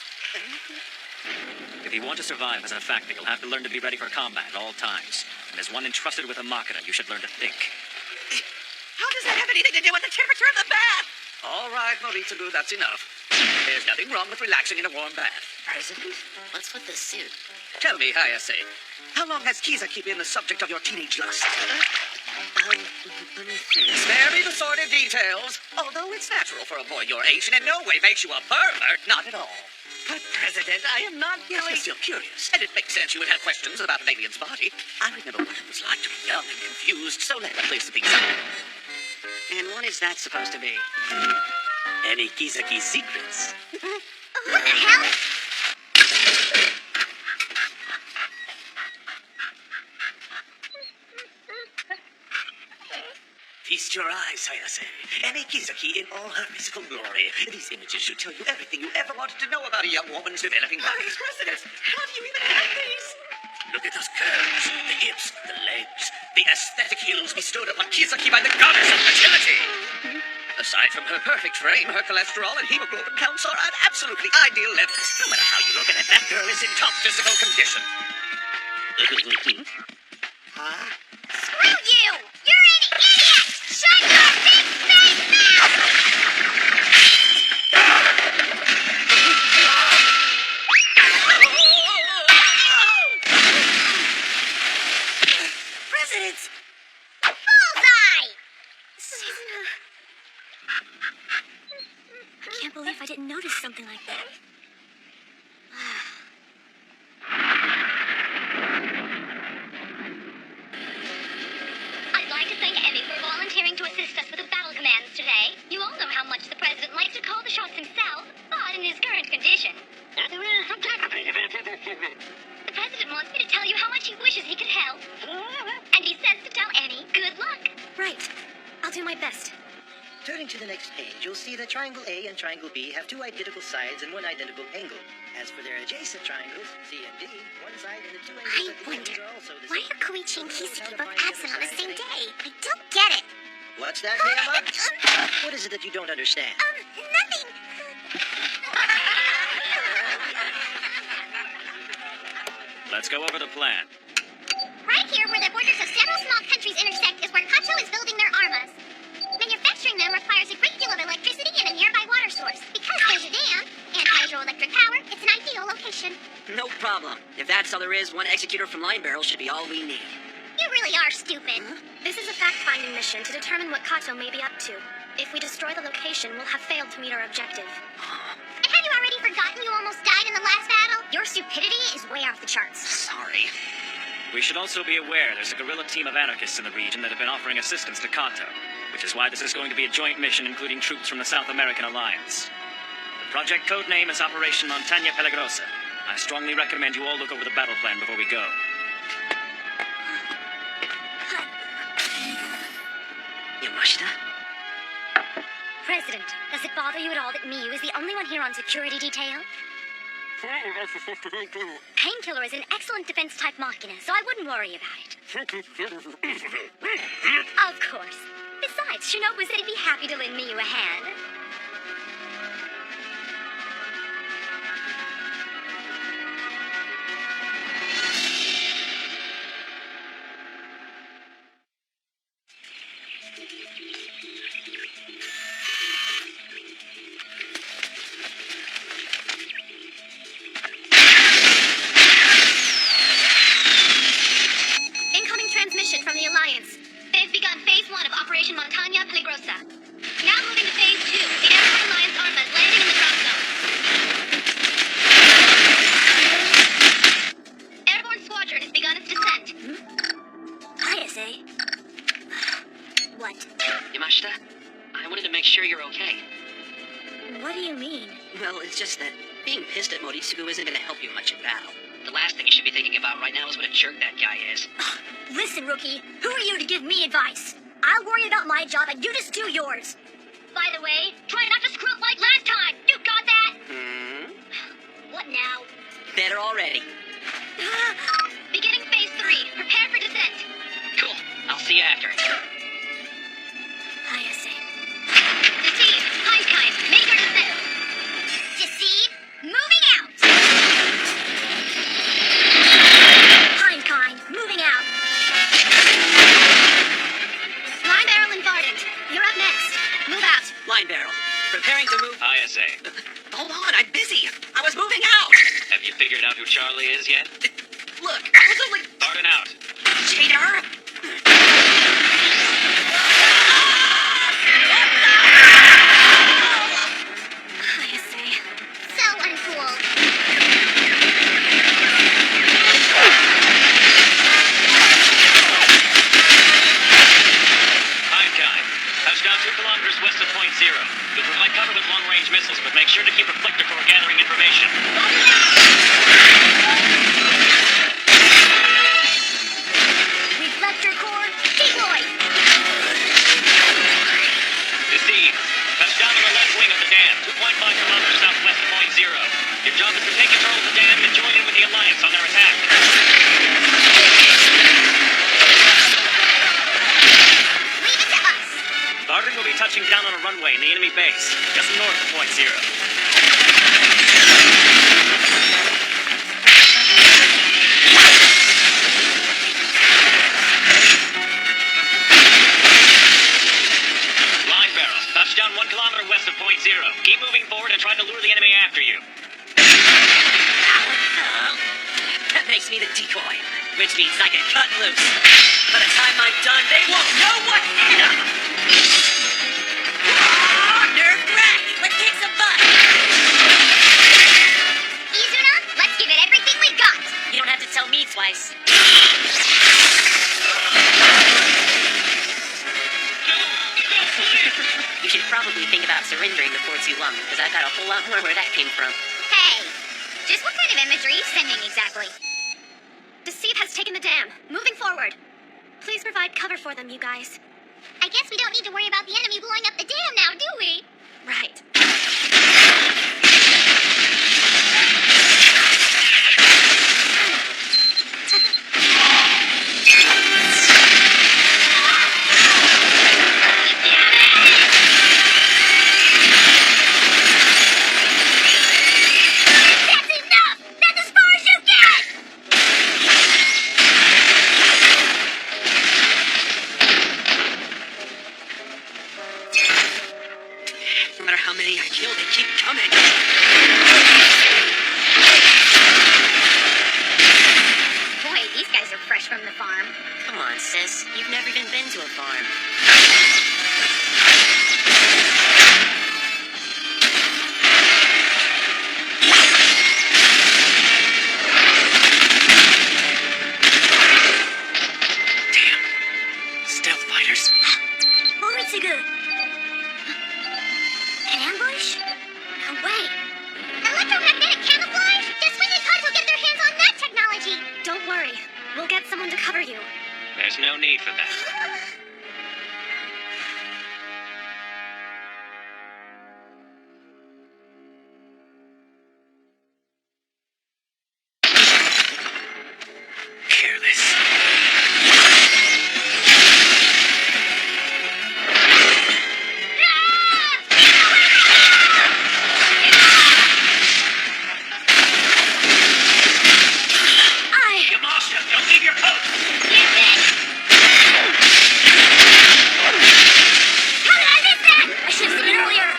If you want to survive as an effector, you'll have to learn to be ready for combat at all times. And as one entrusted with a machina, you should learn to think. How does that have anything to do with the temperature of the bath? All right, Moritsugu, that's enough. There's nothing wrong with relaxing in a warm bath. President? What's with the suit? Tell me, Hayase, how long has Kisaki been the subject of your teenage lust? Let me think. Spare me the sordid details. Although it's natural for a boy your age and in no way makes you a pervert, not at all. But, President, I am not really... Yes, you're curious, and it makes sense you would have questions about an alien's body. I remember what it was like to be young and confused, so let me place the things up. And what is that supposed to be? Any Kisaki secrets? What the hell? Feast your eyes, Hayase. Any Kisaki in all her physical glory. These images should tell you everything you ever wanted to know about a young woman's developing body. President, how do you even have these? Look at those curves, the hips, the legs, the aesthetic heels bestowed upon Kisaki by the goddess of fertility. Aside from her perfect frame, her cholesterol and hemoglobin counts are at absolutely ideal levels. No matter how you look at it, that girl is in top physical condition. Huh? Screw you! You're an idiot! Shut your big face mouth! President! Bullseye! I can't believe I didn't notice something like that. I'd like to thank Emmy for volunteering to assist us with the battle commands today. You all know how much the president likes to call the shots himself, but in his current condition. The president wants me to tell you how much he wishes he could help. And he says to tell Emmy, good luck. Right. I'll do my best. Turning to the next page, you'll see that triangle A and triangle B have two identical sides and one identical angle. As for their adjacent triangles, C and D, one side and the two angles at the ends are also the Why same. are Koichi and Kisaki both absent on the same day? I don't get it. What's that, Miyama? What is it that you don't understand? Nothing. Let's go over the plan. Right here, where the borders of several small countries intersect, is where Kato is building their armas. Manufacturing them requires a great deal of electricity and a nearby water source. Because there's a dam and hydroelectric power, it's an ideal location. No problem. If that's all there is, one executor from Linebarrels should be all we need. You really are stupid. This is a fact-finding mission to determine what Kato may be up to. If we destroy the location, we'll have failed to meet our objective. And have you already forgotten you almost died in the last battle? Your stupidity is way off the charts. Sorry. We should also be aware there's a guerrilla team of anarchists in the region that have been offering assistance to Kato, which is why this is going to be a joint mission including troops from the South American Alliance. The project code name is Operation Montaña Peligrosa. I strongly recommend you all look over the battle plan before we go. Yamashita? President, does it bother you at all that Miyu is the only one here on security detail? Painkiller is an excellent defense-type machina, so I wouldn't worry about it. Of course. Besides, Shinobu said he'd be happy to lend Miyu a hand. Incoming transmission from the Alliance. They've begun Phase 1 of Operation Montaña Peligrosa. Now moving to Phase 2, the Airborne Alliance armas landing in the drop zone. Airborne Squadron has begun its descent. Hayase. What? Yamashita? I wanted to make sure you're okay. What do you mean? Well, it's just that being pissed at Moritsugu isn't going to help you much in battle. The last thing you should be thinking about right now is what a jerk that guy is. Listen, rookie, who are you to give me advice? I'll worry about my job and you just do yours. By the way, try not to screw up like last time. You got that? What now? Better already. Beginning Phase 3. Prepare for descent. Cool. I'll see you after. Hayase. Deceive. Hindkind. Make our descent. Deceive. Moving out. Hindkind. Moving out. Linebarrel and Vardant. You're up next. Move out. Linebarrel. Preparing to move. ISA. Hold on, I'm busy. I was moving out. Have you figured out who Charlie is yet? Look, I was only... Barton out. Cheater! Hayase. So uncool. long-range missiles, but make sure to keep Reflector Core gathering information. Reflector core, deploy! Received. Touch down on the left wing of the dam, 2.5 kilometers southwest of Point Zero. Your job is to take control of the dam and join in with the Alliance on their attack. Leave it to us. Barton will be touching down on a runway in the enemy base, just north of Point Zero. Linebarrels, touchdown 1 kilometer west of Point Zero. Keep moving forward and try to lure the enemy after you. That makes me the decoy, which means I can cut loose. By the time I'm done, they won't know what hit 'em. Nerve wreck! Let's kick some butt! Izuna, let's give it everything we got. You don't have to tell me twice. You should probably think about surrendering before too long, because I've got a whole lot more where that came from. Hey, just what kind of imagery are you sending exactly? Deceive has taken the dam. Moving forward. Please provide cover for them, you guys. I guess we don't need to worry about the enemy blowing up the dam now, do we? Right. That's enough! That's as far as you get! No matter how many I kill, they keep coming. Boy, these guys are fresh from the farm. Come on, sis. You've never even been to a farm. Damn. Stealth fighters. Moritsugu! An ambush? No way. Electromagnetic camouflage? Guess when did Kato get their hands on that technology? Don't worry. We'll get someone to cover you. There's no need for that. Careless. Yamashita, don't leave your post! How did I miss that? I should have seen it earlier.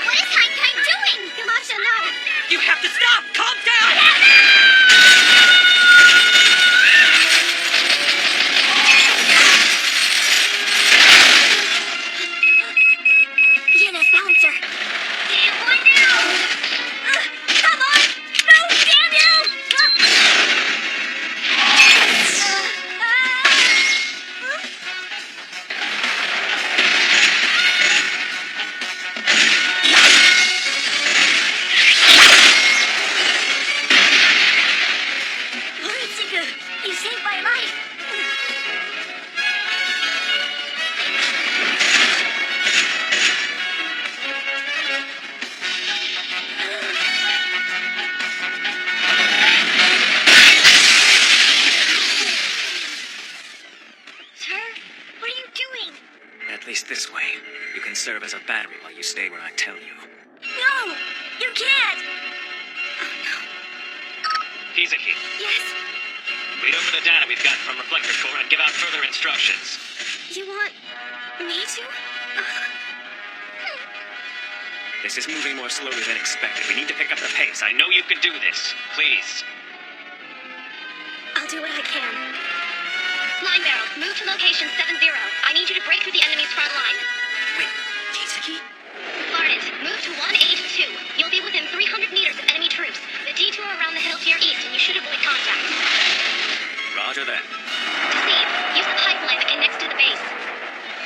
What is Kind doing? Yamashita, no! You have to stop! Calm down! DNS balancer. What now? Come on! Move, damn you! Moritsugu, you saved my life. Sir, what are you doing? At least this way. You can serve as a battery while you stay where I tell you. No! You can't! Kizuki, Yes? read over the data we've got from Reflector Core and give out further instructions. You want me to? This is moving more slowly than expected. We need to pick up the pace. I know you can do this. Please. I'll do what I can. Linebarrels, move to location 70. I need you to break through the enemy's front line. Wait, Kizuki? Varnant, move to 182. You'll be within 300 meters of enemy troops. The detour around the hill to your east, and you should avoid contact. Roger that. Deceive, use the pipeline that connects to the base.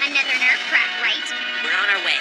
Another nerve crack, right? We're on our way.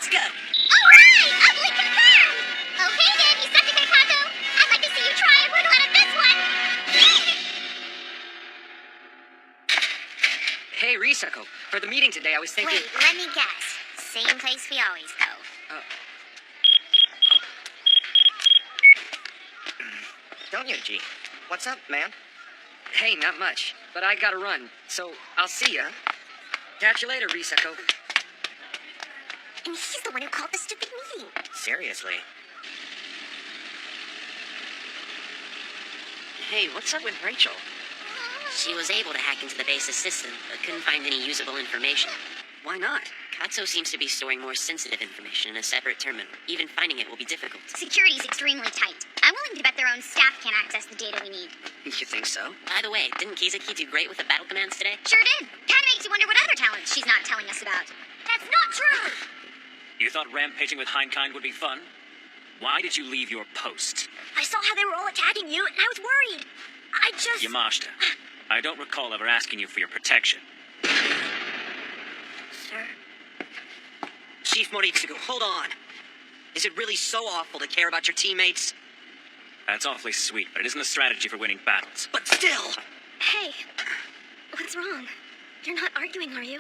Let's go. Alright! Ugly confirmed! Okay then, you suck at Kato. I'd like to see you try and wiggle out of this one. Hey, Risako. For the meeting today, I was thinking... Wait, let me guess. Same place we always go. Don't you, G? What's up, man? Hey, not much. But I gotta run, so I'll see ya. Catch you later, Risako. And he's the one who called the stupid meeting. Seriously? Hey, what's up with Rachel? She was able to hack into the base's system, but couldn't find any usable information. Why not? Katsu seems to be storing more sensitive information in a separate terminal. Even finding it will be difficult. Security's extremely tight. I'm willing to bet their own staff can't access the data we need. You think so? By the way, didn't Kizuki do great with the battle commands today? Sure did. Kinda makes you wonder what other talents she's not telling us about. That's not true! You thought rampaging with Hindkind would be fun? Why did you leave your post? I saw how they were all attacking you, and I was worried. I just... Yamashita, I don't recall ever asking you for your protection. Sir. Chief Moritsugu, hold on. Is it really so awful to care about your teammates? That's awfully sweet, but it isn't a strategy for winning battles. But still! Hey, what's wrong? You're not arguing, are you?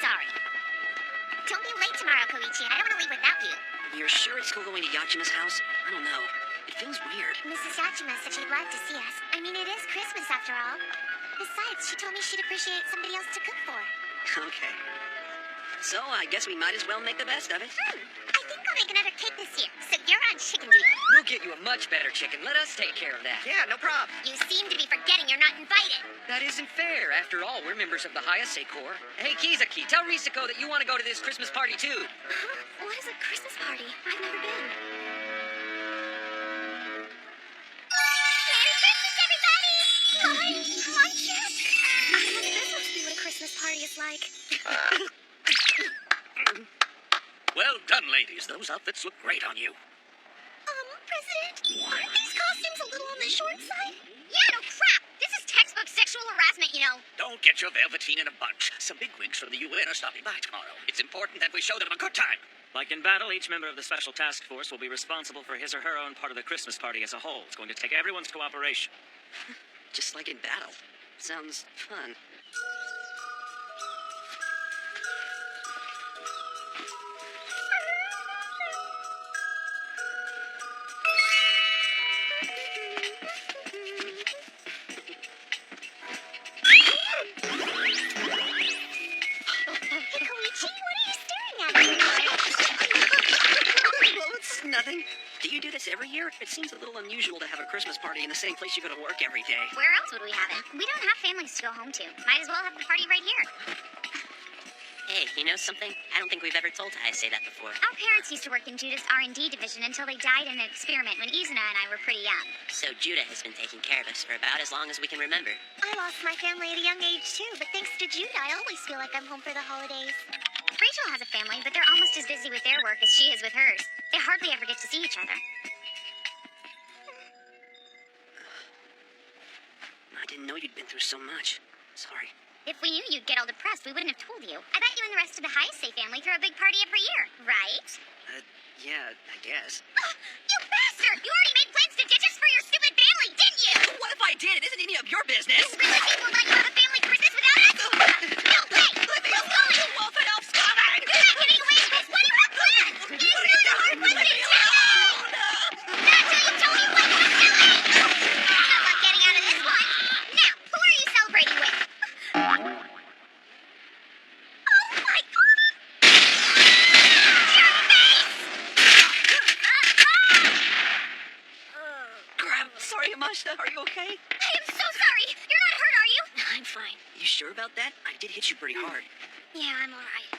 Sorry. Don't be late tomorrow, Koichi. I don't want to leave without you. You're sure it's cool going to Yachima's house? I don't know. It feels weird. Mrs. Yachima said she'd love to see us. I mean, it is Christmas after all. Besides, she told me she'd appreciate somebody else to cook for. Okay. So, I guess we might as well make the best of it. I think I'll make another cake this year, so you're on chicken duty. We'll get you a much better chicken. Let us take care of that. Yeah, no problem. You seem to be forgetting you're not invited. That isn't fair. After all, we're members of the Hayase Corps. Hey, Kizuki, tell Risako that you want to go to this Christmas party, too. Huh? What is a Christmas party? I've never been. Merry Christmas, everybody! My chest! This must be what a Christmas party is like. Well done, ladies. Those outfits look great on you. President, aren't these costumes a little on the short side? Yeah, no crap! This is textbook sexual harassment, you know. Don't get your velveteen in a bunch. Some bigwigs from the UN are stopping by tomorrow. It's important that we show them a good time. Like in battle, each member of the Special Task Force will be responsible for his or her own part of the Christmas party as a whole. It's going to take everyone's cooperation. Just like in battle. Sounds fun. Nothing. Do you do this every year? It seems a little unusual to have a Christmas party in the same place you go to work every day. Where else would we have it? We don't have families to go home to. Might as well have the party right here. Hey, you know something? I don't think we've ever told Hayase that before. Our parents used to work in Judah's R&D division until they died in an experiment when Izuna and I were pretty young. So Judah has been taking care of us for about as long as we can remember. I lost my family at a young age too, but thanks to Judah, I always feel like I'm home for the holidays. Rachel has a family, but they're almost as busy with their work as she is with hers. They hardly ever get to see each other. I didn't know you'd been through so much. Sorry. If we knew you'd get all depressed, we wouldn't have told you. I bet you and the rest of the Hayase family throw a big party every year, right? Yeah, I guess. You bastard! You already made plans to ditch us for your stupid family, didn't you? What if I did? It isn't any of your business. You really think we'll let you have a family Christmas without us? No, wait! Let me alone, you wolf and elf scumhag! You're not getting away with this! What do you have planned? It is not a hard question to Not till you tell me what you're doing! Good luck getting out of this one. Now, who are you celebrating with? Oh my god! Your face! Crap. Sorry, Yamashita. Are you okay? I am so sorry! You're not hurt, are you? I'm fine. You sure about that? I did hit you pretty hard. Yeah, I'm alright.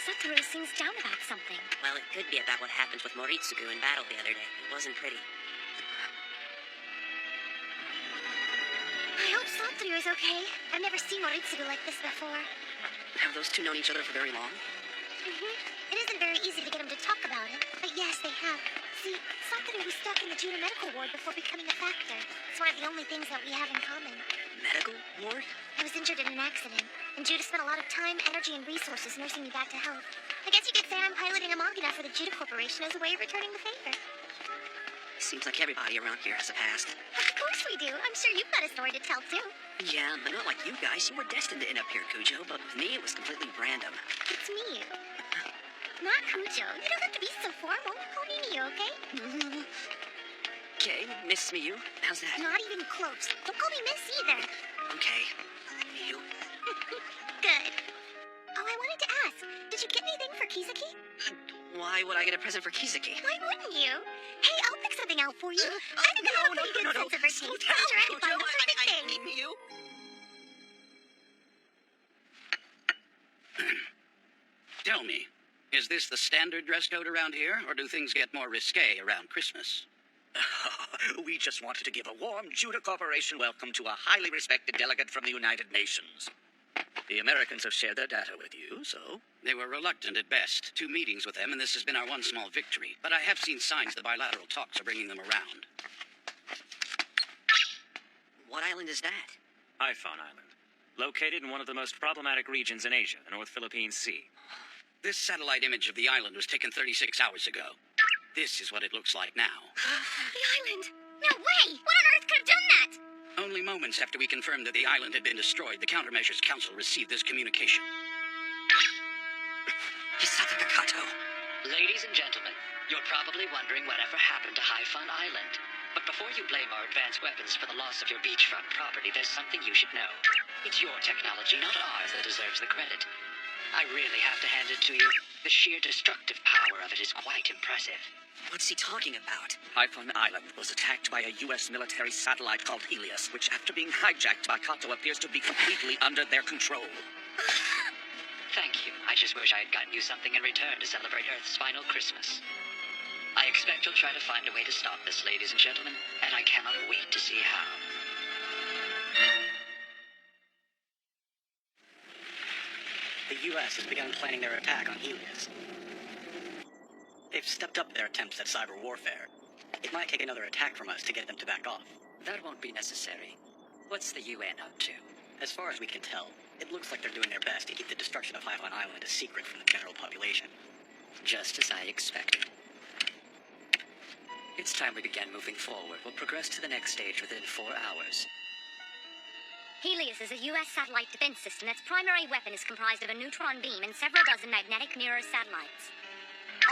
Satoru seems down about something. Well, it could be about what happened with Moritsugu in battle the other day. It wasn't pretty. I hope Satoru is okay. I've never seen Moritsugu like this before. Have those two known each other for very long? It isn't very easy to get him to talk about it, but yes, they have. See, Satoru was stuck in the Judah medical ward before becoming a factor. It's one of the only things that we have in common. Medical ward? I was injured in accident, and Judah spent a lot of time, energy, and resources nursing me back to health. I guess you could say I'm piloting a machina for the Judah Corporation as a way of returning the favor. Seems like everybody around here has a past. Of course we do. I'm sure you've got a story to tell, too. Yeah, but not like you guys. You were destined to end up here, Cujo, but with me, it was completely random. It's me. Not Cujo. You don't have to be so formal. Call me Miyu, okay? Okay, Miss Miyu. How's that? Not even close. Don't call me Miss either. Okay. Miyu. Good. Oh, I wanted to ask. Did you get anything for Kisaki? Why would I get a present for Kisaki? Why wouldn't you? Hey, I'll pick something out for you. I think I have a pretty good sense of her taste. I'm sure I can find the perfect thing. Miyu. Tell me, is this the standard dress code around here, or do things get more risque around Christmas? We just wanted to give a warm Judah Corporation welcome to a highly respected delegate from the United Nations. The Americans have shared their data with you, so... They were reluctant at best. 2 meetings with them, and this has been our one small victory. But I have seen signs the bilateral talks are bringing them around. What island is that? Haiphon Island. Located in one of the most problematic regions in Asia, the North Philippine Sea. This satellite image of the island was taken 36 hours ago. This is what it looks like now. The island! No way! What on earth could have done that? Only moments after we confirmed that the island had been destroyed, the Countermeasures Council received this communication. Hisaka Kato. Ladies and gentlemen, you're probably wondering whatever happened to Haiphon Island. But before you blame our advanced weapons for the loss of your beachfront property, there's something you should know. It's your technology, not ours, that deserves the credit. I really have to hand it to you. The sheer destructive power of it is quite impressive. What's he talking about? Haiphon Island was attacked by a U.S. military satellite called Helios, which, after being hijacked by Kato, appears to be completely under their control. Thank you. I just wish I had gotten you something in return to celebrate Earth's final Christmas. I expect you'll try to find a way to stop this, ladies and gentlemen, and I cannot wait to see how. The U.S. has begun planning their attack on Helios. They've stepped up their attempts at cyber warfare. It might take another attack from us to get them to back off. That won't be necessary. What's the UN up to? As far as we can tell, it looks like they're doing their best to keep the destruction of Haiphon Island a secret from the general population. Just as I expected. It's time we began moving forward. We'll progress to the next stage within 4 hours. Helios is a U.S. satellite defense system that's primary weapon is comprised of a neutron beam and several dozen magnetic mirror satellites.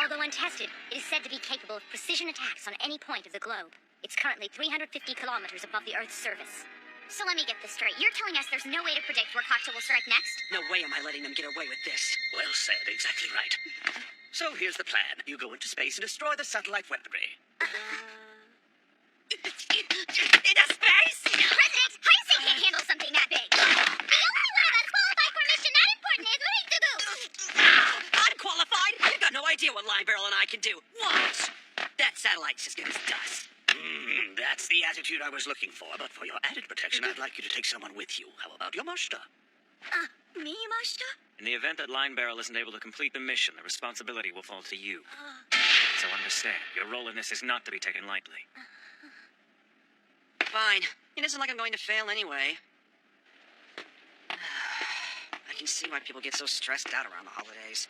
Although untested, it is said to be capable of precision attacks on any point of the globe. It's currently 350 kilometers above the Earth's surface. So let me get this straight. You're telling us there's no way to predict where Kato will strike next? No way am I letting them get away with this. Well said, exactly right. So here's the plan. You go into space and destroy the satellite weaponry. Into space? President, Hayase can't handle something that big. The only one of us qualified for a mission that important is Uritsugu. Unqualified? You've got no idea what Linebarrel and I can do. What? That satellite's just good as dust. That's the attitude I was looking for, but for your added protection, I'd like you to take someone with you. How about Yamashita? Me, Yamashita? In the event that Linebarrel isn't able to complete the mission, the responsibility will fall to you. So understand, your role in this is not to be taken lightly. Fine. It isn't like I'm going to fail anyway. I can see why people get so stressed out around the holidays.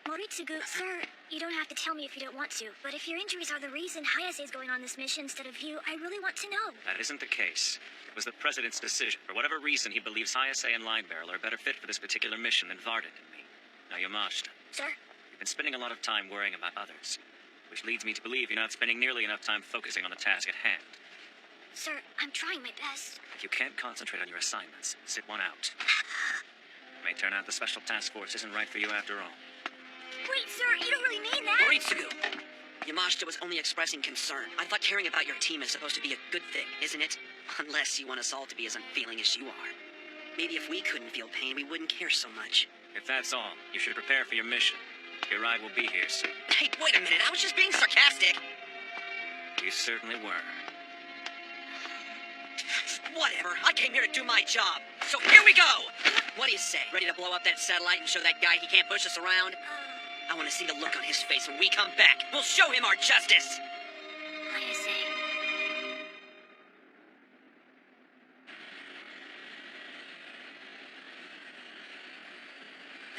Moritsugu, sir, you don't have to tell me if you don't want to, but if your injuries are the reason Hayase is going on this mission instead of you, I really want to know. That isn't the case. It was the President's decision. For whatever reason, he believes Hayase and Linebarrel are better fit for this particular mission than Varden and me. Now, Yamashita. Sir? You've been spending a lot of time worrying about others, which leads me to believe you're not spending nearly enough time focusing on the task at hand. Sir, I'm trying my best. If you can't concentrate on your assignments, sit one out. It may turn out the Special Task Force isn't right for you after all. Wait, sir, you don't really mean that? Moritsugu! Yamashita was only expressing concern. I thought caring about your team is supposed to be a good thing, isn't it? Unless you want us all to be as unfeeling as you are. Maybe if we couldn't feel pain, we wouldn't care so much. If that's all, you should prepare for your mission. Your ride will be here soon. Hey, wait a minute, I was just being sarcastic. You certainly were. Whatever, I came here to do my job. So here we go! What do you say? Ready to blow up that satellite and show that guy he can't push us around? I want to see the look on his face when we come back. We'll show him our justice! Hayase.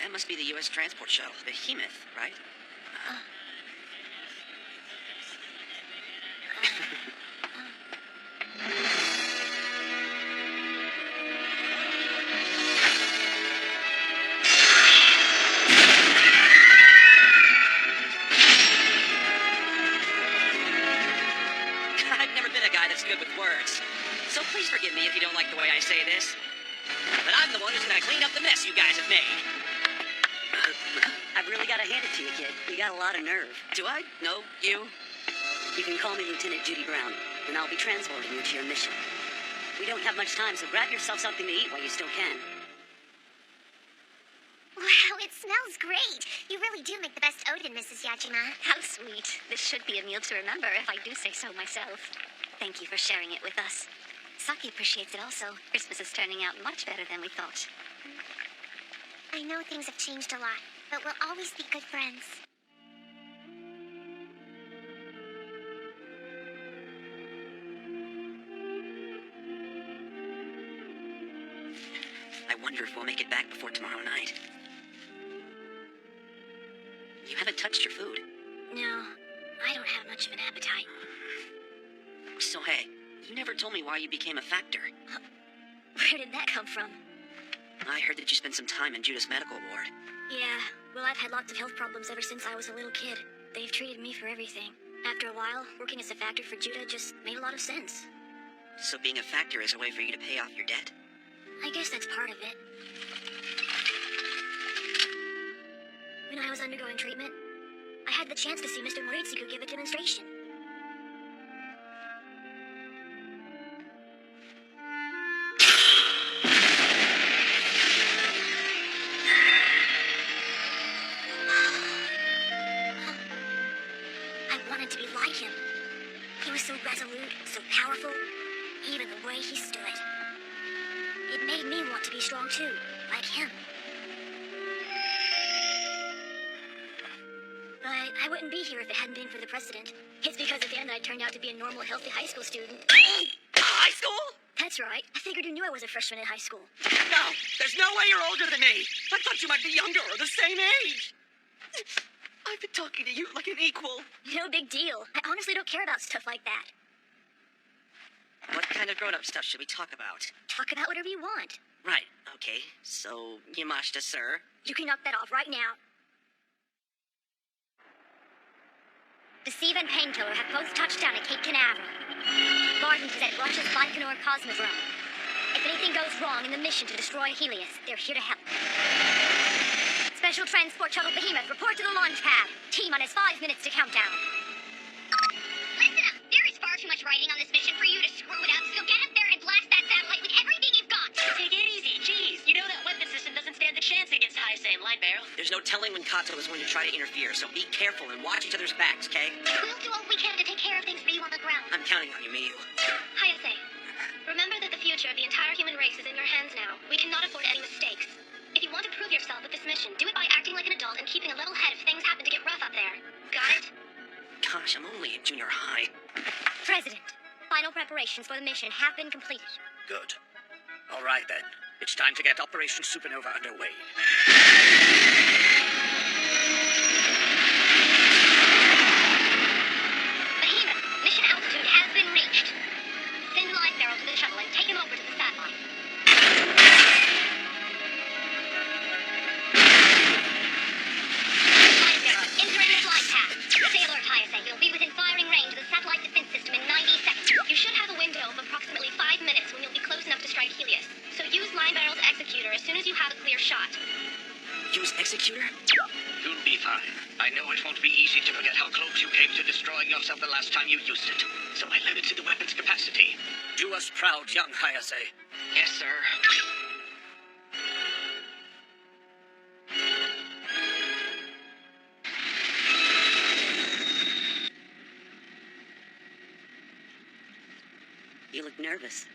That must be the U.S. transport shuttle, the Behemoth, right? I've never been a guy that's good with words. So please forgive me if you don't like the way I say this. But I'm the one who's gonna clean up the mess you guys have made. I've really got to hand it to you, kid. You got a lot of nerve. Do I? No, you? You can call me Lieutenant Judy Brown, and I'll be transporting you to your mission. We don't have much time, so grab yourself something to eat while you still can. Wow, it smells great. You really do make the best Odin, Mrs. Yajima. How sweet. This should be a meal to remember, if I do say so myself. Thank you for sharing it with us. Saki appreciates it also. Christmas is turning out much better than we thought. I know things have changed a lot, but we'll always be good friends. I wonder if we'll make it back before tomorrow night. You haven't touched your food. No, I don't have much of an appetite. So hey, you never told me why you became a factor. Where did that come from? I heard that you spent some time in Judah's medical ward. Yeah, well, I've had lots of health problems ever since I was a little kid. They've treated me for everything. After a while, working as a factor for Judah just made a lot of sense. So being a factor is a way for you to pay off your debt? I guess that's part of it. When I was undergoing treatment, I had the chance to see Mr. Moritsuku give a demonstration. I wanted to be like him. He was so resolute, so powerful, even the way he stood. It made me want to be strong too, like him. But I wouldn't be here if it hadn't been for the president. It's because of him that I turned out to be a normal, healthy high school student. High school? That's right. I figured you knew I was a freshman in high school. No, there's no way you're older than me. I thought you might be younger or the same age. I've been talking to you like an equal. No big deal. I honestly don't care about stuff like that. What kind of grown-up stuff should we talk about? Talk about whatever you want. Right, okay. So, Yamashita, sir. You can knock that off right now. Deceive and Painkiller have both touched down at Cape Canaveral. Barton is at Russia's Baikonur Cosmodrome. If anything goes wrong in the mission to destroy Helios, they're here to help. Special Transport Shuttle Behemoth, report to the launch pad. T-minus 5 minutes to countdown. Listen up! There is far too much writing on this mission for you to screw it up, so get up there and blast that satellite with everything you've got! Take it easy, jeez. You know that weapon system doesn't stand a chance against Heisei and Linebarrel. There's no telling when Kato is going to try to interfere, so be careful and watch each other's backs, okay? We'll do all we can to take care of things for you on the ground. I'm counting on you, Miyu. Hayase, remember that the future of the entire human race is in your hands now. We cannot afford any mistakes. If you want to prove yourself with this mission, do it by acting like an adult and keeping a level head if things happen to get rough up there. Got it? Gosh, I'm only in junior high. President, final preparations for the mission have been completed. Good. All right, then. It's time to get Operation Supernova underway. Behemoth, mission altitude has been reached. Send Linebarrel to the shuttle and take him over to the satellite. Linebarrel, entering the flight path. Stay alert, Hayase. You'll be within firing range of the satellite defense system in 90 seconds. You should have a window of approximately 5 minutes when you'll be close enough to strike Helios. So use Linebarrel's executor as soon as you have a clear shot. Use Executor? You'll be fine. I know it won't be easy to forget how close you came to destroying yourself the last time you used it. So I limited the weapon's capacity. Do us proud, young Hayase. Yes, sir. You look nervous.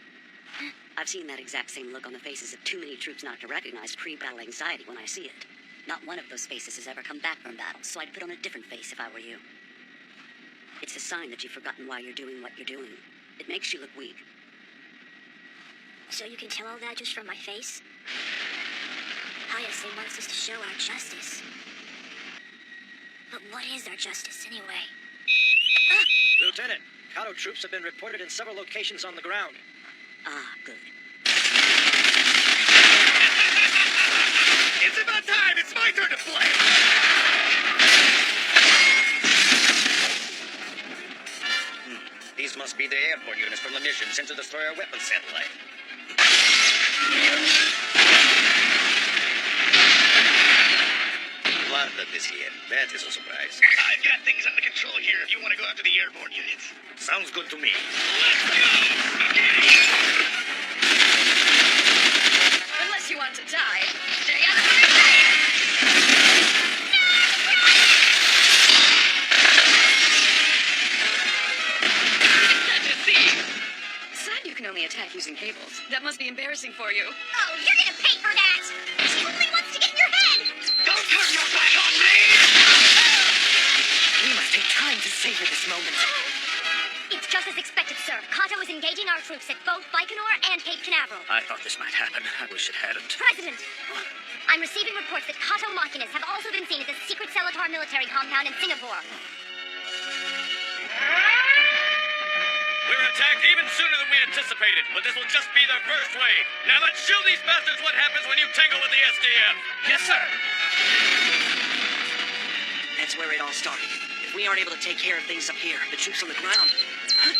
I've seen that exact same look on the faces of too many troops not to recognize pre-battle anxiety when I see it. Not one of those faces has ever come back from battle, so I'd put on a different face if I were you. It's a sign that you've forgotten why you're doing what you're doing. It makes you look weak. So you can tell all that just from my face? Hayase wants us to show our justice. But what is our justice, anyway? Lieutenant, Kato troops have been reported in several locations on the ground. Ah, good. It's about time! It's my turn to play! These must be the airborne units from the mission sent to destroy our weapons satellite. London is here. That is a surprise. I've got things under control here if you want to go after the airborne units. Sounds good to me. Let's go! Unless you want to die, stay out of my way! Sad you can only attack using cables. That must be embarrassing for you. Oh, you're gonna pay for that! She only wants to get in your head! Don't turn your back on me! We must take time to savor this moment. It's just as expected, sir. Kato is engaging our troops at both Baikonur and Cape Canaveral. I thought this might happen. I wish it hadn't. President! I'm receiving reports that Kato Machinas have also been seen at the secret Selatar military compound in Singapore. We were attacked even sooner than we anticipated, but this will just be their first wave. Now let's show these bastards what happens when you tangle with the SDF. Yes, sir. That's where it all started. If we aren't able to take care of things up here, the troops on the ground... What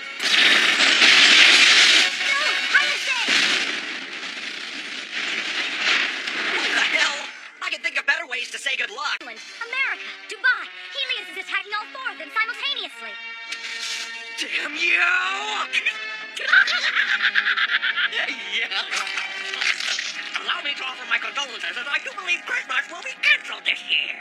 the hell? I can think of better ways to say good luck. America, Dubai, Helios is attacking all four of them simultaneously. Damn you! Yeah. Allow me to offer my condolences, as I do believe Christmas will be canceled this year.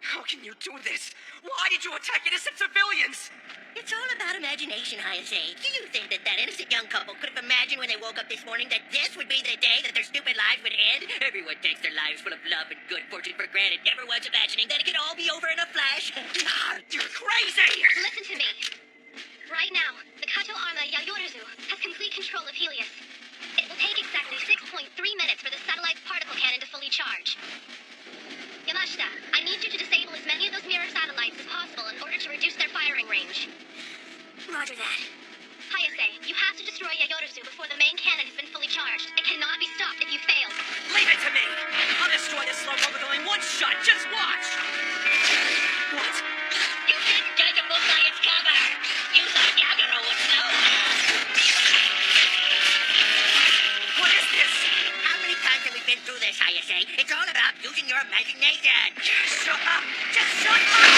How can you do this? Why did you attack innocent civilians? It's all about imagination, Hayase. Do you think that that innocent young couple could have imagined when they woke up this morning that this would be the day that their stupid lives would end? Everyone takes their lives full of love and good fortune for granted, never once imagining that it could all be over in a flash. You're crazy! Listen to me. Right now, the Kato Arma Yayorizu has complete control of Helios. It will take exactly 6.3 minutes for the satellite's particle cannon to fully charge. Yamashita, I need you to disable as many of those mirror satellites as possible in order to reduce their firing range. Roger that. Hayase, you have to destroy Yayorizu before the main cannon has been fully charged. It cannot be stopped if you fail. Leave it to me! I'll destroy this slowpoke with only one shot. Just watch! What? You didn't judge a book by its cover. You thought Yagoro would slow. What is this? How many times have we been through this, Hayase? It's all about using your imagination. Shut up! Just shut up!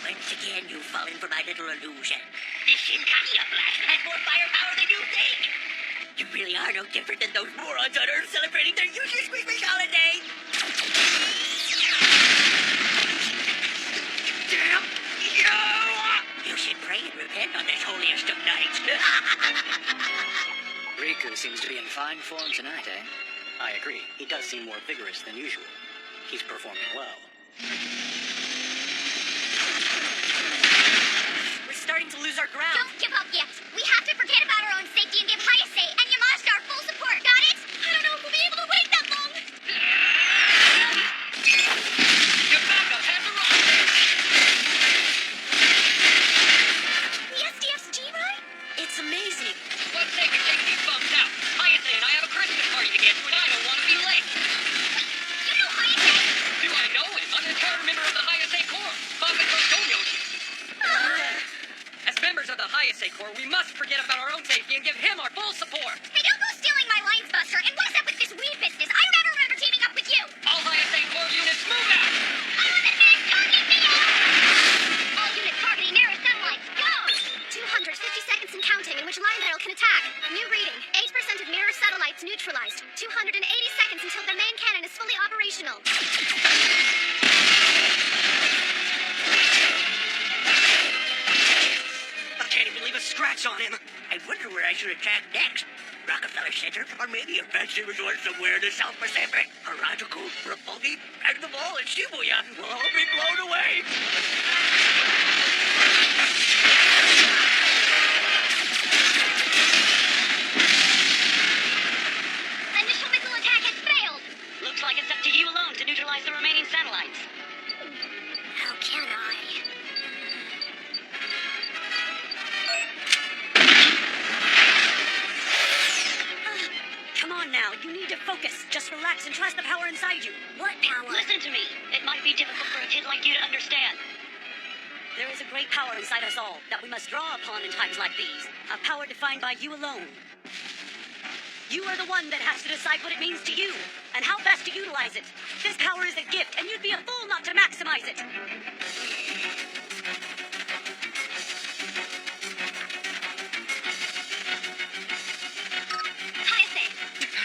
Once again, you've fallen for my little illusion. This Shinkania blast has more firepower than you think. You really are no different than those morons on Earth celebrating their useless Christmas holiday. Damn you! You should pray and repent on this holiest of nights. Riku seems to be in fine form tonight, eh? I agree. He does seem more vigorous than usual. He's performing well. We're starting to lose our ground. Don't give up yet. We have to forget about our own safety and give Hayase and Yamashita our full support. Got it? I don't know if we'll be able to wait that long. Your backup has arrived! The SDF's G-Ride? It's amazing. Let's take these bums out. Hayase and I have a Christmas party to get to, and I don't want to be late. You know Hayase? Do I know him? I'm an entire member of the Hayase Corps. As members of the Hayase Corps, we must forget about our own safety and give him our full support. Hey, don't go stealing my lines, Buster. And what is up with this weed business? I never remember teaming up with you. All Hayase Corps units, move out! I'm on the next target, Mia! All units targeting nearer satellites, go! 250 seconds and counting in which Linebarrel can attack. New reading. 8% of mirror satellites neutralized. 280 seconds until their main cannon is fully operational. I can't even leave a scratch on him. I wonder where I should attack next. Rockefeller Center, or maybe a fancy resort somewhere in the South Pacific. Harajuku, Roppongi, and the mall in Shibuya will all be blown away. Initial missile attack has failed. Looks like it's up to you alone to neutralize the remaining satellites. How can I? Come on now, you need to focus. Just relax and trust the power inside you. What power? Listen to me. It might be difficult for a kid like you to understand. There is a great power inside us all that we must draw upon in times like these. A power defined by you alone. You are the one that has to decide what it means to you and how best to utilize it. This power is a gift, and you'd be a fool not to maximize it. Hayase,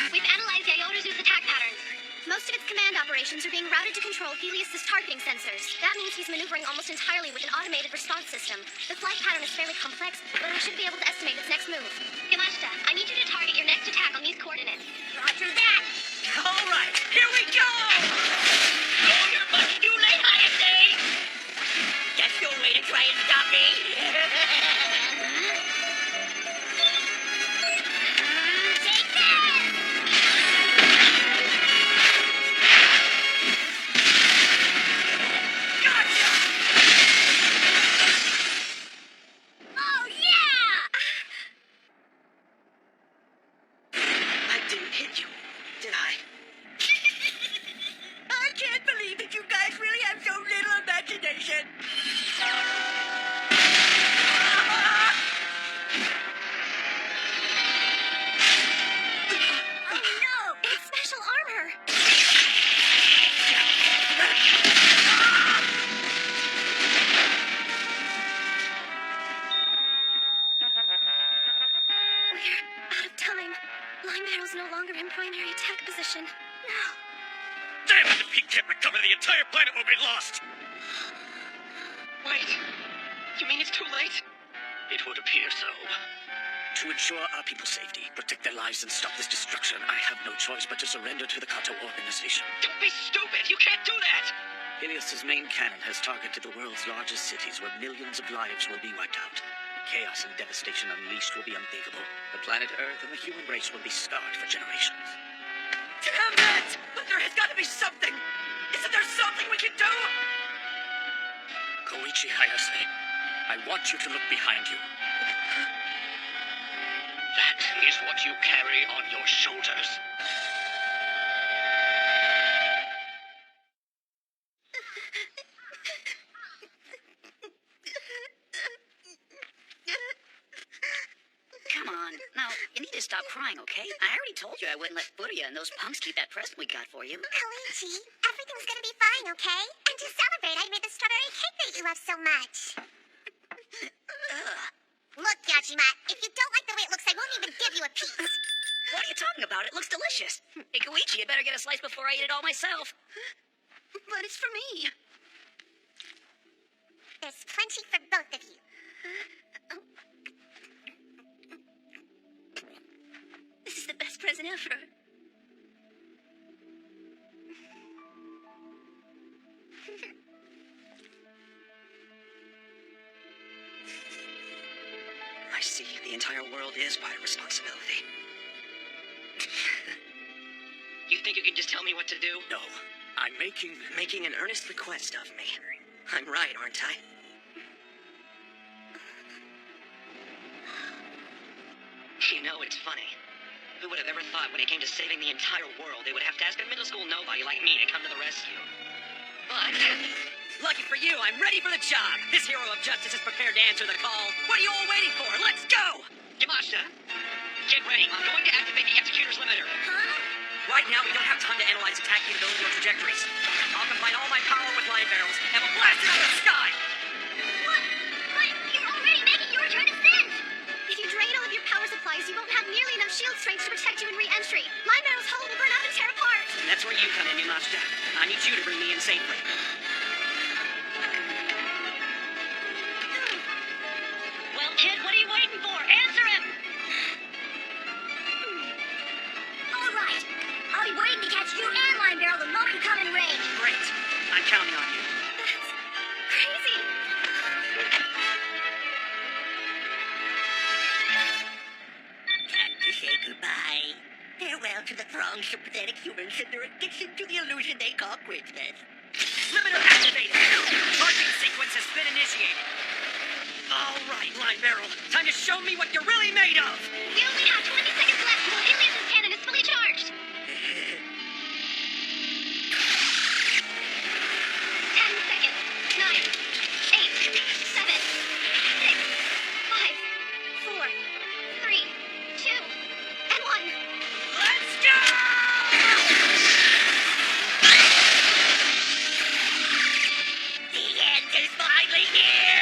we've analyzed Yayoruzu's attack patterns. Most of its command operations are being routed to control Helios's targeting sensors. That means he's maneuvering almost entirely with an automated response system. The flight pattern is fairly complex, but we should be able to estimate its next move. Yamashita, I need you to target your next attack on these coordinates. Roger that. All right, here we go! Oh, you're much too late, Hayase! That's your way to try and stop me! Take this! Gotcha! Oh, yeah! I didn't hit you, did I? I can't believe that you guys really have so little imagination. Oh, no! It's special armor! We're out of time. Linebarrel's no longer in primary attack position. No. Damn it! If he can't recover, the entire planet will be lost! Wait. You mean it's too late? It would appear so. To ensure our people's safety, protect their lives, and stop this destruction, I have no choice but to surrender to the Kato organization. Don't be stupid! You can't do that! Helios's main cannon has targeted the world's largest cities where millions of lives will be wiped out. The chaos and devastation unleashed will be unthinkable. The planet Earth and the human race will be scarred for generations. Damn it! But there has got to be something. Isn't there something we can do? Koichi Hayase, I want you to look behind you. That is what you carry on your shoulders. Come on. Now, you need to stop crying, okay? I already told you I wouldn't let Furia and those punks keep that present we got for you. Koichi, everything's gonna be fine, okay? And to celebrate, I made the strawberry cake that you love so much. Look, Yajima, if you don't like the way it looks, I won't even give you a piece. What are you talking about? It looks delicious. Hey, Koichi, you better get a slice before I eat it all myself. But it's for me. There's plenty for both of you. This is the best present ever. world is my responsibility. You think you can just tell me what to do? No, I'm making an earnest request of me. I'm right, aren't I? You know, it's funny. Who would have ever thought when it came to saving the entire world, they would have to ask a middle school nobody like me to come to the rescue? But, lucky for you, I'm ready for the job. This hero of justice is prepared to answer the call. What are you all waiting for? Let's go! Yamashita, get ready. I'm going to activate the executor's limiter. Right now, we don't have time to analyze attack capability or trajectories. I'll combine all my power with Linebarrels, and we'll blast it out of the sky! What? But you're already making your return ascent! If you drain all of your power supplies, you won't have nearly enough shield strength to protect you in re-entry. Linebarrel's hull will burn out and tear apart. And that's where you come in, Yamashita. I need you to bring me in safely. Well, kid, what are you waiting for? Answer him! All right. I'll be waiting to catch you and Linebarrel the moment you come in range. Great. I'm counting on you. Crazy. Time to say goodbye. Farewell to the throng of pathetic humans and their addiction to the illusion they call Christmas. Limiter activated. Charging sequence has been initiated. All right, Linebarrel. Time to show me what you're really made of. We only have 20 seconds left before Ilias's cannon is fully charged. 10 seconds. 9, 8, 7, 6, 5, 4, 3, 2, and 1. Let's go! The end is finally here!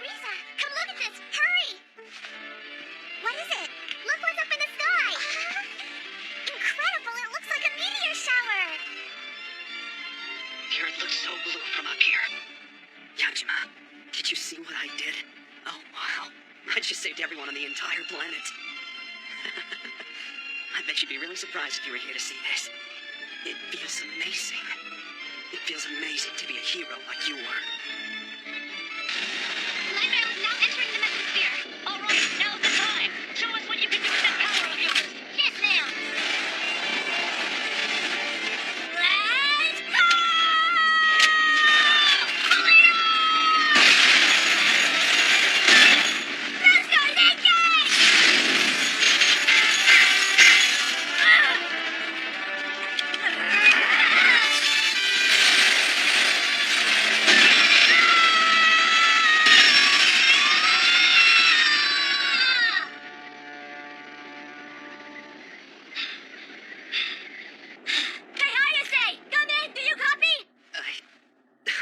Risa, come look at this. Hurry. What is it? Look what's up in the sky. Incredible. It looks like a meteor shower. The earth looks so blue from up here. Yajima, did you see what I did? Oh, wow. I just saved everyone on the entire planet. I bet you'd be really surprised if you were here to see this. It feels amazing. It feels amazing to be a hero like you were. Linebarrel is now entering the mesosphere. All right, now's the time. Show us what you can do with that power of yours. Yes, ma'am. Let's go! Let's go, Hey, Hayase! Come in! Do you copy?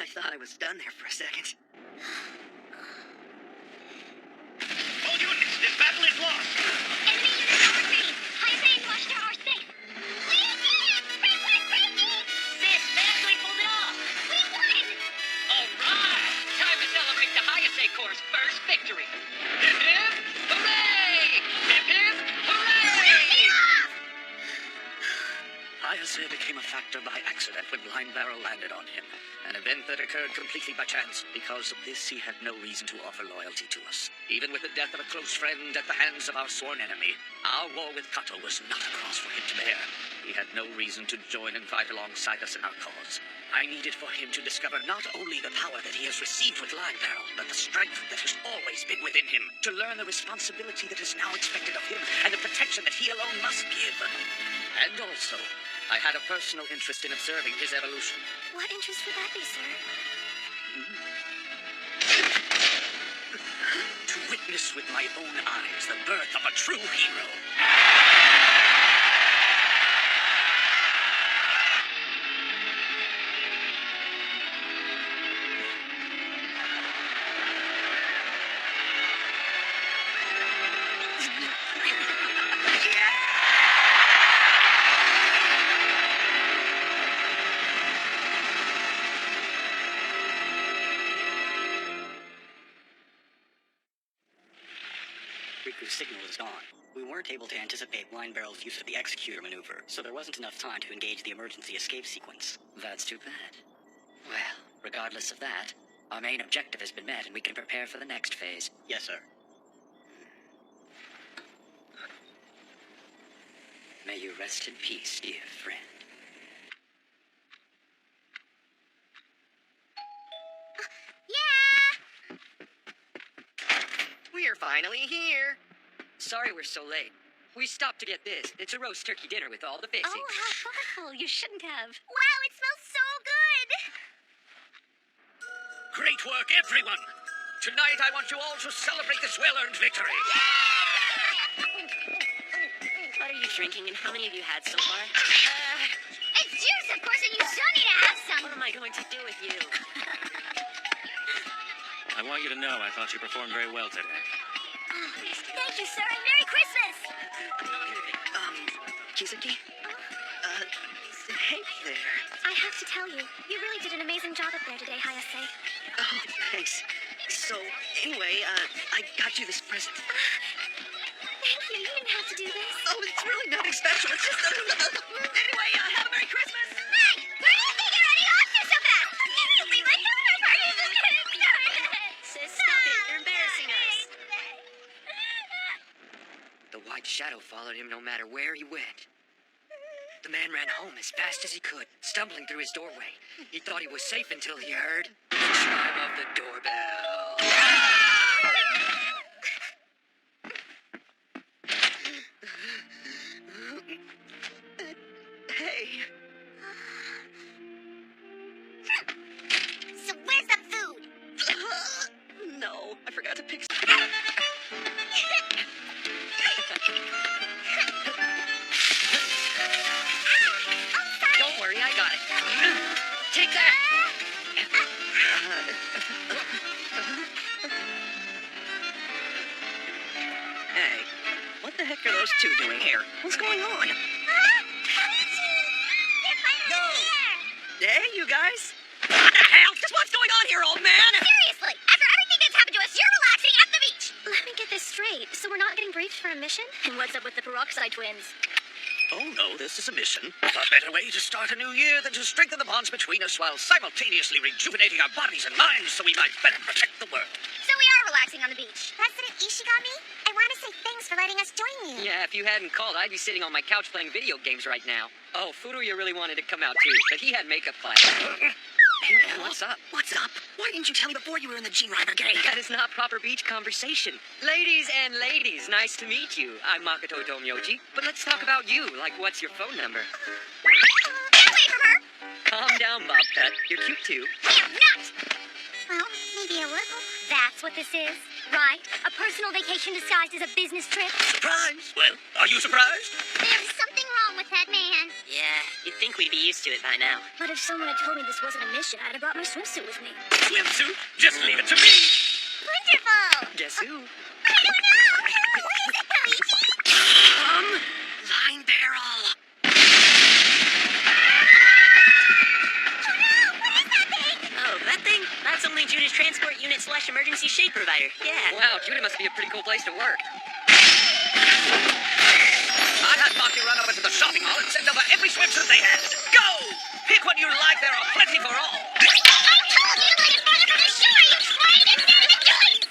I thought I was done there for a second. All units, this battle is lost. Enemy units are retreating. Hayase and Washita are safe. We did it! We won, Frankie! Sis, they actually pulled it off. We won! All right, time to celebrate the Hayase Corps' first victory. Hip hip, hooray! Hip hip, hooray! Hayase became a factor by accident when Linebarrel landed on him. An event that occurred completely by chance. Because of this, he had no reason to offer loyalty to us. Even with the death of a close friend at the hands of our sworn enemy, our war with Kato was not a cross for him to bear. He had no reason to join and fight alongside us in our cause. I needed for him to discover not only the power that he has received with Linebarrel, but the strength that has always been within him. To learn the responsibility that is now expected of him, and the protection that he alone must give. And also, I had a personal interest in observing his evolution. What interest would that be, sir? To witness with my own eyes the birth of a true hero. on. We weren't able to anticipate Linebarrels' use of the executor maneuver, so there wasn't enough time to engage the emergency escape sequence. That's too bad. Well, regardless of that, our main objective has been met and we can prepare for the next phase. Yes, sir. May you rest in peace, dear friend. Yeah! We're finally here. Sorry we're so late. We stopped to get this. It's a roast turkey dinner with all the fixings. Oh, how thoughtful. You shouldn't have. Wow, it smells so good! Great work, everyone! Tonight I want you all to celebrate this well-earned victory. What are you drinking, and how many have you had so far? It's juice, of course, and you still need to have some. What am I going to do with you? I want you to know I thought you performed very well today. Thank you, sir, and Merry Christmas! Kizuki? Hey there. I have to tell you, you really did an amazing job up there today, Hayase. Oh, thanks. So, anyway, I got you this present. Thank you, you didn't have to do this. Oh, it's really nothing special. It's just anyway, have a Merry Christmas! Hey! Where do you think you're running off to so fast? We like the party is Sis, stop it. You're embarrassing us. The white shadow followed him no matter where he went. The man ran home as fast as he could, stumbling through his doorway. He thought he was safe until he heard the chime of the doorbell. Hey. So where's the food? No, I forgot to pick Don't worry, I got it. Take that! Hey, what the heck are those two doing here? What's going on? No! Hey, you guys? What the hell? Just what's going on here, old man? Seriously, after everything that's happened to us, you're relaxing at the beach! Let me get this straight. So we're not getting briefed for a mission? And what's up with the peroxide twins? Oh no, this is a mission. What better way to start a new year than to strengthen the bonds between us while simultaneously rejuvenating our bodies and minds so we might better protect the world. So we are relaxing on the beach. President Ishigami, I want to say thanks for letting us join you. Yeah, if you hadn't called, I'd be sitting on my couch playing video games right now. Oh, Furuya really wanted to come out too, but he had makeup class. Hey, man, What's up? What's up? Why didn't you tell me before you were in the Gene Rider gang? That is not proper beach conversation. Ladies and ladies, nice to meet you. I'm Makoto Tomyoji, but let's talk about you. Like, what's your phone number? Get away from her! Calm down, Bob Pet. You're cute too. I am not! Well, maybe a little. That's what this is, right? A personal vacation disguised as a business trip? Surprise! Well, are you surprised? There's something wrong with that man. Yeah, you'd think we'd be used to it by now. But if someone had told me this wasn't a mission, I'd have brought my swimsuit with me. Swimsuit? Just leave it to me! Wonderful! Guess who? I don't know! What is it, Koichi? Linebarrel. Oh, that thing? That's only Judah's transport unit/emergency shade provider. Yeah. Wow, Judah must be a pretty cool place to work. I had Marty run over to the shopping mall and send over every swimsuit they had. Go! Pick what you like, there are plenty for all. I told you, like it's farther from the shore! You tried it instead of the joints!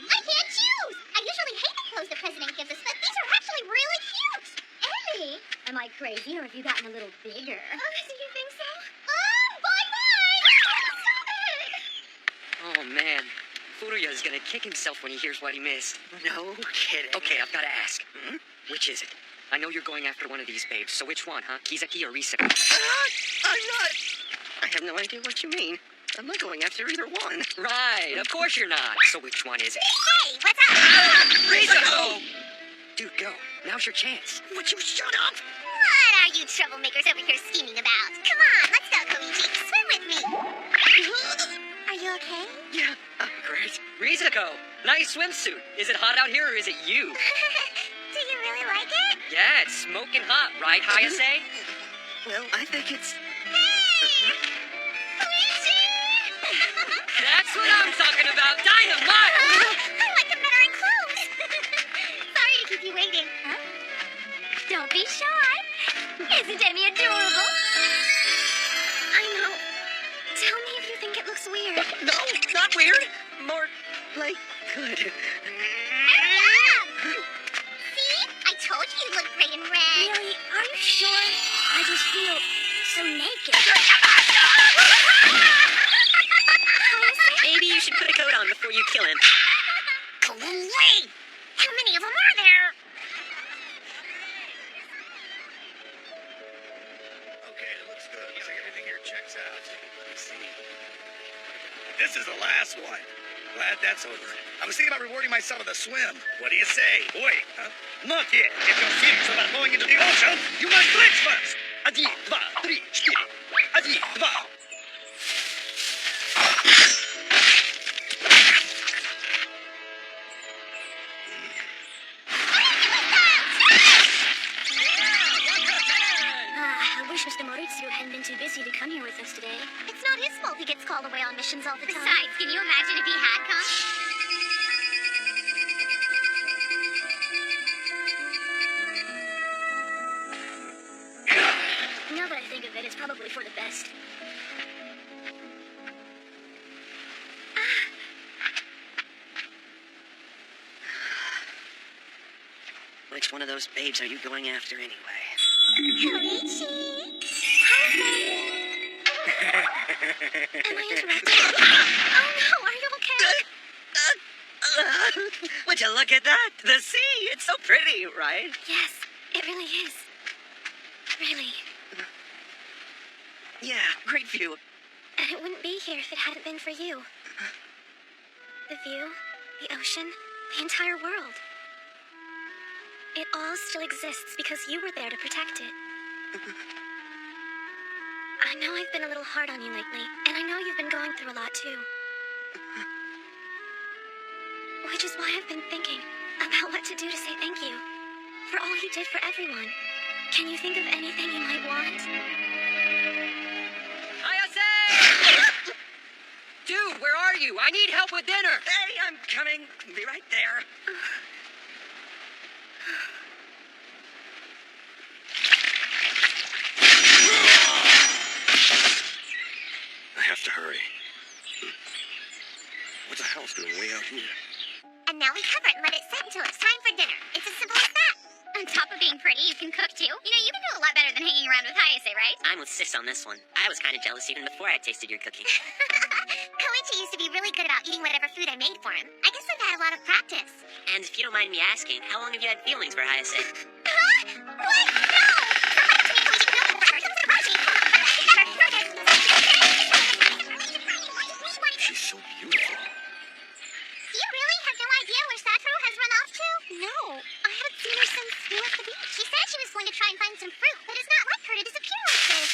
I can't choose! I usually hate the clothes the president gives us, but these are actually really cute! Ellie! Am I crazy, or have you gotten a little bigger? Do you think so? Bye-bye! Oh, man. Furuya is gonna kick himself when he hears what he missed. No kidding. Okay, I've gotta ask. Which is it? I know you're going after one of these babes, so which one, huh? Kizaki or Risako? I'm not. I have no idea what you mean. I'm not going after either one. Right, of course you're not. So which one is it? Hey, what's up? Risako! Dude, go. Now's your chance. Would you shut up? What are you troublemakers over here scheming about? Come on, let's go, Koichi. Swim with me. Are you okay? Yeah, great. Risako, nice swimsuit. Is it hot out here or is it you? Do you really like it? Yeah, it's smoking hot, right, Hayase? Well, I think it's... Hey! I'm talking about. Dynamite! I like him better in clothes. Sorry to keep you waiting. Huh? Don't be shy. Isn't Emmy adorable? I know. Tell me if you think it looks weird. No, not weird. More like good. See? I told you look great in red. Really? Are you sure? I just feel so naked. Maybe you should put a coat on before you kill him. Go away! How many of them are there? Okay, it looks good. Looks like everything here checks out. Let me see. This is the last one. Glad that's over. I was thinking about rewarding myself with a swim. What do you say? Wait, huh? Not yet. If you're serious about going into the ocean, you must stretch first. 1, 2, 3, 4. 1, 2. I wish Mr. Maurizio hadn't been too busy to come here with us today. It's not his fault he gets called away on missions all the time. Besides, can you imagine if he had come? Now that I think of it, it's probably for the best. Which one of those babes are you going after anyway? Koichi! Am I interrupting? Oh no, are you okay? Would you look at that? The sea! It's so pretty, right? Yes, it really is. Really. Yeah, great view. And it wouldn't be here if it hadn't been for you. The view, the ocean, the entire world. It all still exists because you were there to protect it. I know I've been a little hard on you lately, and I know you've been going through a lot too. Which is why I've been thinking about what to do to say thank you. For all you did for everyone. Can you think of anything you might want? Ayase! Dude, where are you? I need help with dinner. Hey, I'm coming. Be right there. I have to hurry. What the hell's doing way out here? And now we cover it and let it set until it's time for dinner. It's as simple as that. On top of being pretty, you can cook too. You know, you can do a lot better than hanging around with Hayase, right? I'm with Sis on this one. I was kind of jealous even before I tasted your cooking. Koichi used to be really good about eating whatever food I made for him. I guess I've had a lot of practice. And if you don't mind me asking, how long have you had feelings for Hayase? Huh? What? No! She's so beautiful. You really have no idea where Satoru has run off to? No. I haven't seen her since we left the beach. She said she was going to try and find some fruit, but it's not like her to disappear like this.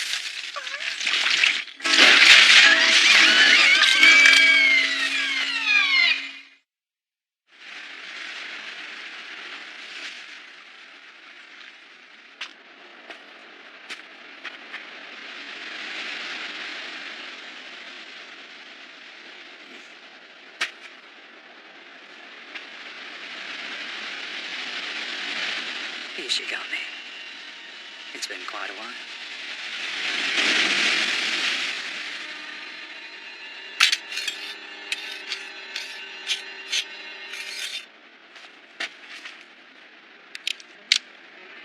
Ishigami. It's been quite a while.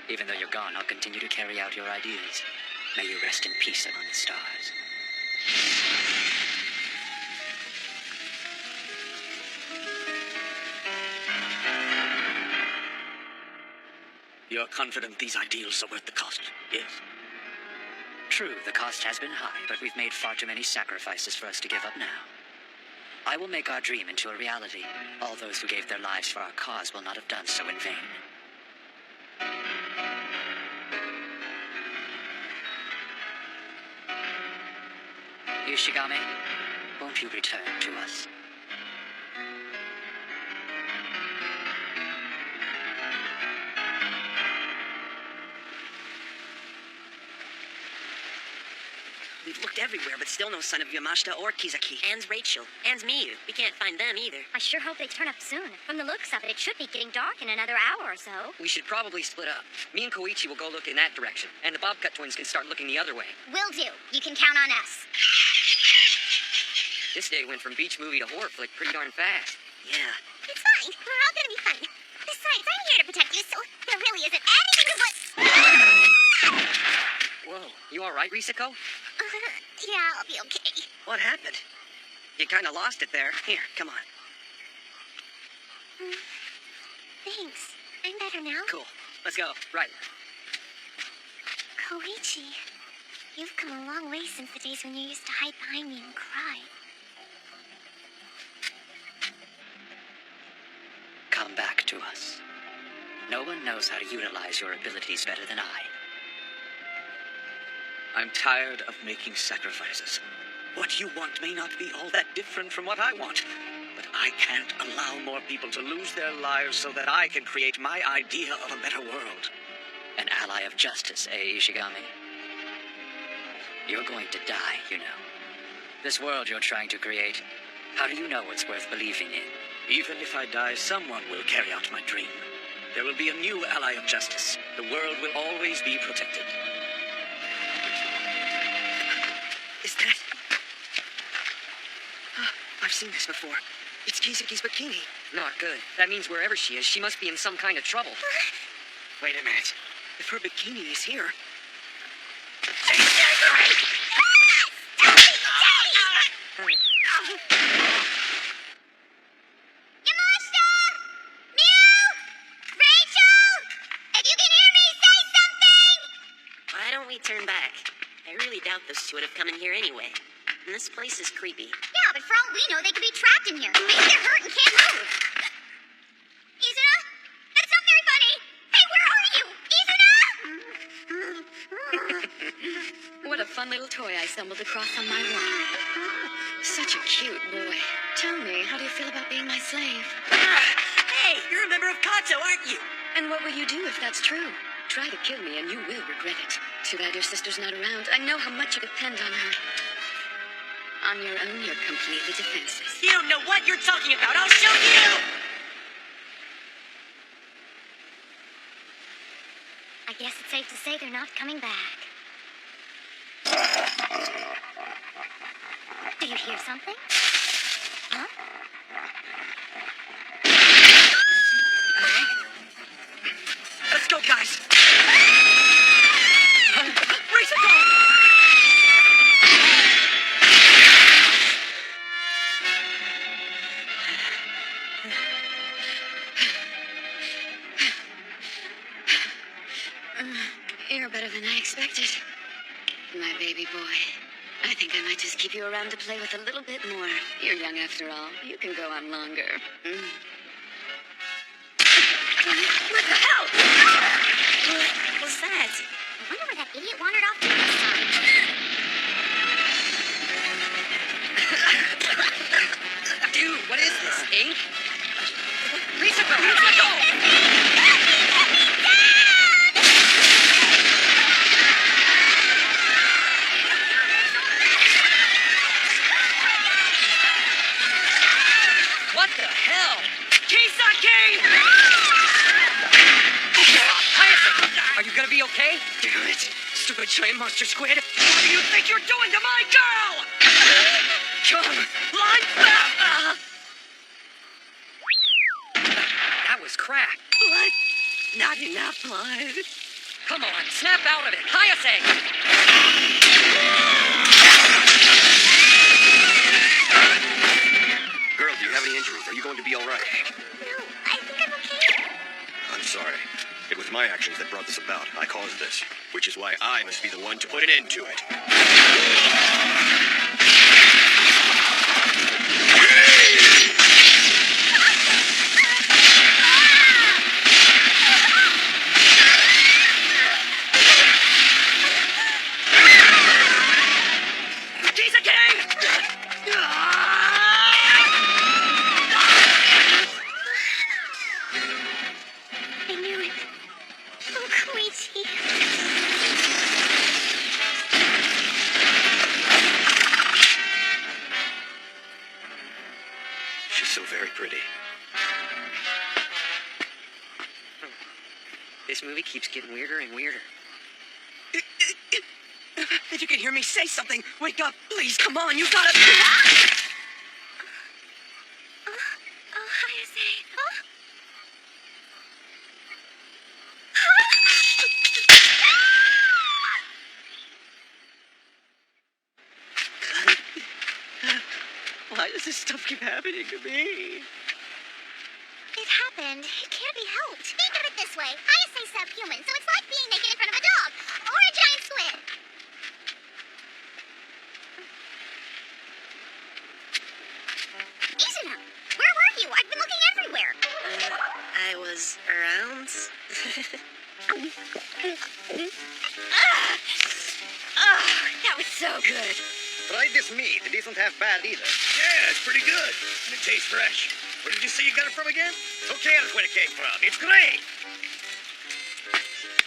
Even though you're gone, I'll continue to carry out your ideas. May you rest in peace among the stars. You're confident these ideals are worth the cost, yes? True, the cost has been high, but we've made far too many sacrifices for us to give up now. I will make our dream into a reality. All those who gave their lives for our cause will not have done so in vain. Ishigami, won't you return to us? We've looked looked everywhere, but still no sign of Yamashita or Kizaki. And Rachel. And Miyu. We can't find them either. I sure hope they turn up soon. From the looks of it, it should be getting dark in another hour or so. We should probably split up. Me and Koichi will go look in that direction, and the Bobcat twins can start looking the other way. Will do. You can count on us. This day went from beach movie to horror flick pretty darn fast. Yeah. It's fine. We're all gonna be fine. Besides, I'm here to protect you, so there really isn't anything to Whoa, you alright, Risako? Yeah, I'll be okay. What happened? You kind of lost it there. Here, come on. Thanks. I'm better now. Cool. Let's go. Right. Koichi, you've come a long way since the days when you used to hide behind me and cry. Come back to us. No one knows how to utilize your abilities better than I. I'm tired of making sacrifices. What you want may not be all that different from what I want. But I can't allow more people to lose their lives so that I can create my idea of a better world. An ally of justice, eh, Ishigami? You're going to die, you know. This world you're trying to create, how do you know it's worth believing in? Even if I die, someone will carry out my dream. There will be a new ally of justice. The world will always be protected. Is that... I've seen this before. It's Kizaki's bikini. Not good. That means wherever she is, she must be in some kind of trouble. Wait a minute. If her bikini is here... Yamashita! Mew! Rachel! If you can hear me, say something! Why don't we turn back? I really doubt those two would have come in here anyway. And this place is creepy. Yeah, but for all we know, they could be trapped in here. Maybe they're hurt and can't move. Izuna? That's not very funny. Hey, where are you? Izuna? What a fun little toy I stumbled across on my walk. Such a cute boy. Tell me, how do you feel about being my slave? Hey, you're a member of Kato, aren't you? And what will you do if that's true? Try to kill me and you will regret it. Too bad your sister's not around. I know how much you depend on her. On your own, you're completely defenseless. You don't know what you're talking about. I'll show you! I guess it's safe to say they're not coming back. Do you hear something? Huh? Let's go, guys. Race it, go! You're better than I expected. My baby boy. I think I might just keep you around to play with a little bit more. You're young after all. You can go on longer. What the hell? What was that? I wonder where that idiot wandered off to this time. Dude, what is this, ink? Risako, let go! What the hell? Kisaki! Are you gonna be okay? Damn it! Stupid giant monster squid! What do you think you're doing to my girl? Come, line back! That was crack. Blood? Not enough blood. Come on, snap out of it. Hayase! Girl, do you have any injuries? Are you going to be all right? No, I think I'm okay. I'm sorry. It was my actions that brought this about. I caused this, which is why I must be the one to put an end to it. I knew it. Oh, Koichi. She's so very pretty. This movie keeps getting weirder and weirder. If you can hear me, say something. Wake up, please. Come on, you gotta. Oh, Hayase. Oh. Why does this stuff keep happening to me? It happened. It can't be helped. Think of it this way. Hayase's subhuman, so it's like being naked in front of a dog. Or a giant squid. Izuna, where were you? I've been looking everywhere. I was around. That was so good. Try this meat. It isn't half bad either. Yeah, it's pretty good. And it tastes fresh. Where did you say you got it from again? Who cares where it came from? It's great.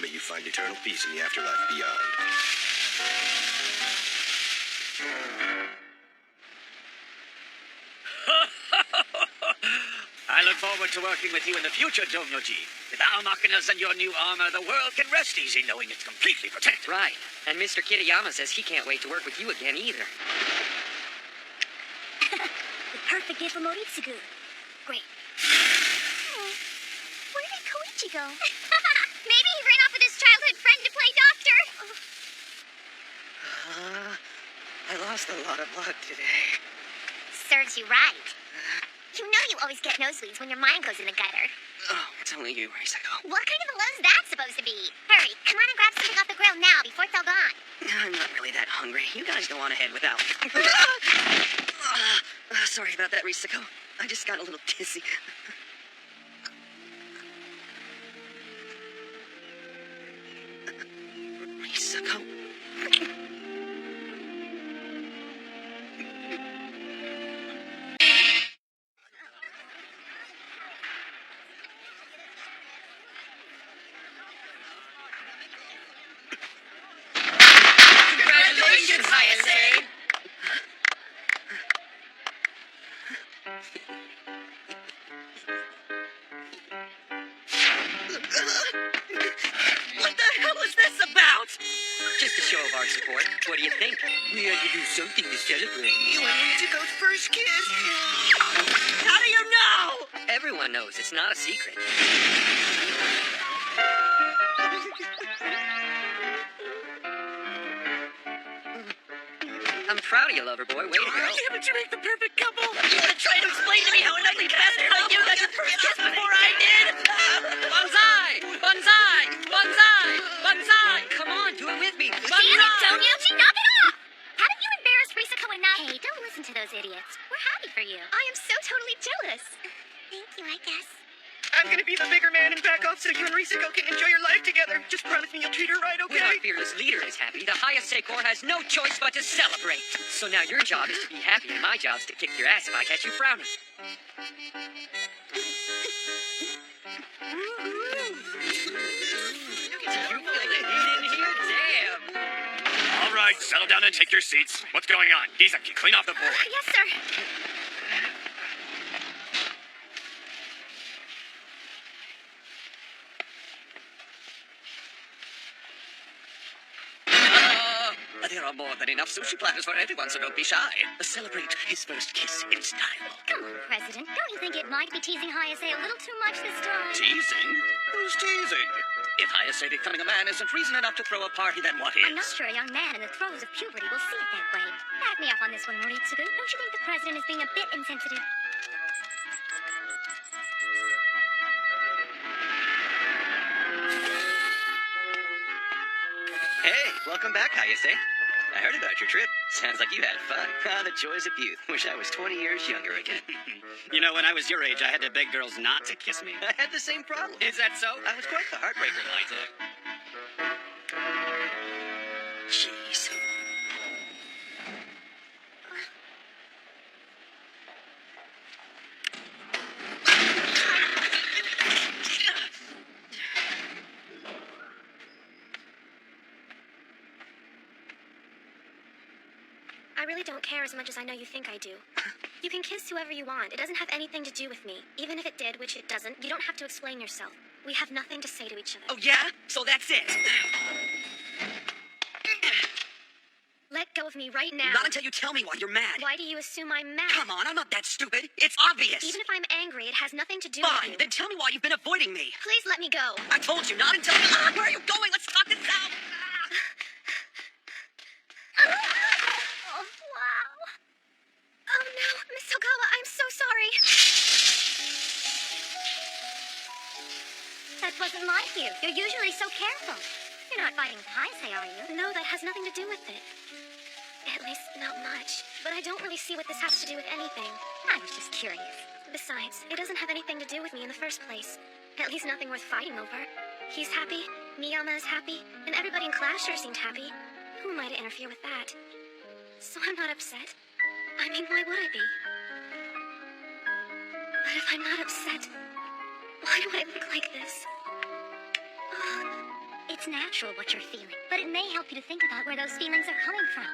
May you find eternal peace in the afterlife beyond. I look forward to working with you in the future, Domyoji. With our machinas and your new armor, the world can rest easy knowing it's completely protected. Right. And Mr. Kitayama says he can't wait to work with you again either. The perfect gift for Moritsugu. Great. Where did Koichi go? Maybe he ran off with his childhood friend to play doctor. I lost a lot of blood today. Serves you right. You know you always get nosebleeds when your mind goes in the gutter. Oh, it's only you, Risako. What kind of a load's that supposed to be? Hurry, come on and grab something off the grill now before it's all gone. I'm not really that hungry. You guys go on ahead without. Sorry about that, Risako. I just got a little dizzy. Risako. Congratulations, Hayase! What the hell is this about? Just a show of our support. What do you think? We had to do something to celebrate. You and Ritsuko's first kiss? How do you know? Everyone knows it's not a secret. I'm proud of you, lover boy. Way to go. Haven't you make the perfect couple? You want to try to explain to me how an ugly bastard like you got your first kiss before I did? Bonsai! Bonsai! Bonsai! Bonsai! Come on, do it with me. Damn it, Bonsai! Domyoji, knock it off! Haven't you embarrassed Risako enough? Hey, don't listen to those idiots. We're happy for you. I am so totally jealous. Thank you, I guess. I'm gonna be the bigger man and back off so you and Risako can enjoy your life together. Just promise me you'll treat her right, When our okay? fearless leader is happy, the Hayase Corps has no choice but to celebrate. So now your job is to be happy, and my job is to kick your ass if I catch you frowning. You feel the heat in here? Damn! All right, settle down and take your seats. What's going on? Gizaki, clean off the board. Yes, sir. There are more than enough sushi platters for everyone, so don't be shy. Celebrate his first kiss in style. Come on, President. Don't you think it might be teasing Hayase a little too much this time? Teasing? Who's teasing? If Hayase becoming a man isn't reason enough to throw a party, then what I'm not is? sure a young man in the throes of puberty will see it that way. Back me up on this one, Moritsugu. Don't you think the President is being a bit insensitive? Hey, welcome back, Hayase. I heard about your trip. Sounds like you had fun. Ah, the joys of youth. Wish I was 20 years younger again. You know, when I was your age, I had to beg girls not to kiss me. I had the same problem. Is that so? I was quite the heartbreaker, Liza. Jeez. I really don't care as much as I know you think I do. You can kiss whoever you want. It doesn't have anything to do with me. Even if it did, which it doesn't, you don't have to explain yourself. We have nothing to say to each other. Oh, yeah? So that's it. Let go of me right now. Not until you tell me why you're mad. Why do you assume I'm mad? Come on, I'm not that stupid. It's obvious. Even if I'm angry, it has nothing to do with Fine, you. then tell me why you've been avoiding me. Please let me go. I told you, not until... where are you going? Let's talk this out. Oh, wow. Oh, no. Miss Togawa, I'm so sorry. That wasn't like you. You're usually so careful. You're not fighting with Heisei, are you? No, that has nothing to do with it. At least, not much. But I don't really see what this has to do with anything. I was just curious. Besides, it doesn't have anything to do with me in the first place. At least nothing worth fighting over. He's happy, Miyama is happy, and everybody in class sure seemed happy. Who am I to interfere with that? So I'm not upset. I mean, why would I be? But if I'm not upset, why do I look like this? It's natural what you're feeling, but it may help you to think about where those feelings are coming from.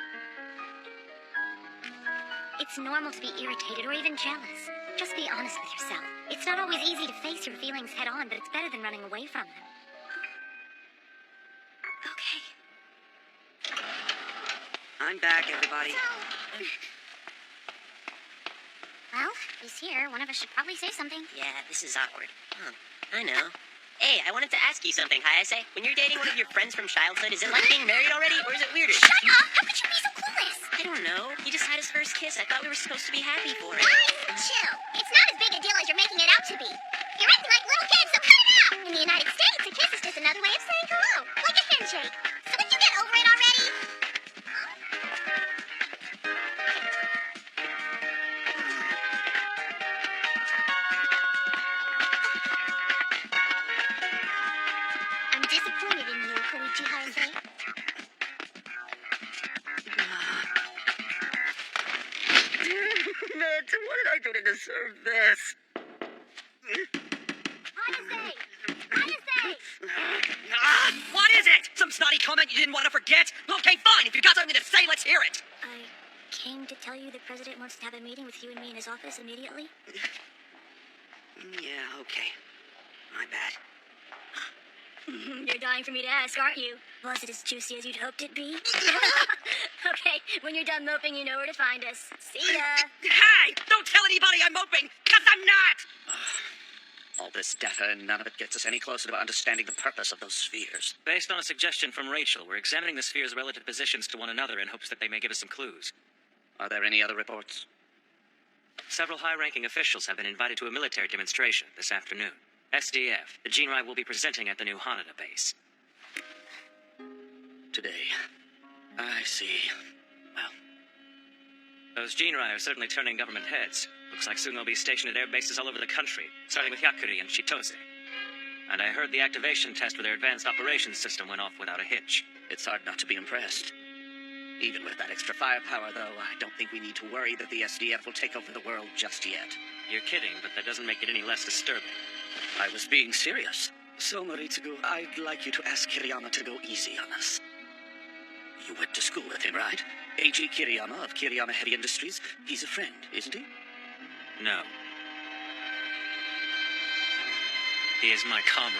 It's normal to be irritated or even jealous. Just be honest with yourself. It's not always easy to face your feelings head on, but it's better than running away from them. Okay. I'm back, everybody. Well, he's here. One of us should probably say something. Yeah, this is awkward. Oh, I know. Hey, I wanted to ask you something, Hayase. When you're dating one of your friends from childhood, is it like being married already, or is it weirder? Shut up! How could you be so clueless? I don't know. He just had his first kiss. I thought we were supposed to be happy for it. Guys, chill. It's not as big a deal as you're making it out to be. You're acting like little kids, so cut it out! In the United States, a kiss is just another way of saying hello. Like a handshake. So would you get over it already? I'm disappointed in you, Koichi Hayase. What did I do to deserve this? What is it? Some snotty comment you didn't want to forget? Okay, fine. If you got something to say, let's hear it. I came to tell you the president wants to have a meeting with you and me in his office immediately. Yeah, okay. My bad. You're dying for me to ask, aren't you? Was it as juicy as you'd hoped it'd be? Okay, when you're done moping, you know where to find us. See ya. Hey! Don't tell anybody I'm moping, because I'm not! All this data, and none of it gets us any closer to understanding the purpose of those spheres. Based on a suggestion from Rachel, we're examining the sphere's relative positions to one another in hopes that they may give us some clues. Are there any other reports? Several high-ranking officials have been invited to a military demonstration this afternoon. SDF, the Jinrai will be presenting at the new Haneda base. Today. I see. Well, those Jinrai are certainly turning government heads. Looks like soon they'll be stationed at air bases all over the country, starting with Yakuri and Chitose. And I heard the activation test for their advanced operations system went off without a hitch. it's hard not to be impressed. Even with that extra firepower, though, I don't think we need to worry that the SDF will take over the world just yet. You're kidding, but that doesn't make it any less disturbing. I was being serious. So, Moritsugu, I'd like you to ask Kiriyama to go easy on us. You went to school with him, right? A.G. Kiriyama of Kiriyama Heavy Industries. He's a friend, isn't he? No. He is my comrade.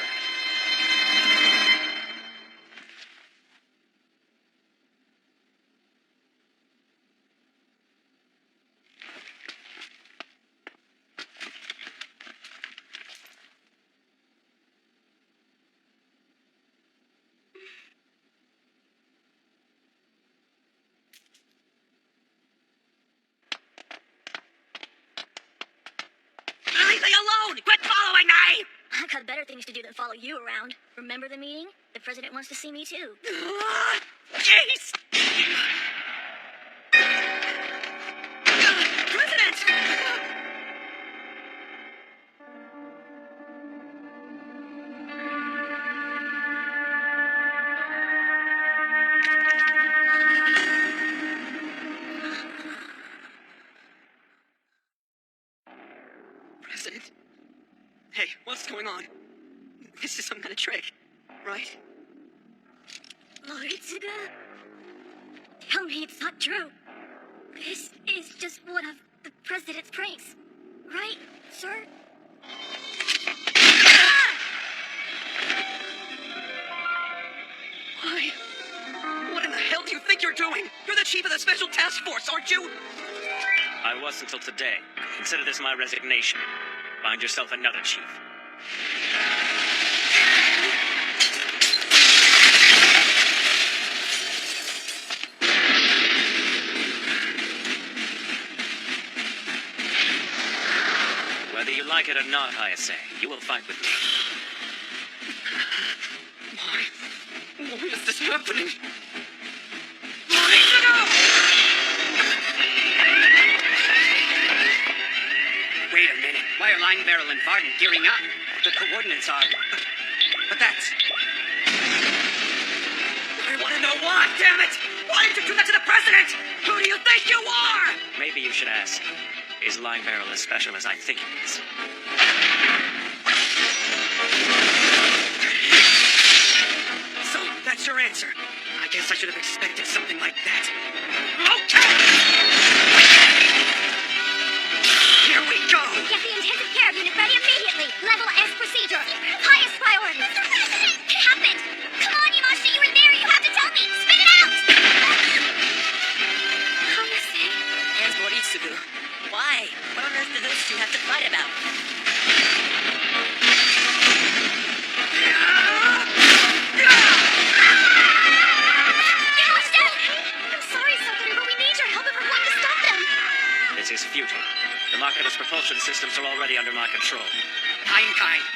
Leave me alone! Quit following me! I've got better things to do than follow you around. Remember the meeting? The president wants to see me too. Jeez! President! President? Hey, what's going on? This is some kind of trick, right? Moritsugu? Tell me it's not true. This is just one of the president's pranks. Right, sir? Why? What in the hell do you think you're doing? You're the chief of the Special Task Force, aren't you? I was until today. Consider this my resignation. Find yourself another chief. Whether you like it or not, ISA, you will fight with me. Why is this happening? Wait a minute. Why are Linebarrel and Barton gearing up? The coordinates are... But that's... I want to know why, damn it! Why did you do that to the president? Who do you think you are? Maybe you should ask, is Linebarrel as special as I think he is? So, that's your answer. I guess I should have expected something like that. Okay! Here we go! Get the intensive care unit ready immediately. Level S procedure. Highest priority. It happened! Come on, Yamashita, you were there. You have to tell me. Spit it out! Hands Moritsugu. Why? What on earth do those two have to fight about? I'm sorry, Southern, but we need your help if we're going to stop them. This is futile. The Machina's propulsion systems are already under my control. Kind,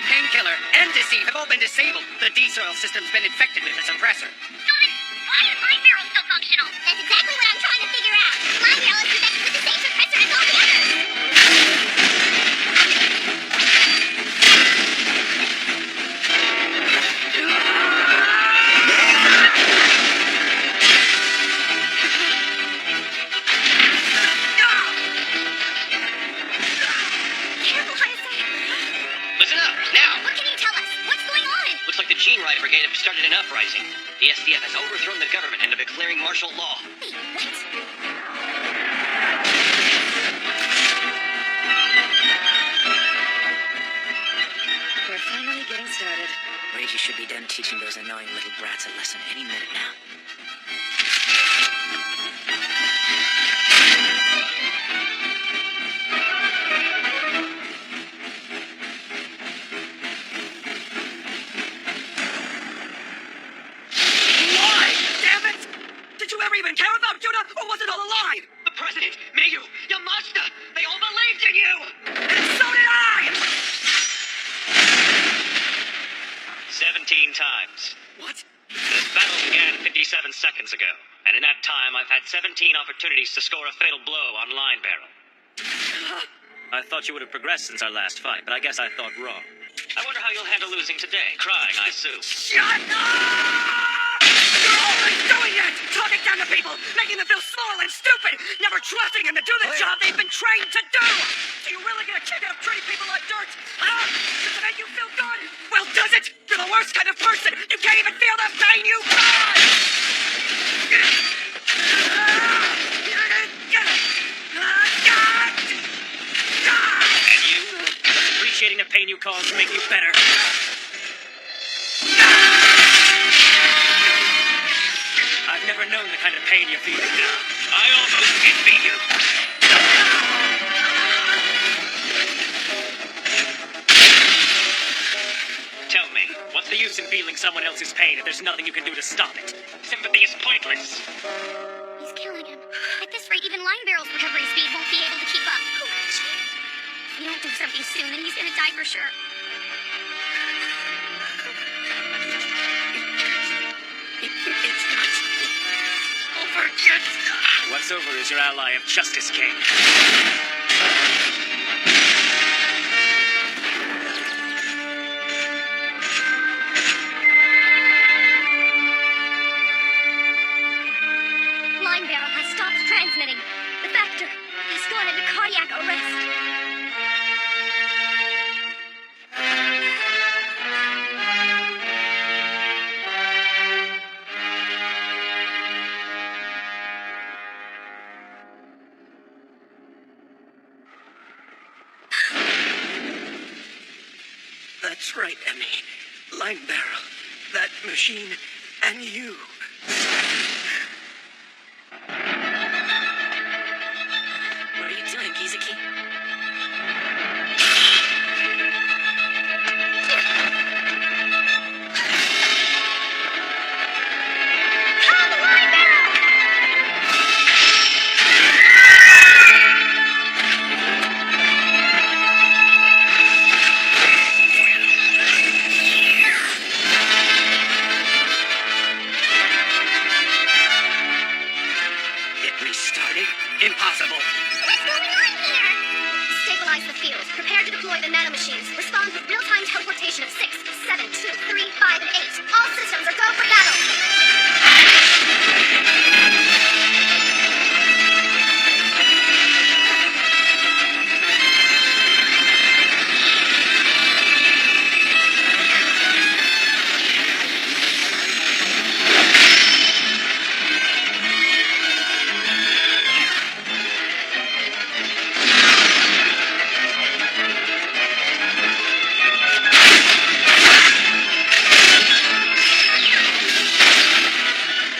Painkiller, and Deceive have all been disabled. The D-Soil system's been infected with a suppressor. Why is Linebarrel still functional? That's exactly what I'm trying to figure out. Linebarrel is infected with the same suppressor as all the others. Careful, Hayase. Listen up, now! What can you tell us? What's going on? Looks like the Gene Rider Brigade have started an uprising. The SDF has overthrown the government and are declaring martial law. Wait, what? We're finally getting started. Reggie should be done teaching those annoying little brats a lesson any minute now. Why? Damn it! Did you ever even care about Judah, or was it all a lie? The President, Mayu, Yamashita, they all believed in you! And so did I! 17 times. What? This battle began 57 seconds ago, and in that time I've had 17 opportunities to score a fatal blow on Linebarrel. I thought you would have progressed since our last fight, but I guess I thought wrong. I wonder how you'll handle losing today. Crying, I assume. Shut up! You're always doing it! Talking down to people, making them feel small and stupid, never trusting them to do the job they've been trained to do! Do you really get a kick out of treating people like dirt? Huh? Does it make you feel good? Well, does it? You're the worst kind of person! You can't even feel the pain you cause! And you? Does appreciating the pain you cause make you better? I've never known the kind of pain you're feeling now. I almost envy you. Tell me, what's the use in feeling someone else's pain if there's nothing you can do to stop it? Sympathy is pointless. He's killing him. At this rate, even Linebarrel's recovery speed won't be able to keep up. If we don't do something soon, then he's gonna die for sure. It's not over yet. What's over is your ally of Justice King. Linebarrel has stopped transmitting. The Factor has gone into cardiac arrest. That's right, Emmy. Linebarrel, that machine, and you. What are you doing, Kizuki? It restarted? Impossible. What's going on here? Stabilize the field. Prepare to deploy the nanomachines. Respond with real-time teleportation of 6, 7, 2, 3, 5, and 8. All systems are go for battle.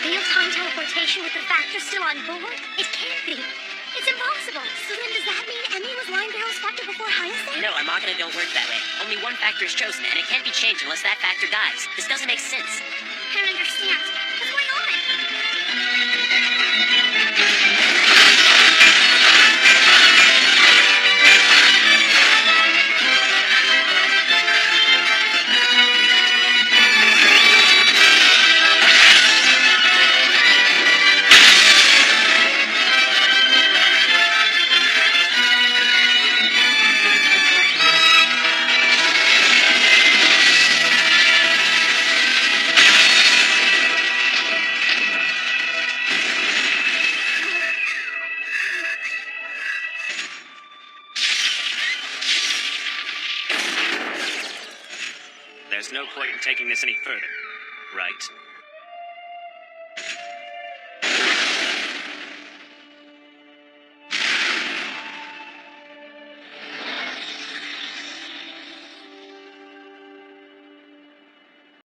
Real-time teleportation with the factor still on board? It can't be. It's impossible. So then does that mean Emmy was Linebarrel's factor before Hyacin? No, our Machina don't work that way. Only one factor is chosen, and it can't be changed unless that factor dies. This doesn't make sense. I don't understand. What's going on? There's no point in taking this any further, right?